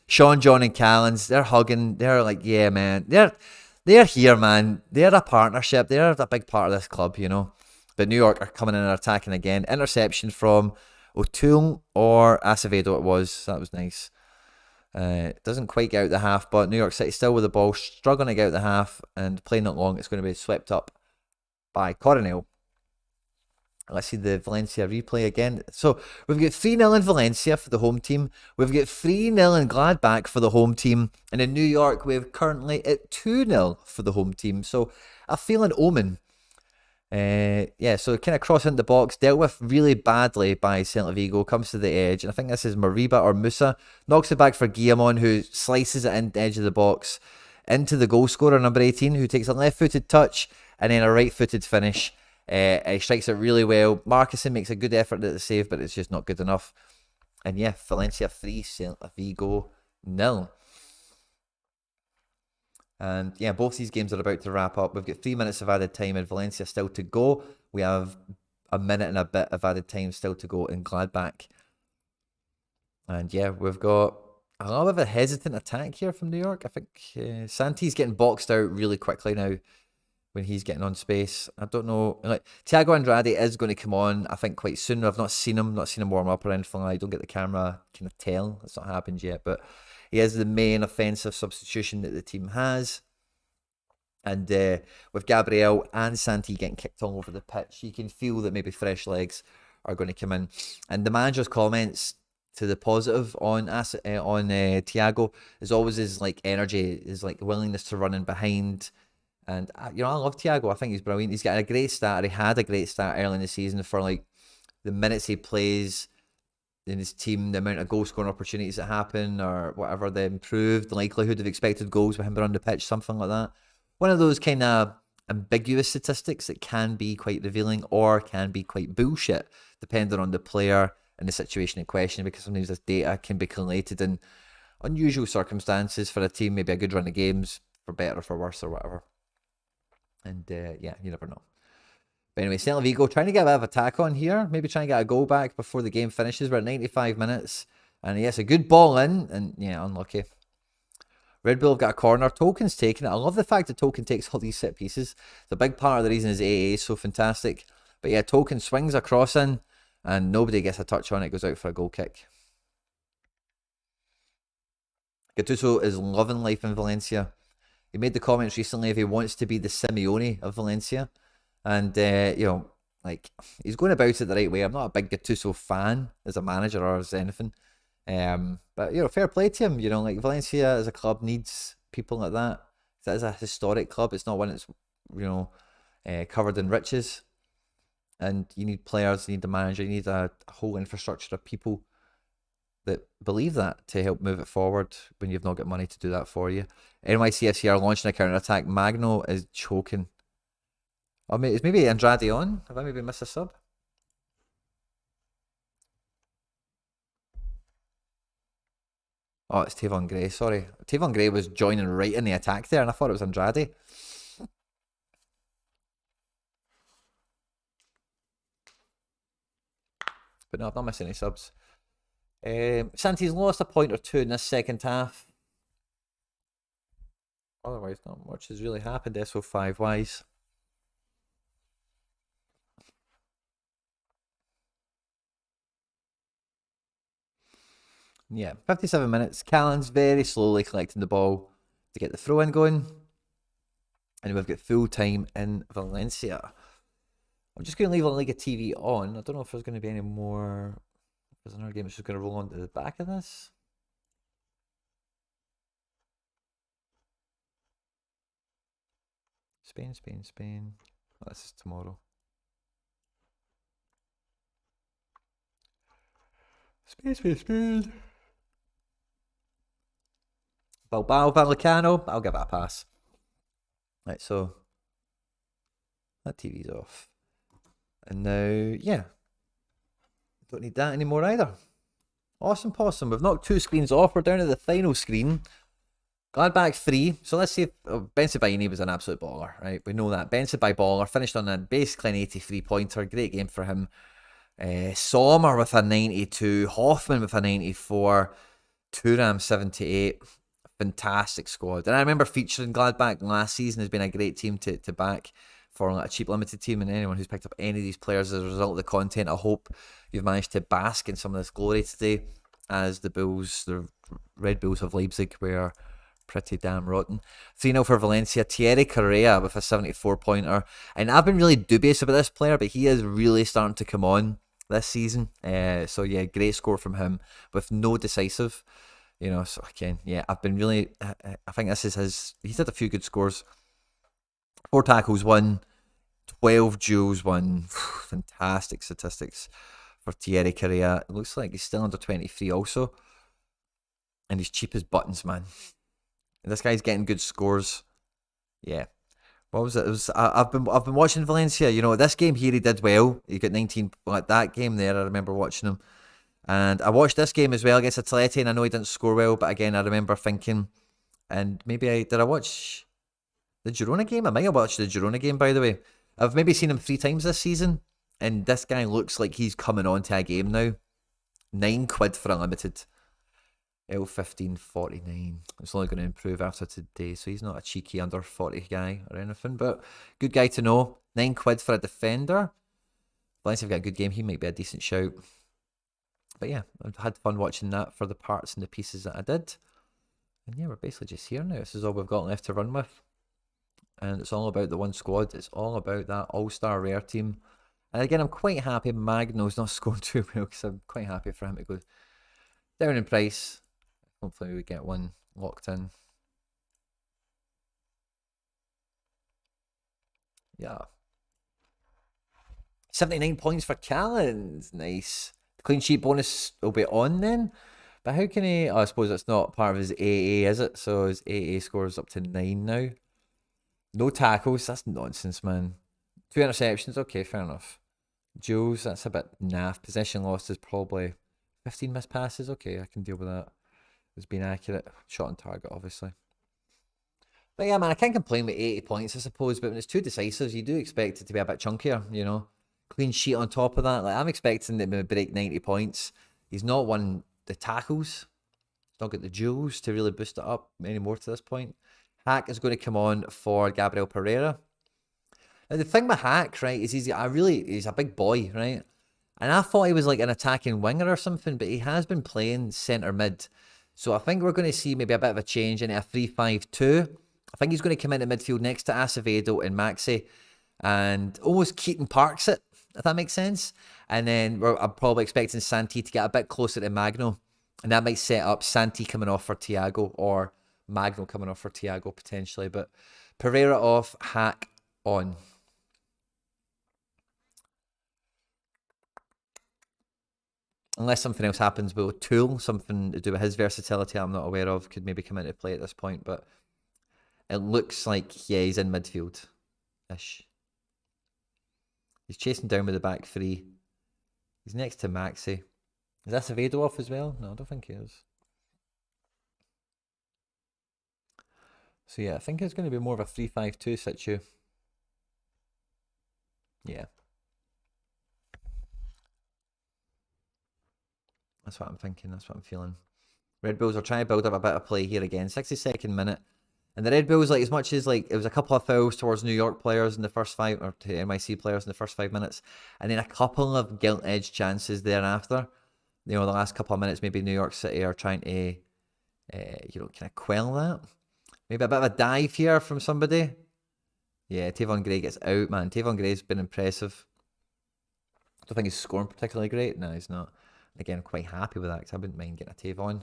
Sean, John, and Callens, they're hugging. They're like, yeah, man. They're here, man. They're a partnership. They're a big part of this club, you know. But New York are coming in and attacking again. Interception from O'Toole or Acevedo it was. That was nice. Doesn't quite get out the half, but New York City still with the ball, struggling to get out the half and playing it long. It's going to be swept up by Coronel. Let's see the Valencia replay again. So we've got 3-0 in Valencia for the home team. We've got 3-0 in Gladbach for the home team. And in New York, we're currently at 2-0 for the home team. So a feeling omen. Yeah, so kind of crossing the box, dealt with really badly by Celta Vigo, comes to the edge, and I think this is Mariba or Musa, knocks it back for Guillamon, who slices it in the edge of the box into the goal scorer, number 18, who takes a left-footed touch and then a right-footed finish. He strikes it really well. Marcuson makes a good effort at the save, but it's just not good enough. And yeah, Valencia 3, Celta Vigo 0. And yeah, both these games are about to wrap up. We've got 3 minutes of added time in Valencia still to go. We have a minute and a bit of added time still to go in Gladbach. And yeah, we've got a little bit of a hesitant attack here from New York. I think Santi's getting boxed out really quickly now when he's getting on space. I don't know. Like, Thiago Andrade is going to come on, I think, quite soon. I've not seen him warm up or anything. I don't get the camera kind of tell. It's not happened yet, but he is the main offensive substitution that the team has. And with Gabriel and Santi getting kicked all over the pitch, you can feel that maybe fresh legs are going to come in. And the manager's comments to the positive on Thiago is always his like energy, his like willingness to run in behind. And you know, I love Thiago. I think he's brilliant. He's got a great start. He had a great start early in the season for like the minutes he plays in his team, the amount of goal scoring opportunities that happen or whatever, the improved likelihood of expected goals with him on the pitch, something like that. One of those kind of ambiguous statistics that can be quite revealing or can be quite bullshit, depending on the player and the situation in question, because sometimes this data can be collated in unusual circumstances for a team, maybe a good run of games, for better or for worse or whatever. And yeah, you never know. But anyway, Celta Vigo trying to get a bit of attack on here. Maybe trying to get a goal back before the game finishes. We're at 95 minutes. And yes, a good ball in. And yeah, unlucky. Red Bull have got a corner. Tolkien's taken it. I love the fact that Tolkien takes all these set pieces. It's a big part of the reason his AA is so fantastic. But yeah, Tolkien swings a cross in. And nobody gets a touch on it. Goes out for a goal kick. Gattuso is loving life in Valencia. He made the comments recently if he wants to be the Simeone of Valencia. And, you know, like, he's going about it the right way. I'm not a big Gattuso fan as a manager or as anything. But, you know, fair play to him. You know, like, Valencia as a club needs people like that. That is a historic club. It's not one that's, you know, covered in riches. And you need players, you need the manager, you need a whole infrastructure of people that believe that to help move it forward when you've not got money to do that for you. NYCFC are launching a counter-attack. Magno is choking. Oh, is maybe Andrade on? Have I maybe missed a sub? Oh, it's Tavon Gray, sorry. Tavon Gray was joining right in the attack there, and I thought it was Andrade. But no, I've not missed any subs. Santi's lost a point or two in this second half. Otherwise, not much has really happened SO5-wise. Yeah, 57 minutes. Callan's very slowly collecting the ball to get the throw-in going. And we've got full time in Valencia. I'm just going to leave La Liga TV on. I don't know if there's going to be any more. There's another game that's just going to roll onto the back of this. Spain, Spain, Spain. Oh, this is tomorrow. Spain, Spain, Spain. Bilbao, Vallecano. I'll give it a pass. Right, so that TV's off. And now, yeah, Don't need that anymore either. Awesome possum. We've knocked 2 screens off. We're down to the final screen. Gladbach 3. So let's see if Bensebaini was an absolute baller, right? We know that. Bensebaini baller. Finished on basically an 83-pointer. Great game for him. Sommer with a 92. Hoffman with a 94. Thuram 78. Fantastic squad. And I remember featuring Gladbach last season has been a great team to back for a cheap limited team, and anyone who's picked up any of these players as a result of the content, I hope you've managed to bask in some of this glory today, as the Red Bulls of Leipzig were pretty damn rotten. 3-0 for Valencia. Thierry Correa with a 74-pointer. And I've been really dubious about this player, but he is really starting to come on this season. So yeah, great score from him with no decisive. You know, so again, yeah, I've been really, I think this is he's had a few good scores. 4 tackles, 1, 12 duels, 1. Fantastic statistics for Thierry Correa. It looks like he's still under 23 also. And he's cheap as buttons, man. And this guy's getting good scores. Yeah. What was it? I've been watching Valencia. You know, this game here he did well. He got 19. Like that game there, I remember watching him. And I watched this game as well against Atleti, and I know he didn't score well, but again, I remember thinking, and maybe did I watch the Girona game? I might have watched the Girona game, by the way. I've maybe seen him 3 times this season, and this guy looks like he's coming on to a game now. £9 for a limited. L1549. It's only going to improve after today, so he's not a cheeky under 40 guy or anything, but good guy to know. £9 for a defender. Valencia have got a good game. He might be a decent shout. But yeah, I've had fun watching that for the parts and the pieces that I did. And yeah, we're basically just here now. This is all we've got left to run with. And it's all about the one squad. It's all about that all-star rare team. And again, I'm quite happy Magno's not scored too well, because I'm quite happy for him to go down in price. Hopefully we get one locked in. Yeah. 79 points for Callens. Nice. The clean sheet bonus will be on then. But how can he... Oh, I suppose it's not part of his AA, is it? So his AA scores up to 9 now. No tackles. That's nonsense, man. 2 interceptions. Okay, fair enough. Jules, that's a bit naff. Possession lost is probably 15 missed passes. Okay, I can deal with that. It's been accurate. Shot on target, obviously. But yeah, man, I can't complain with 80 points, I suppose. But when it's 2 decisives, you do expect it to be a bit chunkier, you know. Clean sheet on top of that. Like, I'm expecting him to break 90 points. He's not won the tackles. He's not got the duels to really boost it up anymore to this point. Hack is going to come on for Gabriel Pereira. Now, the thing with Hack, right, is he's a big boy, right? And I thought he was like an attacking winger or something, but he has been playing centre mid. So I think we're going to see maybe a bit of a change into a 3-5-2. I think he's going to come into midfield next to Acevedo and Maxi, and almost Keaton Parks it, if that makes sense. And then I'm probably expecting Santi to get a bit closer to Magno, and that might set up Santi coming off for Thiago, or Magno coming off for Thiago potentially. But Pereira off, Hack on. Unless something else happens with Tool, something to do with his versatility I'm not aware of, could maybe come into play at this point. But it looks like, yeah, he's in midfield-ish. He's chasing down with the back 3. He's next to Maxi. Is Acevedo off as well? No, I don't think he is. So yeah, I think it's going to be more of a 3-5-2 situ. Yeah. That's what I'm thinking. That's what I'm feeling. Red Bulls are trying to build up a bit of play here again. 62nd minute. And the Red Bulls, like, as much as, like, it was a couple of fouls towards New York players in the first 5, or to NYC players in the first 5 minutes, and then a couple of gilt-edged chances thereafter. You know, the last couple of minutes, maybe New York City are trying to, you know, kind of quell that. Maybe a bit of a dive here from somebody. Yeah, Tavon Gray gets out, man. Tavon Gray's been impressive. I don't think he's scoring particularly great. No, he's not. Again, I'm quite happy with that, because I wouldn't mind getting a Tavon.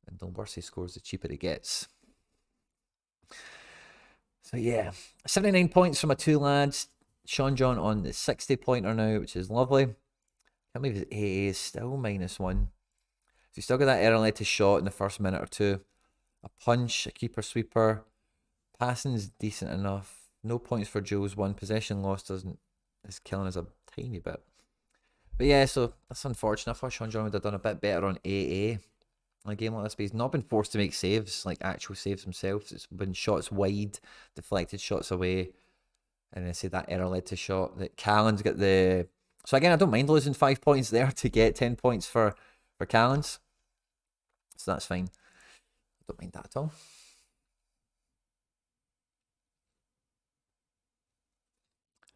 And the worse he scores, the cheaper he gets. So yeah, 79 points from my 2 lads. Sean John on the 60-pointer now, which is lovely. Can't believe his AA is still -1. So he's still got that early to shot in the first minute or 2. A punch, a keeper sweeper. Passing's decent enough. No points for Jules. 1 possession lost is killing us a tiny bit. But yeah, so that's unfortunate. I thought Sean John would have done a bit better on AA in a game like this, but he's not been forced to make saves, like actual saves himself. It's been shots wide, deflected shots away, and I say that error led to shot that Callan's got the. So again, I don't mind losing 5 points there to get 10 points for Callan's, so that's fine. I don't mind that at all.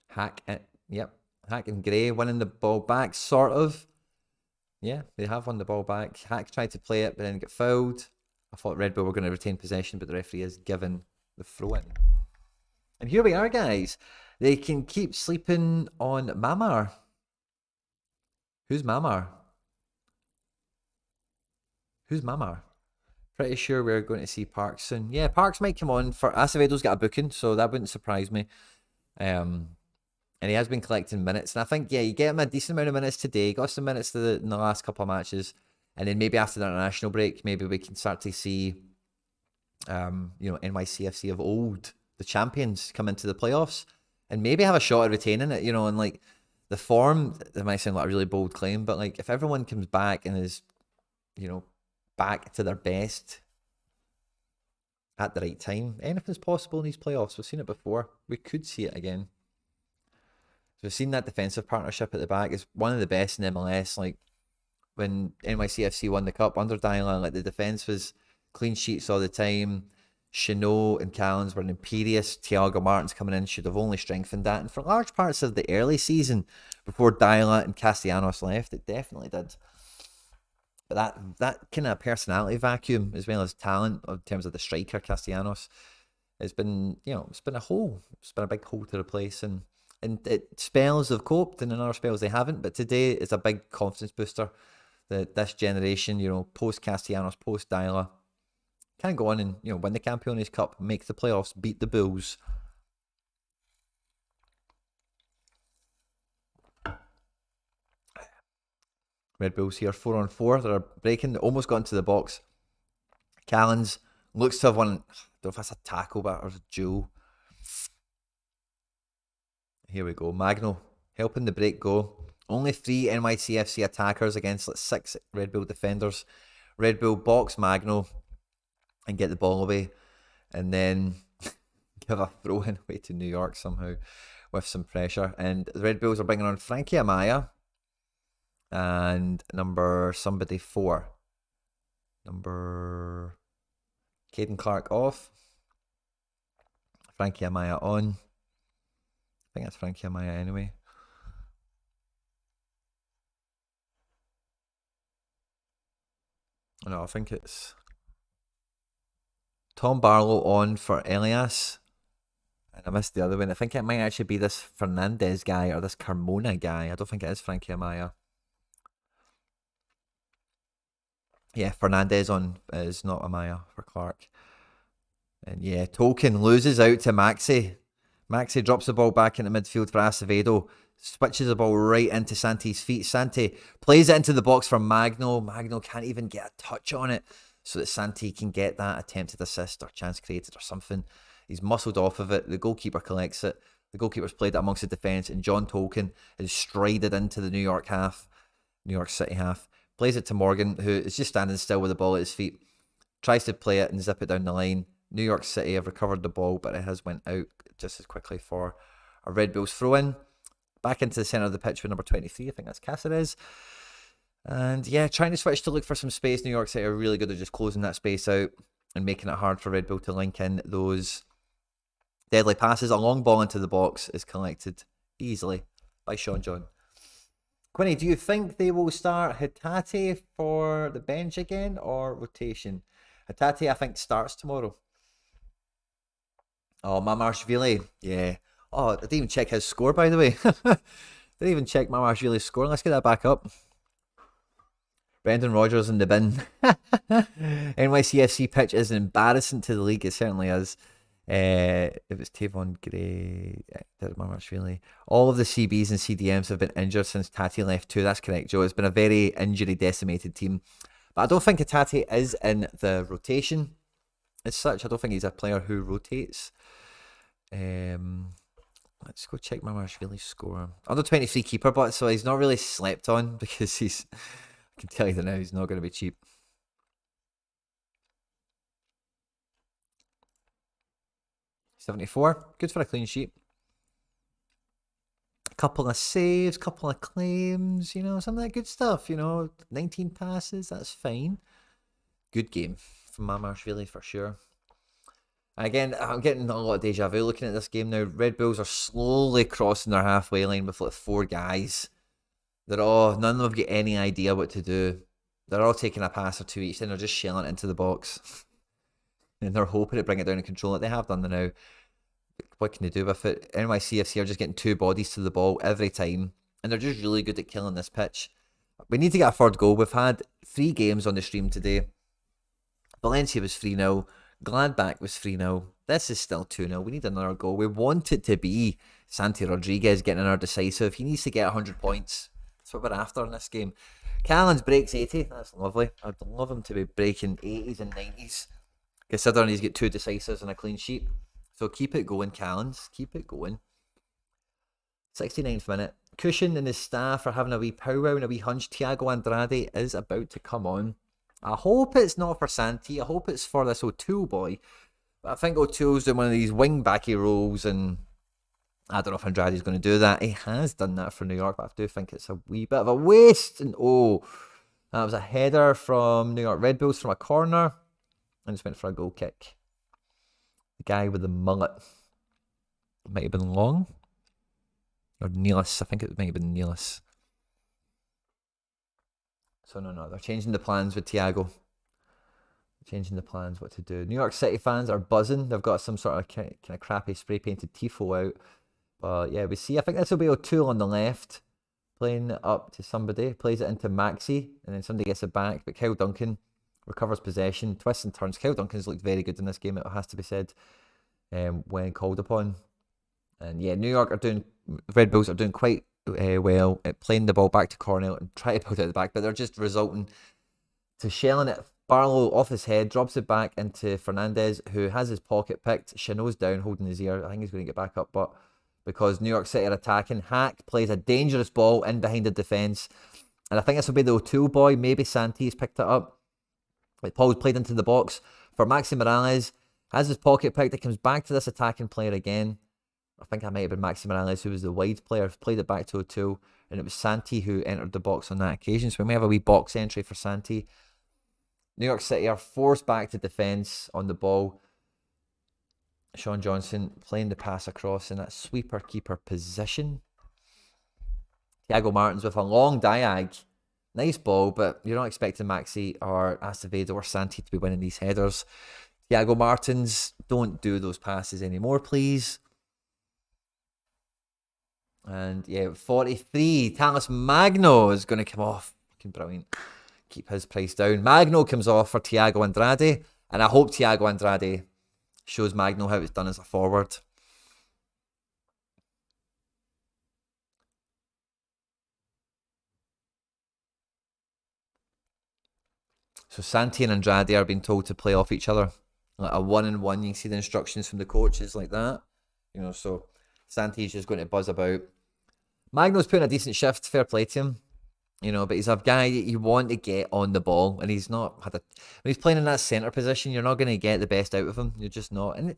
Hack it, yep. Hack and Gray winning the ball back, sort of. Yeah, they have won the ball back. Hack tried to play it, but then got fouled. I thought Red Bull were going to retain possession, but the referee has given the throw in. And here we are, guys. They can keep sleeping on Mamar. Who's Mamar? Who's Mamar? Pretty sure we're going to see Parks soon. Yeah, Parks might come on. For Acevedo's got a booking, so that wouldn't surprise me. And he has been collecting minutes. And I think, yeah, you get him a decent amount of minutes today. Got some minutes in the last couple of matches. And then maybe after the international break, maybe we can start to see, NYCFC of old, the champions, come into the playoffs. And maybe have a shot at retaining it, and like the form, that might sound like a really bold claim, but like if everyone comes back and is, back to their best at the right time, anything's possible in these playoffs. We've seen it before. We could see it again. So we've seen that defensive partnership at the back is one of the best in MLS. Like when NYCFC won the cup under Dylan, like the defense was clean sheets all the time. Chenot and Callens were an imperious. Thiago Martins coming in should have only strengthened that. And for large parts of the early season, before Dylan and Castellanos left, it definitely did. But that kind of personality vacuum, as well as talent in terms of the striker Castellanos, has been, it's been a hole. It's been a big hole to replace. And it spells have coped, and in other spells they haven't. But today is a big confidence booster that this generation, post Castellanos, post Dyla, can go on and win the Campeones Cup, make the playoffs, beat the Bulls. Red Bulls here, 4-on-4. They're breaking. They almost got into the box. Callens looks to have won. I don't know if that's a tackle, but or a duel. Here we go. Magno helping the break go. Only 3 NYCFC attackers against 6 Red Bull defenders. Red Bull box Magno and get the ball away, and then give a throw in away to New York somehow with some pressure. And the Red Bulls are bringing on Frankie Amaya and number 4. Number Caden Clark off. Frankie Amaya on. I think that's Frankie Amaya anyway. No, I think it's Tom Barlow on for Elias. And I missed the other one. I think it might actually be this Fernandez guy or this Carmona guy. I don't think it is Frankie Amaya. Yeah, Fernandez on is not Amaya for Clark. And yeah, Tolkien loses out to Maxi. Maxi drops the ball back into midfield for Acevedo. Switches the ball right into Santi's feet. Santi plays it into the box for Magno. Magno can't even get a touch on it so that Santi can get that attempted assist or chance created or something. He's muscled off of it. The goalkeeper collects it. The goalkeeper's played it amongst the defence, and John Tolkien has strided into the New York City half. Plays it to Morgan, who is just standing still with the ball at his feet. Tries to play it and zip it down the line. New York City have recovered the ball, but it has went out just as quickly for a Red Bulls throw-in. Back into the centre of the pitch with number 23. I think that's Cáceres. And yeah, trying to switch to look for some space. New York City are really good at just closing that space out and making it hard for Red Bull to link in those deadly passes. A long ball into the box is collected easily by Sean John. Quinny, do you think they will start Hatate for the bench again or rotation? Hatate, I think, starts tomorrow. Oh, Mamarashvili. Yeah. Oh, I didn't even check his score, by the way. Didn't even check Mamarashvili's score. Let's get that back up. Brendan Rodgers in the bin. NYCFC pitch is embarrassing to the league. It certainly is. It was Tavon Gray, Mamarashvili. All of the CBs and CDMs have been injured since Tati left too. That's correct, Joe. It's been a very injury decimated team. But I don't think Tati is in the rotation as such. I don't think he's a player who rotates. Let's Let's go check Marashvili's score. Under 23 keeper, but so he's not really slept on because he's. I can tell you that now, he's not going to be cheap. $74, good for a clean sheet. Couple of saves, couple of claims, you know, some of that good stuff, you know. 19 passes, that's fine. Good game from Marashvili for sure. Again, I'm getting a lot of deja vu looking at this game now. Red Bulls are slowly crossing their halfway line with like 4 guys. None of them have got any idea what to do. They're all taking a pass or two each, and they're just shelling it into the box. And they're hoping to bring it down and control it. They have done that now. What can they do with it? NYCFC are just getting 2 bodies to the ball every time. And they're just really good at killing this pitch. We need to get a third goal. We've had 3 games on the stream today. Valencia was 3-0. Gladbach was 3-0. This is still 2-0. We need another goal. We want it to be Santi Rodriguez getting another decisive. He needs to get 100 points. That's what we're after in this game. Callens breaks 80. That's lovely. I'd love him to be breaking 80s and 90s. Considering he's got 2 decisives and a clean sheet. So keep it going, Callens. Keep it going. 69th minute. Cushion and his staff are having a wee powwow and a wee hunch. Thiago Andrade is about to come on. I hope it's not for Santi. I hope it's for this O'Toole boy. But I think O'Toole's doing one of these wing-backy roles, and I don't know if Andrade's going to do that. He has done that for New York, but I do think it's a wee bit of a waste. And oh, that was a header from New York Red Bulls from a corner. And just went for a goal kick. The guy with the mullet. It might have been Long. Or Nealis. I think it might have been Nealis. So no, they're changing the plans with Thiago. Changing the plans, what to do. New York City fans are buzzing. They've got some sort of kind of crappy spray painted tifo out. But yeah, we see. I think this will be O'Toole on the left, playing it up to somebody. Plays it into Maxi, and then somebody gets it back. But Kyle Duncan recovers possession, twists and turns. Kyle Duncan's looked very good in this game, it has to be said, when called upon. And yeah, New York are doing, Red Bulls are doing quite well at playing the ball back to Cornell and try to put it at the back, but they're just resulting to shelling it. Barlow off his head, drops it back into Fernandez, who has his pocket picked. Chanot's down, holding his ear. I think he's going to get back up, but because New York City are attacking, Hack plays a dangerous ball in behind the defence. And I think this will be the O'Toole boy. Maybe Santi's picked it up. Paul's played into the box for Maxi Morales. Has his pocket picked. It comes back to this attacking player again. I think that might have been Maxi Morales, who was the wide player. Played it back to O'Toole. And it was Santi who entered the box on that occasion. So we may have a wee box entry for Santi. New York City are forced back to defence on the ball. Sean Johnson playing the pass across in that sweeper keeper position. Thiago Martins with a long diag. Nice ball, but you're not expecting Maxi or Acevedo or Santi to be winning these headers. Thiago Martins, don't do those passes anymore, please. And yeah, 43. Talis Magno is going to come off. Fucking brilliant. Keep his price down. Magno comes off for Thiago Andrade. And I hope Thiago Andrade shows Magno how it's done as a forward. So Santi and Andrade are being told to play off each other. Like a 1-on-1, you can see the instructions from the coaches like that. You know, so Santi's just going to buzz about. Magno's putting a decent shift, fair play to him. You know, but he's a guy you want to get on the ball, and he's not had a. When he's playing in that centre position, you're not going to get the best out of him. You're just not. And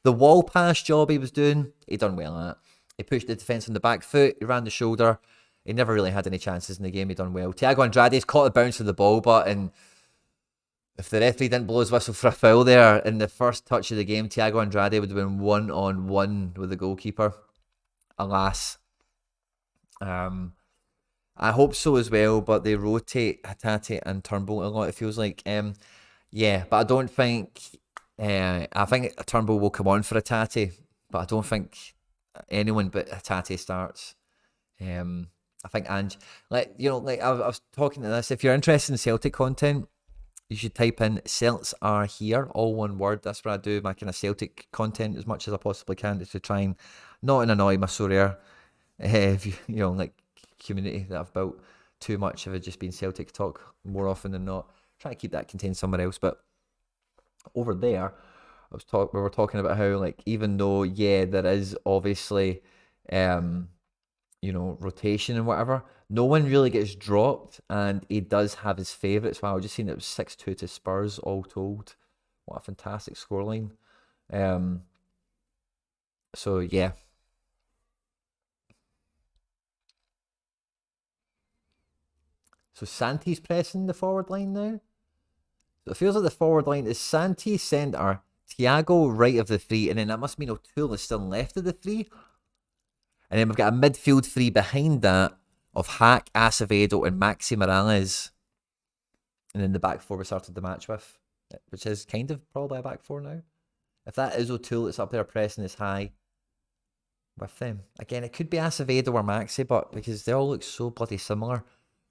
the wall pass job he was doing, he done well at. He pushed the defence on the back foot, he ran the shoulder. He never really had any chances in the game. He done well. Thiago Andrade's caught the bounce of the ball, but if the referee didn't blow his whistle for a foul there in the first touch of the game, Thiago Andrade would have been 1-on-1 with the goalkeeper. Alas. I hope so as well, but they rotate Hatate and Turnbull a lot, it feels like. Yeah, but I don't think... I think Turnbull will come on for Hatate, but I don't think anyone but Hatate starts. I think Ange... I was talking to this. If you're interested in Celtic content, you should type in Celts are here, all one word. That's where I do my kind of Celtic content as much as I possibly can to try and not annoy my Sorare, community that I've built too much of it just being Celtic talk more often than not. Try to keep that contained somewhere else. But over there we were talking about how, like, even though, yeah, there is obviously rotation and whatever, no one really gets dropped, and he does have his favourites. Wow, I just seen it was 6-2 to Spurs all told. What a fantastic scoreline. So yeah. So Santi's pressing the forward line now. So it feels like the forward line is Santi centre, Thiago right of the three, and then that must mean O'Toole is still left of the three. And then we've got a midfield three behind that of Hack, Acevedo, and Maxi Morales. And then the back four we started the match with, which is kind of probably a back four now. If that is O'Toole, it's up there pressing as high with them. Again, it could be Acevedo or Maxi, but because they all look so bloody similar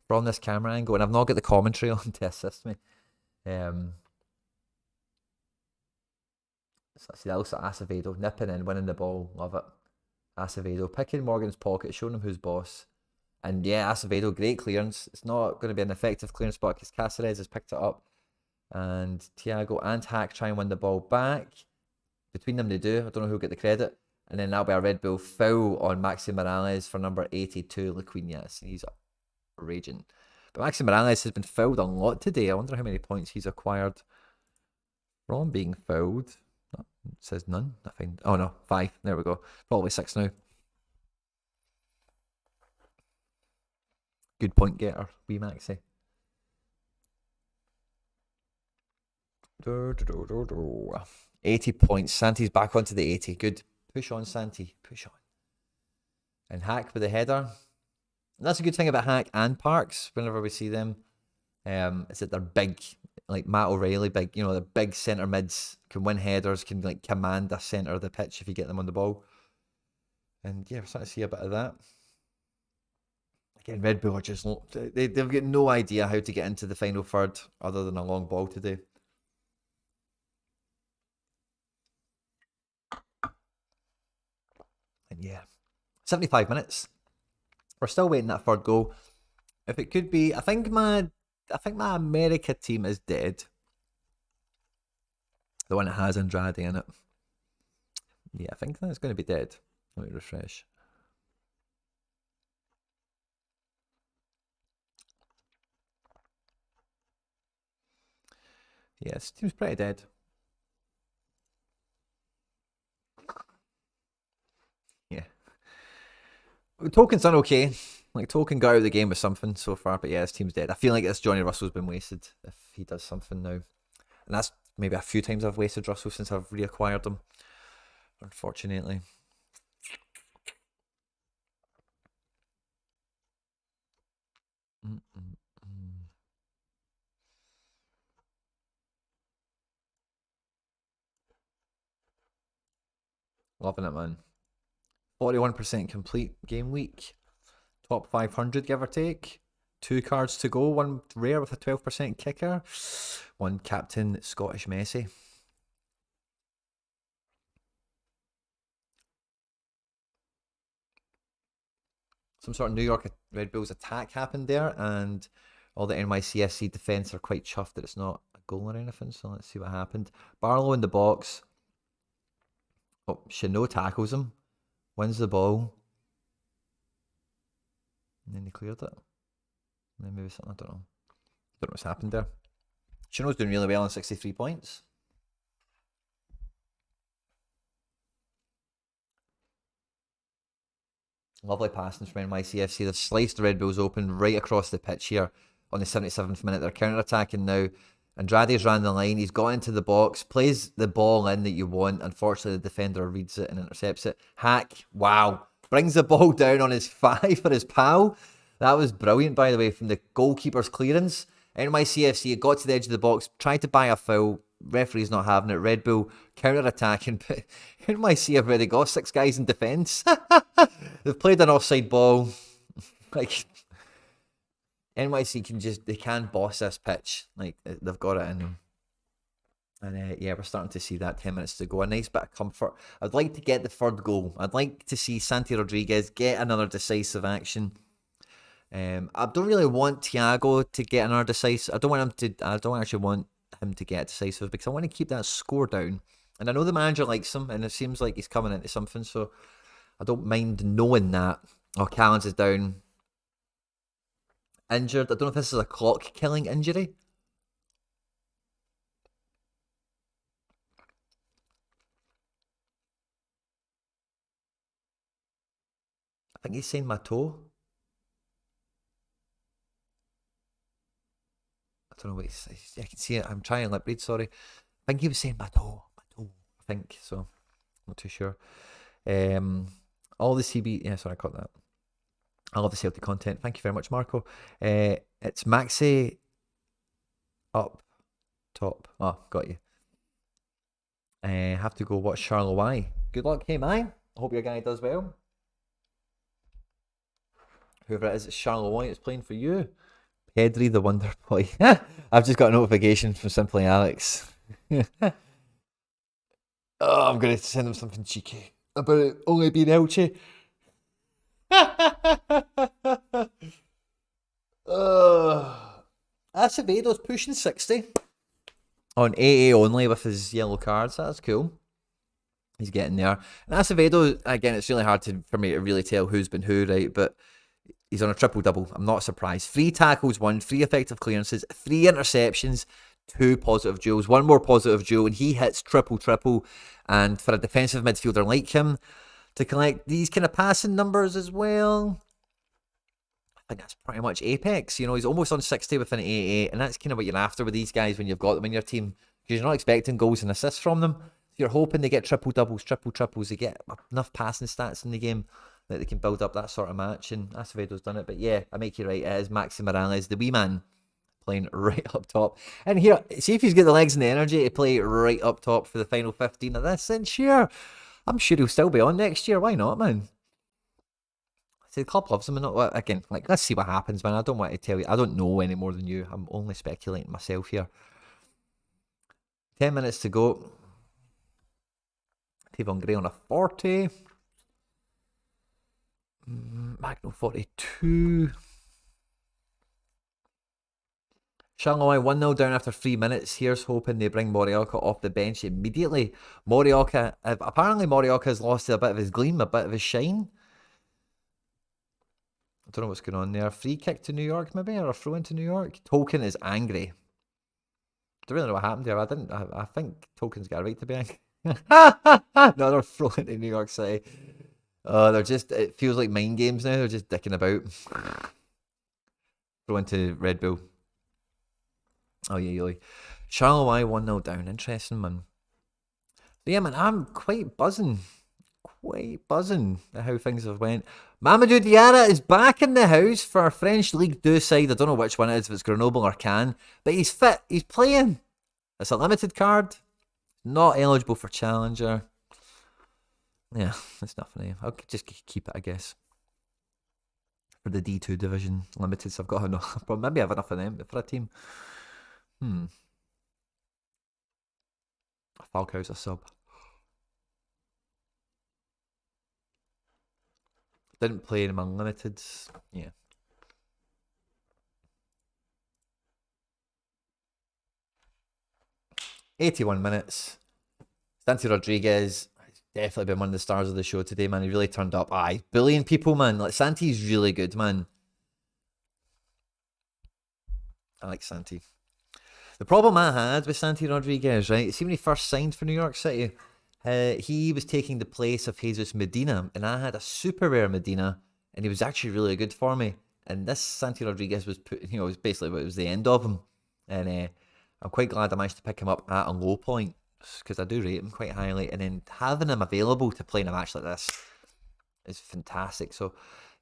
from this camera angle, and I've not got the commentary on to assist me. So see, that looks like Acevedo nipping in, winning the ball. Love it. Acevedo picking Morgan's pocket, showing him who's boss. And yeah, Acevedo, great clearance. It's not going to be an effective clearance, but because Cáceres has picked it up. And Thiago and Hack try and win the ball back. Between them they do. I don't know who'll get the credit. And then that'll be a Red Bull foul on Maxi Morales for number 82, Laquinhas. He's raging. But Maxi Morales has been fouled a lot today. I wonder how many points he's acquired from being fouled. Oh, it says none. I find. Oh no, 5. There we go. Probably 6 now. Good point getter, wee Maxi. 80 points. Santi's back onto the 80. Good. Push on, Santi. Push on. And Hack with the header. And that's a good thing about Hack and Parks whenever we see them. Is that they're big. Like Matt O'Reilly, big. They're big centre mids. Can win headers. Can like command the centre of the pitch if you get them on the ball. And yeah, we're starting to see a bit of that. Again, Red Bull are just... They've got no idea how to get into the final third other than a long ball today. And yeah, 75 minutes. We're still waiting that third goal. If it could be... I think my America team is dead. The one that has Andrade in it. Yeah, I think that's going to be dead. Let me refresh. Yeah, this team's pretty dead. Yeah. Token's done okay. Like, Token got out of the game with something so far, but yeah, this team's dead. I feel like this Johnny Russell's been wasted if he does something now. And that's maybe a few times I've wasted Russell since I've reacquired him, unfortunately. Loving it, man. 41% complete game week. Top 500, give or take. 2 cards to go. 1 rare with a 12% kicker. 1 captain Scottish Messi. Some sort of New York Red Bulls attack happened there, and all the NYCFC defence are quite chuffed that it's not a goal or anything, so let's see what happened. Barlow in the box. Oh, Chanot tackles him. Wins the ball. And then he cleared it. And then maybe something, I don't know. Don't know what's happened there. Chanot's doing really well on 63 points. Lovely passing from NYCFC. They've sliced the Red Bulls open right across the pitch here on the 77th minute. They're counter-attacking now. Andrade's ran the line. He's got into the box. Plays the ball in that you want. Unfortunately, the defender reads it and intercepts it. Hack, wow. Brings the ball down on his 5 for his pal. That was brilliant, by the way, from the goalkeeper's clearance. NYCFC got to the edge of the box, tried to buy a foul. Referee's not having it. Red Bull counter-attacking, but NYC have already got 6 guys in defence. They've played an offside ball. Like, NYC they can boss this pitch. Like, they've got it in them. And yeah, we're starting to see that. 10 minutes to go. A nice bit of comfort. I'd like to get the third goal. I'd like to see Santi Rodriguez get another decisive action. I don't really want Thiago to get another decisive. I don't actually want him to get decisive because I want to keep that score down. And I know the manager likes him, and it seems like he's coming into something, so I don't mind knowing that. Oh, Callens is down. Injured. I don't know if this is a clock-killing injury. I think he's saying my toe. I don't know what he's... I can see it. I'm trying lip read, sorry. I think he was saying my toe. My toe. I think, so... Not too sure. All the CB... Yeah, sorry, I caught that. I love the Celtic content. Thank you very much, Marco. It's Maxi up top. Oh, got you. Have to go watch Charleroi. Good luck, hey man. I hope your guy does well. Whoever it is at Charleroi is playing for you. Pedri the Wonder Boy. I've just got a notification from Simply Alex. Oh, I'm going to send him something cheeky about it only being Elche. Acevedo's pushing 60 on AA only with his yellow cards. That's cool. He's getting there. And Acevedo, again, it's really hard for me to really tell who's been who, right? But he's on a triple-double. I'm not surprised. 3 tackles, 1, 3 effective clearances, 3 interceptions, 2 positive duels, 1 more positive duel, and he hits triple-triple. And for a defensive midfielder like him to collect these kind of passing numbers as well, I think that's pretty much apex. You know, he's almost on 60 with an 88, and that's kind of what you're after with these guys when you've got them in your team, because you're not expecting goals and assists from them. You're hoping they get triple-doubles, triple-triples, they get enough passing stats in the game that they can build up that sort of match, and Acevedo's done it. But yeah, I make you right, it is Maxi Morales, the wee man, playing right up top. And here, see if he's got the legs and the energy to play right up top for the final 15 of this, and sure, I'm sure he'll still be on next year. Why not, man? See, the club loves him, and not, again, like, let's see what happens, man. I don't want to tell you, I don't know any more than you. I'm only speculating myself here. 10 minutes to go. Tavon Gray on a 40. Magno 42. Charleroi 1-0 down after 3 minutes. Here's hoping they bring Morioka off the bench immediately. Apparently Morioka has lost a bit of his gleam, a bit of his shine. I don't know what's going on there. Free kick to New York maybe, or a throw into New York. Tolkien is angry. I don't really know what happened there. I think Tolkien's got a right to be angry. Another throw into New York City. It feels like mind games now. They're just dicking about. Throw into Red Bull. Oh, yeah. Charleroi 1-0 down. Interesting, man. But yeah, man, I'm quite buzzing. At how things have went. Mamadou Diarra is back in the house for our French League 2 side. I don't know which one it is, if it's Grenoble or Cannes. But he's fit. He's playing. It's a limited card. Not eligible for Challenger. Yeah, that's nothing. I'll just keep it, I guess. For the D2 division limited, so I've got enough. Maybe I have enough of them for a team. Falcao's a sub. Didn't play in among limiteds. Yeah. "81 minutes. Santi Rodriguez has definitely been one of the stars of the show today, man. He really turned up. Aye, bullying people, man. Like, Santi's really good, man. I like Santi. The problem I had with Santi Rodriguez, right? See, when he first signed for New York City, he was taking the place of Jesus Medina, and I had a super rare Medina, and he was actually really good for me. And this Santi Rodriguez was it was basically it was the end of him. And I'm quite glad I managed to pick him up at a low point, because I do rate him quite highly. And then having him available to play in a match like this is fantastic. So,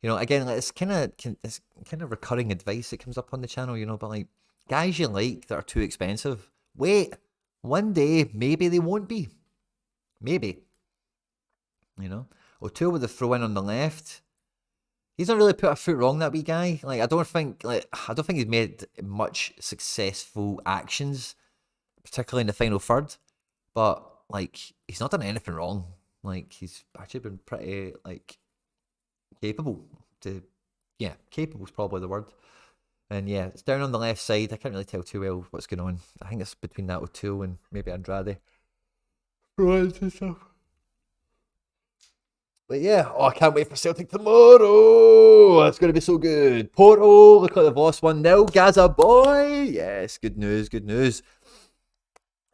again, it's kind of recurring advice that comes up on the channel, but like, guys you like that are too expensive, wait, one day maybe they won't be. Maybe. O'Toole with the throw in on the left. He's not really put a foot wrong, that wee guy. Like, I don't think he's made much successful actions, particularly in the final third. But like, he's not done anything wrong. Like, he's actually been pretty capable. Capable is probably the word. And yeah, it's down on the left side. I can't really tell too well what's going on. I think it's between that O'Toole and maybe Andrade. runs and stuff. But yeah, oh, I can't wait for Celtic tomorrow. It's going to be so good. Porto, look like they've lost 1-0. Gaza boy. Yes, good news, good news.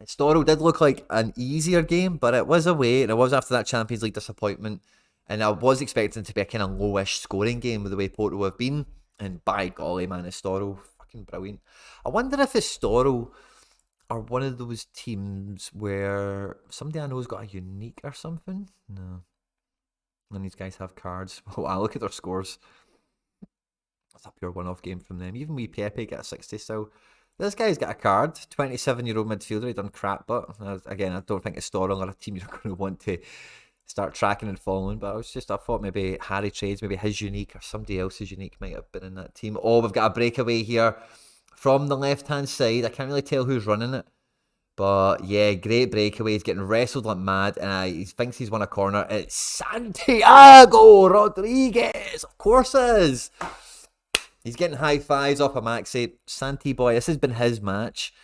Storrow did look like an easier game, but it was away, and it was after that Champions League disappointment. And I was expecting it to be a kind of lowish scoring game with the way Porto have been. And by golly, man, is Storrow fucking brilliant. I wonder if Storrow are one of those teams where somebody I know has got a unique or something. No. None of these guys have cards. Wow, look at their scores. That's a pure one-off game from them. Even we Pepe get a 60 still. This guy's got a card. 27-year-old midfielder. He done crap, but again, I don't think it's Storrow or a team you're going to want to start tracking and following. But I thought maybe Harry Trades, maybe his unique or somebody else's unique might have been in that team. Oh, we've got a breakaway here from the left-hand side. I can't really tell who's running it. But yeah, great breakaway. He's getting wrestled like mad, and he thinks he's won a corner. It's Santiago Rodriguez, of course it is. He's getting high fives off of Maxi. Santi boy, this has been his match.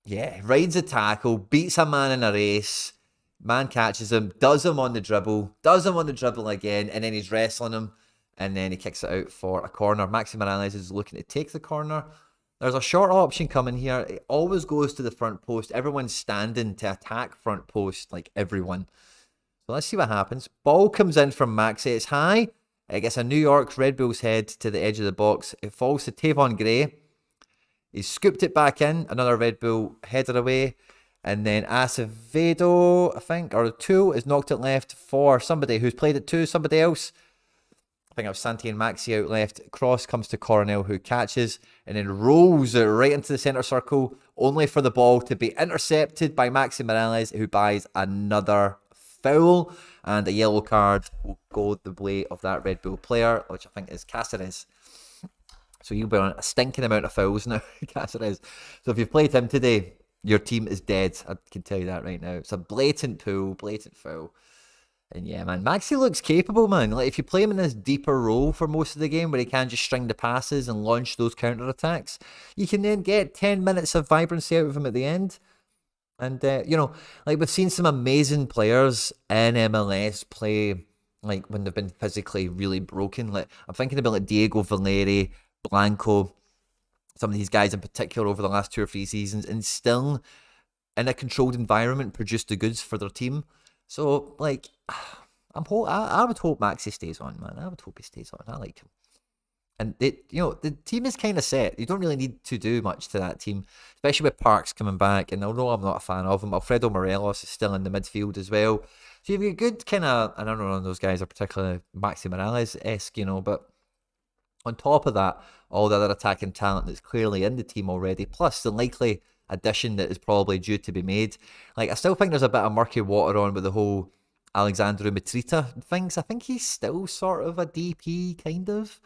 Yeah, rides a tackle, beats a man in a race. Man catches him, does him on the dribble again, and then he's wrestling him, and then he kicks it out for a corner. Maxi Morales is looking to take the corner. There's a short option coming here. It always goes to the front post. Everyone's standing to attack front post, like everyone. So let's see what happens. Ball comes in from Maxi. It's high. It gets a New York Red Bull's head to the edge of the box. It falls to Tavon Gray. He's scooped it back in. Another Red Bull headed away. And then Acevedo, I think, or Tool, is knocked it left for somebody who's played it to somebody else. I think it was Santi and Maxi out left. Cross comes to Coronel, who catches and then rolls it right into the centre circle, only for the ball to be intercepted by Maxi Morales, who buys another foul, and a yellow card will go the way of that Red Bull player, which I think is Cáceres. So you'll be on a stinking amount of fouls now, Cáceres. So if you've played him today, your team is dead. I can tell you that right now. It's a blatant pull, blatant foul. And yeah, man, Maxi looks capable, man. Like, if you play him in this deeper role for most of the game where he can just string the passes and launch those counter-attacks, you can then get 10 minutes of vibrancy out of him at the end. And, you know, like, we've seen some amazing players in MLS play, like, when they've been physically really broken. Like, I'm thinking about, like, Diego Valeri, Blanco, some of these guys in particular over the last 2 or 3 seasons, and still, in a controlled environment, produce the goods for their team. So, like, I would hope Maxi stays on, man. I would hope he stays on. I like him. And, you know, the team is kind of set. You don't really need to do much to that team, especially with Parks coming back. And although I'm not a fan of him, Alfredo Morelos is still in the midfield as well. So you've got good kind of, and I don't know if those guys are particularly Maxi Morales-esque, you know, but on top of that, all the other attacking talent that's clearly in the team already, plus the likely addition that is probably due to be made. Like, I still think there's a bit of murky water on with the whole Alexandru Mitrita things. I think he's still sort of a DP, kind of.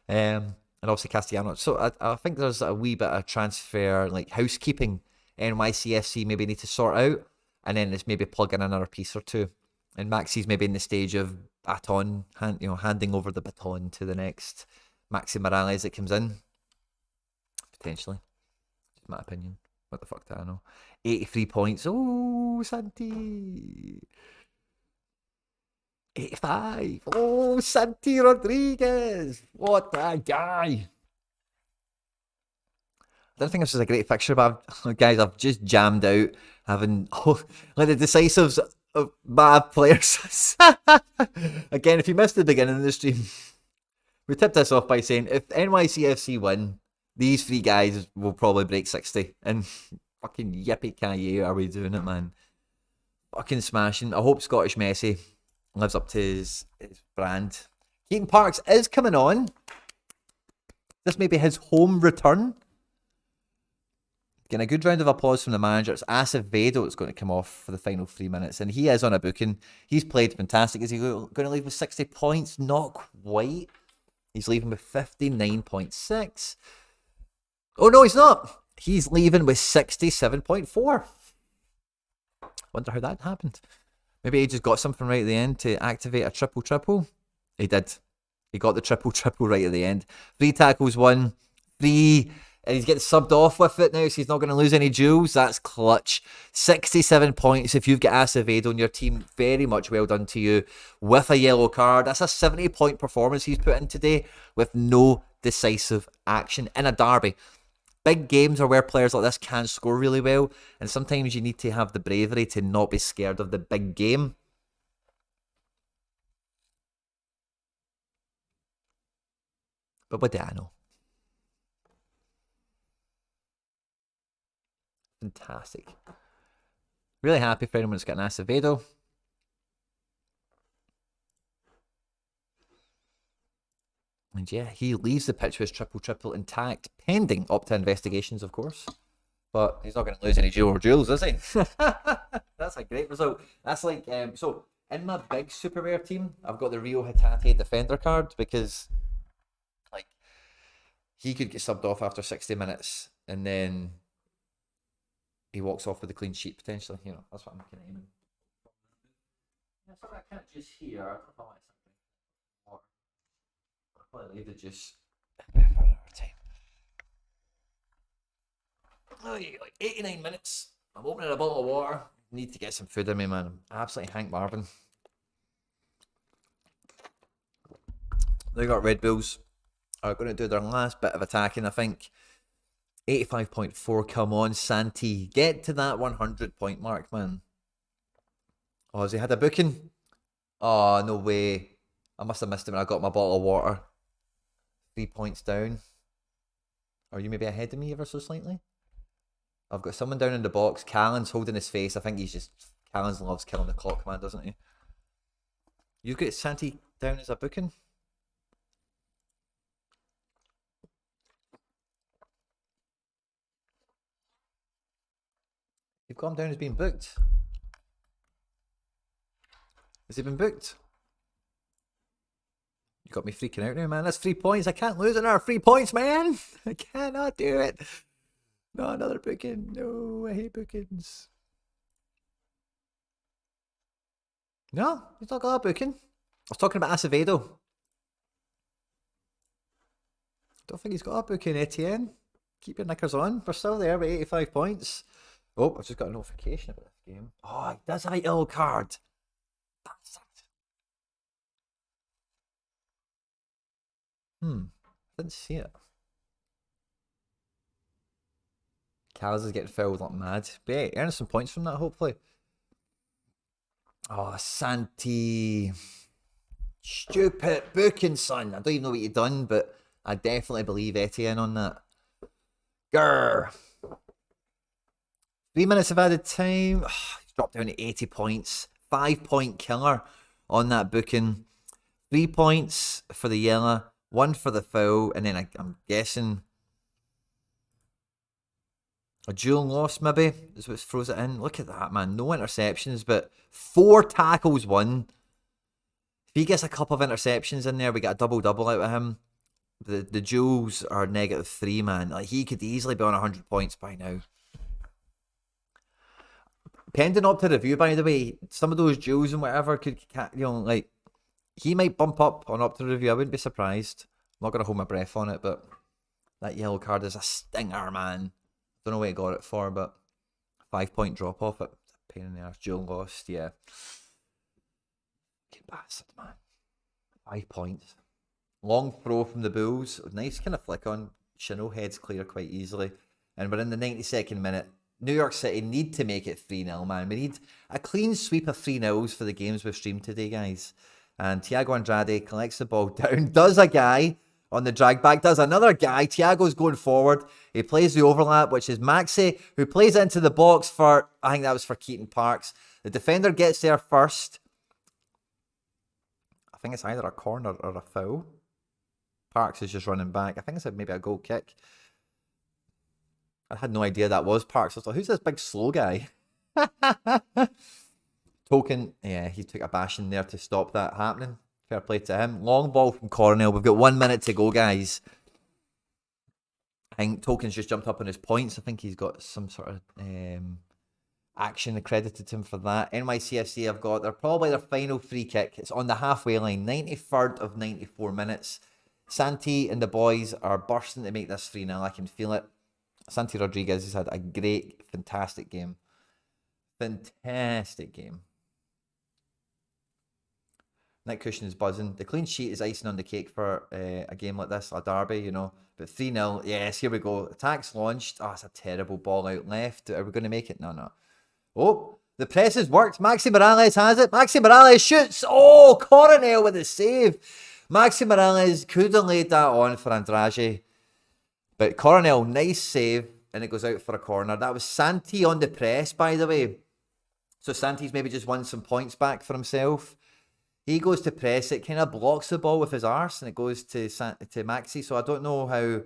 And obviously Castellanos. So I think there's a wee bit of transfer, like housekeeping NYCFC maybe need to sort out. And then it's maybe plug in another piece or two. And Maxi's maybe in the stage of handing over the baton to the next Maxi Morales that comes in. Potentially. Just my opinion. What the fuck do I know? 83 points. Oh, Santi. 85. Oh, Santi Rodriguez. What a guy. I don't think this is a great fixture, but guys, I've just jammed out having like the decisives of bad players. Again, if you missed the beginning of the stream, we tipped this off by saying if NYCFC win, these 3 guys will probably break 60. And fucking yippee-ki-yay are we doing it, man. Fucking smashing. I hope Scottish Messi lives up to his brand. Keaton Parks is coming on. This may be his home return. Getting a good round of applause from the manager. It's Acevedo that's going to come off for the final 3 minutes. And he is on a booking. He's played fantastic. Is he going to leave with 60 points? Not quite. He's leaving with 59.6. Oh, no, he's not. He's leaving with 67.4. Wonder how that happened. Maybe he just got something right at the end to activate a triple-triple. He did. He got the triple-triple right at the end. 3 tackles won. 3 And he's getting subbed off with it now, so he's not going to lose any duels. That's clutch. 67 points if you've got Acevedo on your team. Very much well done to you with a yellow card. That's a 70-point performance he's put in today with no decisive action in a derby. Big games are where players like this can score really well, and sometimes you need to have the bravery to not be scared of the big game. But what do I know? Fantastic. Really happy for anyone that's got an Acevedo. And yeah, he leaves the pitch with his triple intact, pending Opta investigations, of course. But he's not going to lose any duels, is he? That's a great result. That's like, so in my big super rare team, I've got the Rio Hatate defender card because, like, he could get subbed off after 60 minutes and then he walks off with a clean sheet potentially. You know, that's what I'm kind of aiming. Yeah, so I can't just hear. I'll probably leave it just for another time. Oh, like 89 minutes. I'm opening a bottle of water. Need to get some food in me, man. I'm absolutely Hank Marvin. They got Red Bulls. Are going to do their last bit of attacking, I think. 85.4, come on, Santi. Get to that 100-point mark, man. Oh, has he had a booking? Oh, no way. I must have missed him when I got my bottle of water. 3 points down. Are you maybe ahead of me ever so slightly? I've got someone down in the box. Callan's holding his face. I think he's just... Callan's loves killing the clock, man, doesn't he? You've got Santi down as a booking? You've got him down as being booked. Has he been booked? You got me freaking out now, man. That's 3 points. I can't lose another 3 points, man. I cannot do it. Not another booking. No, I hate bookings. No, he's not got a booking. I was talking about Acevedo. Don't think he's got a booking, Etienne. Keep your knickers on. We're still there with 85 points. Oh, I've just got a notification about this game. Oh, he does have a yellow card. That's it. Didn't see it. Callas is getting fouled like mad. But yeah, earning some points from that, hopefully. Oh, Santi. Stupid booking, son. I don't even know what you've done, but I definitely believe Etienne on that. Grr. 3 minutes of added time. He's dropped down to 80 points. 5-point killer on that booking. 3 points for the yellow. 1 for the foul. And then I'm guessing a dual loss maybe is what throws it in. Look at that, man. No interceptions, but 4 tackles won. If he gets a couple of interceptions in there, we get a double-double out of him. The duels are -3, man. Like, he could easily be on 100 points by now. Pending up to review, by the way, some of those duels and whatever could, you know, like, he might bump up on up to review. I wouldn't be surprised. I'm not going to hold my breath on it, but that yellow card is a stinger, man. Don't know what he got it for, but 5-point drop off it. Pain in the arse. Duel lost, yeah. Get bastard, man. 5 points. Long throw from the Bulls. Nice kind of flick on. Chanel heads clear quite easily. And we're in the 92nd minute. New York City need to make it 3-0, man. We need a clean sweep of 3-0s for the games we've streamed today, guys. And Thiago Andrade collects the ball down, does a guy on the drag back, does another guy. Thiago's going forward. He plays the overlap, which is Maxi, who plays into the box for, I think that was for Keaton Parks. The defender gets there first. I think it's either a corner or a foul. Parks is just running back. I think it's maybe a goal kick. I had no idea that was Parks. I was like, who's this big slow guy? Token, yeah, he took a bashing there to stop that happening. Fair play to him. Long ball from Cornell. We've got 1 minute to go, guys. I think Token's just jumped up on his points. I think he's got some sort of action accredited to him for that. NYCFC have got, they're probably their final free kick. It's on the halfway line. 93rd of 94 minutes. Santi and the boys are bursting to make this 3-0. I can feel it. Santi Rodriguez has had a great, fantastic game. Fantastic game. Nick Cushion is buzzing. The clean sheet is icing on the cake for a game like this, a derby, you know. But 3-0, yes, here we go. Attack's launched. Oh, it's a terrible ball out left. Are we going to make it? No, no. Oh, the press has worked. Maxi Morales has it. Maxi Morales shoots. Oh, Coronel with the save. Maxi Morales could have laid that on for Andrade. But Coronel, nice save. And it goes out for a corner. That was Santi on the press, by the way. So Santi's maybe just won some points back for himself. He goes to press it, kind of blocks the ball with his arse, and it goes to Maxi. So I don't know how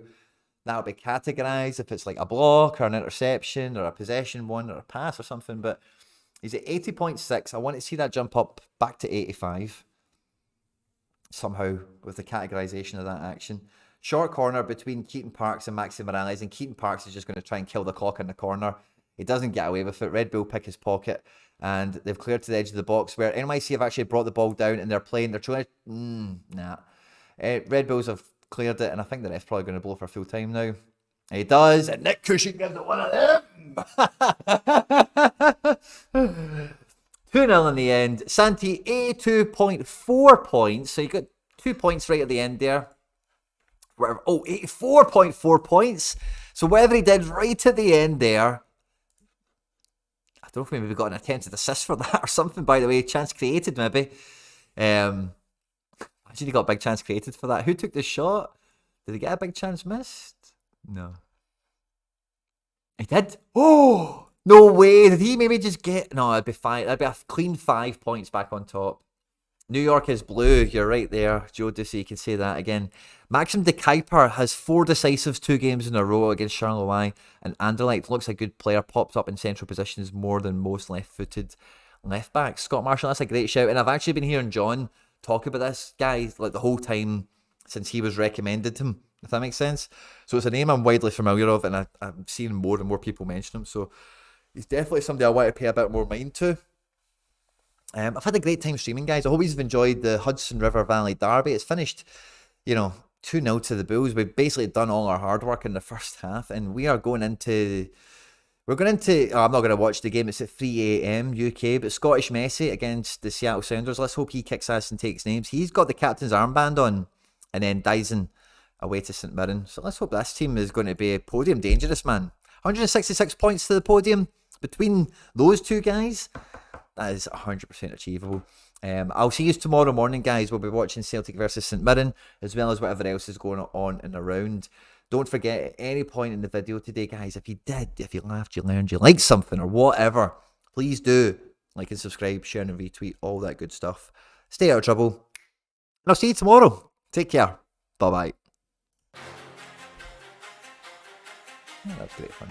that'll be categorized, if it's like a block or an interception or a possession one or a pass or something. But he's at 80.6. I want to see that jump up back to 85 somehow with the categorization of that action. Short corner between Keaton Parks and Maxi Morales, and Keaton Parks is just going to try and kill the clock in the corner. He doesn't get away with it. Red Bull pick his pocket, and they've cleared to the edge of the box where NYC have actually brought the ball down and they're playing. They're trying to... nah. Red Bulls have cleared it, and I think the ref's probably going to blow for full time now. He does, and Nick Cushion gives it one of them. 2-0 in the end. Santi, 82.4 points. So you got 2 points right at the end there. Whatever. Oh, 84.4 points. So whatever he did right at the end there, I don't know if maybe we got an attempted assist for that or something, by the way. Chance created, maybe. Imagine he got a big chance created for that. Who took the shot? Did he get a big chance missed? No. He did? Oh! No way. Did he maybe just get... No, it'd be fine. That'd be a clean 5 points back on top. New York is blue. You're right there, Joe Ducey. You can say that again. Maxim de Kuiper has 4 decisives, 2 games in a row against Charleroi. And Anderlecht looks a good player. Pops up in central positions more than most left-footed left-backs. Scott Marshall, that's a great shout. And I've actually been hearing John talk about this guy like the whole time since he was recommended him, if that makes sense. So it's a name I'm widely familiar of, and I'm seeing more and more people mention him. So he's definitely somebody I want to pay a bit more mind to. I've had a great time streaming, guys. I hope you've enjoyed the Hudson River Valley Derby. It's finished, 2-0 to the Bulls. We've basically done all our hard work in the first half, and we are going into... I'm not going to watch the game. It's at 3 a.m. UK, but Scottish Messi against the Seattle Sounders. Let's hope he kicks ass and takes names. He's got the captain's armband on, and then Dyson away to St Mirren. So let's hope this team is going to be podium dangerous, man. 166 points to the podium between those two guys. That is 100% achievable. I'll see you tomorrow morning, guys. We'll be watching Celtic versus St Mirren, as well as whatever else is going on and around. Don't forget, at any point in the video today, guys, if you laughed, you learned, you liked something or whatever, please do like and subscribe, share and retweet, all that good stuff. Stay out of trouble. And I'll see you tomorrow. Take care. Bye-bye. Oh, that's great fun.